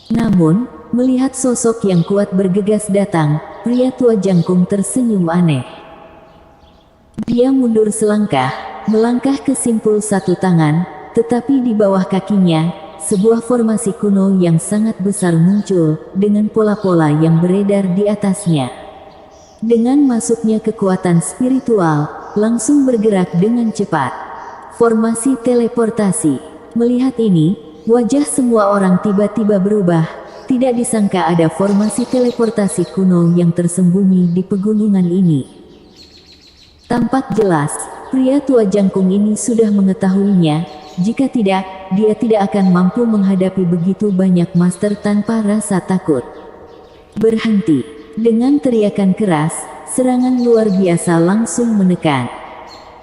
Namun, melihat sosok yang kuat bergegas datang, pria tua jangkung tersenyum aneh. Dia mundur selangkah, melangkah ke simpul satu tangan, tetapi di bawah kakinya, sebuah formasi kuno yang sangat besar muncul, dengan pola-pola yang beredar di atasnya. Dengan masuknya kekuatan spiritual, langsung bergerak dengan cepat. Formasi teleportasi. Melihat ini, wajah semua orang tiba-tiba berubah. Tidak disangka ada formasi teleportasi kuno yang tersembunyi di pegunungan ini. Tampak jelas, pria tua jangkung ini sudah mengetahuinya. Jika tidak, dia tidak akan mampu menghadapi begitu banyak master tanpa rasa takut. Berhenti. Dengan teriakan keras, serangan luar biasa langsung menekan.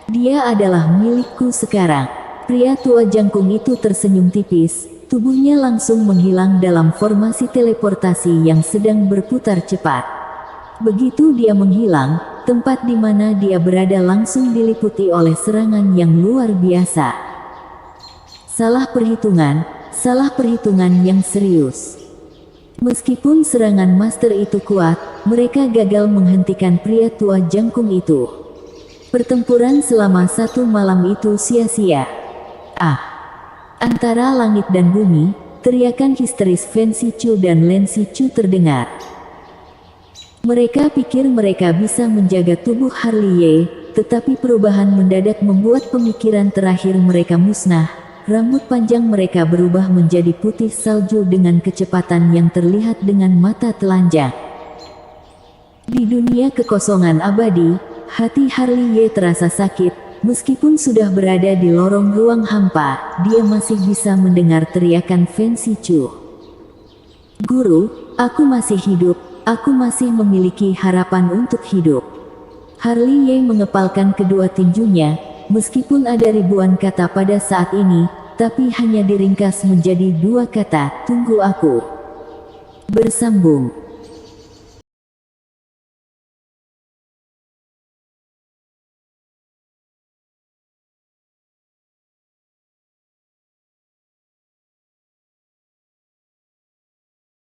Dia adalah milikku sekarang. Pria tua jangkung itu tersenyum tipis, tubuhnya langsung menghilang dalam formasi teleportasi yang sedang berputar cepat. Begitu dia menghilang, tempat di mana dia berada langsung diliputi oleh serangan yang luar biasa. Salah perhitungan yang serius. Meskipun serangan master itu kuat, mereka gagal menghentikan pria tua jangkung itu. Pertempuran selama 1 malam itu sia-sia. Antara langit dan bumi, teriakan histeris Fen Sichu dan Len Sichu terdengar. Mereka pikir mereka bisa menjaga tubuh Harley Ye, tetapi perubahan mendadak membuat pemikiran terakhir mereka musnah. Rambut panjang mereka berubah menjadi putih salju dengan kecepatan yang terlihat dengan mata telanjang. Di dunia kekosongan abadi, hati Harley Ye terasa sakit. Meskipun sudah berada di lorong ruang hampa, dia masih bisa mendengar teriakan Fen Sichu. Guru, aku masih hidup, aku masih memiliki harapan untuk hidup. Harley Ye mengepalkan kedua tinjunya, meskipun ada ribuan kata pada saat ini, tapi hanya diringkas menjadi 2 kata, tunggu aku. Bersambung.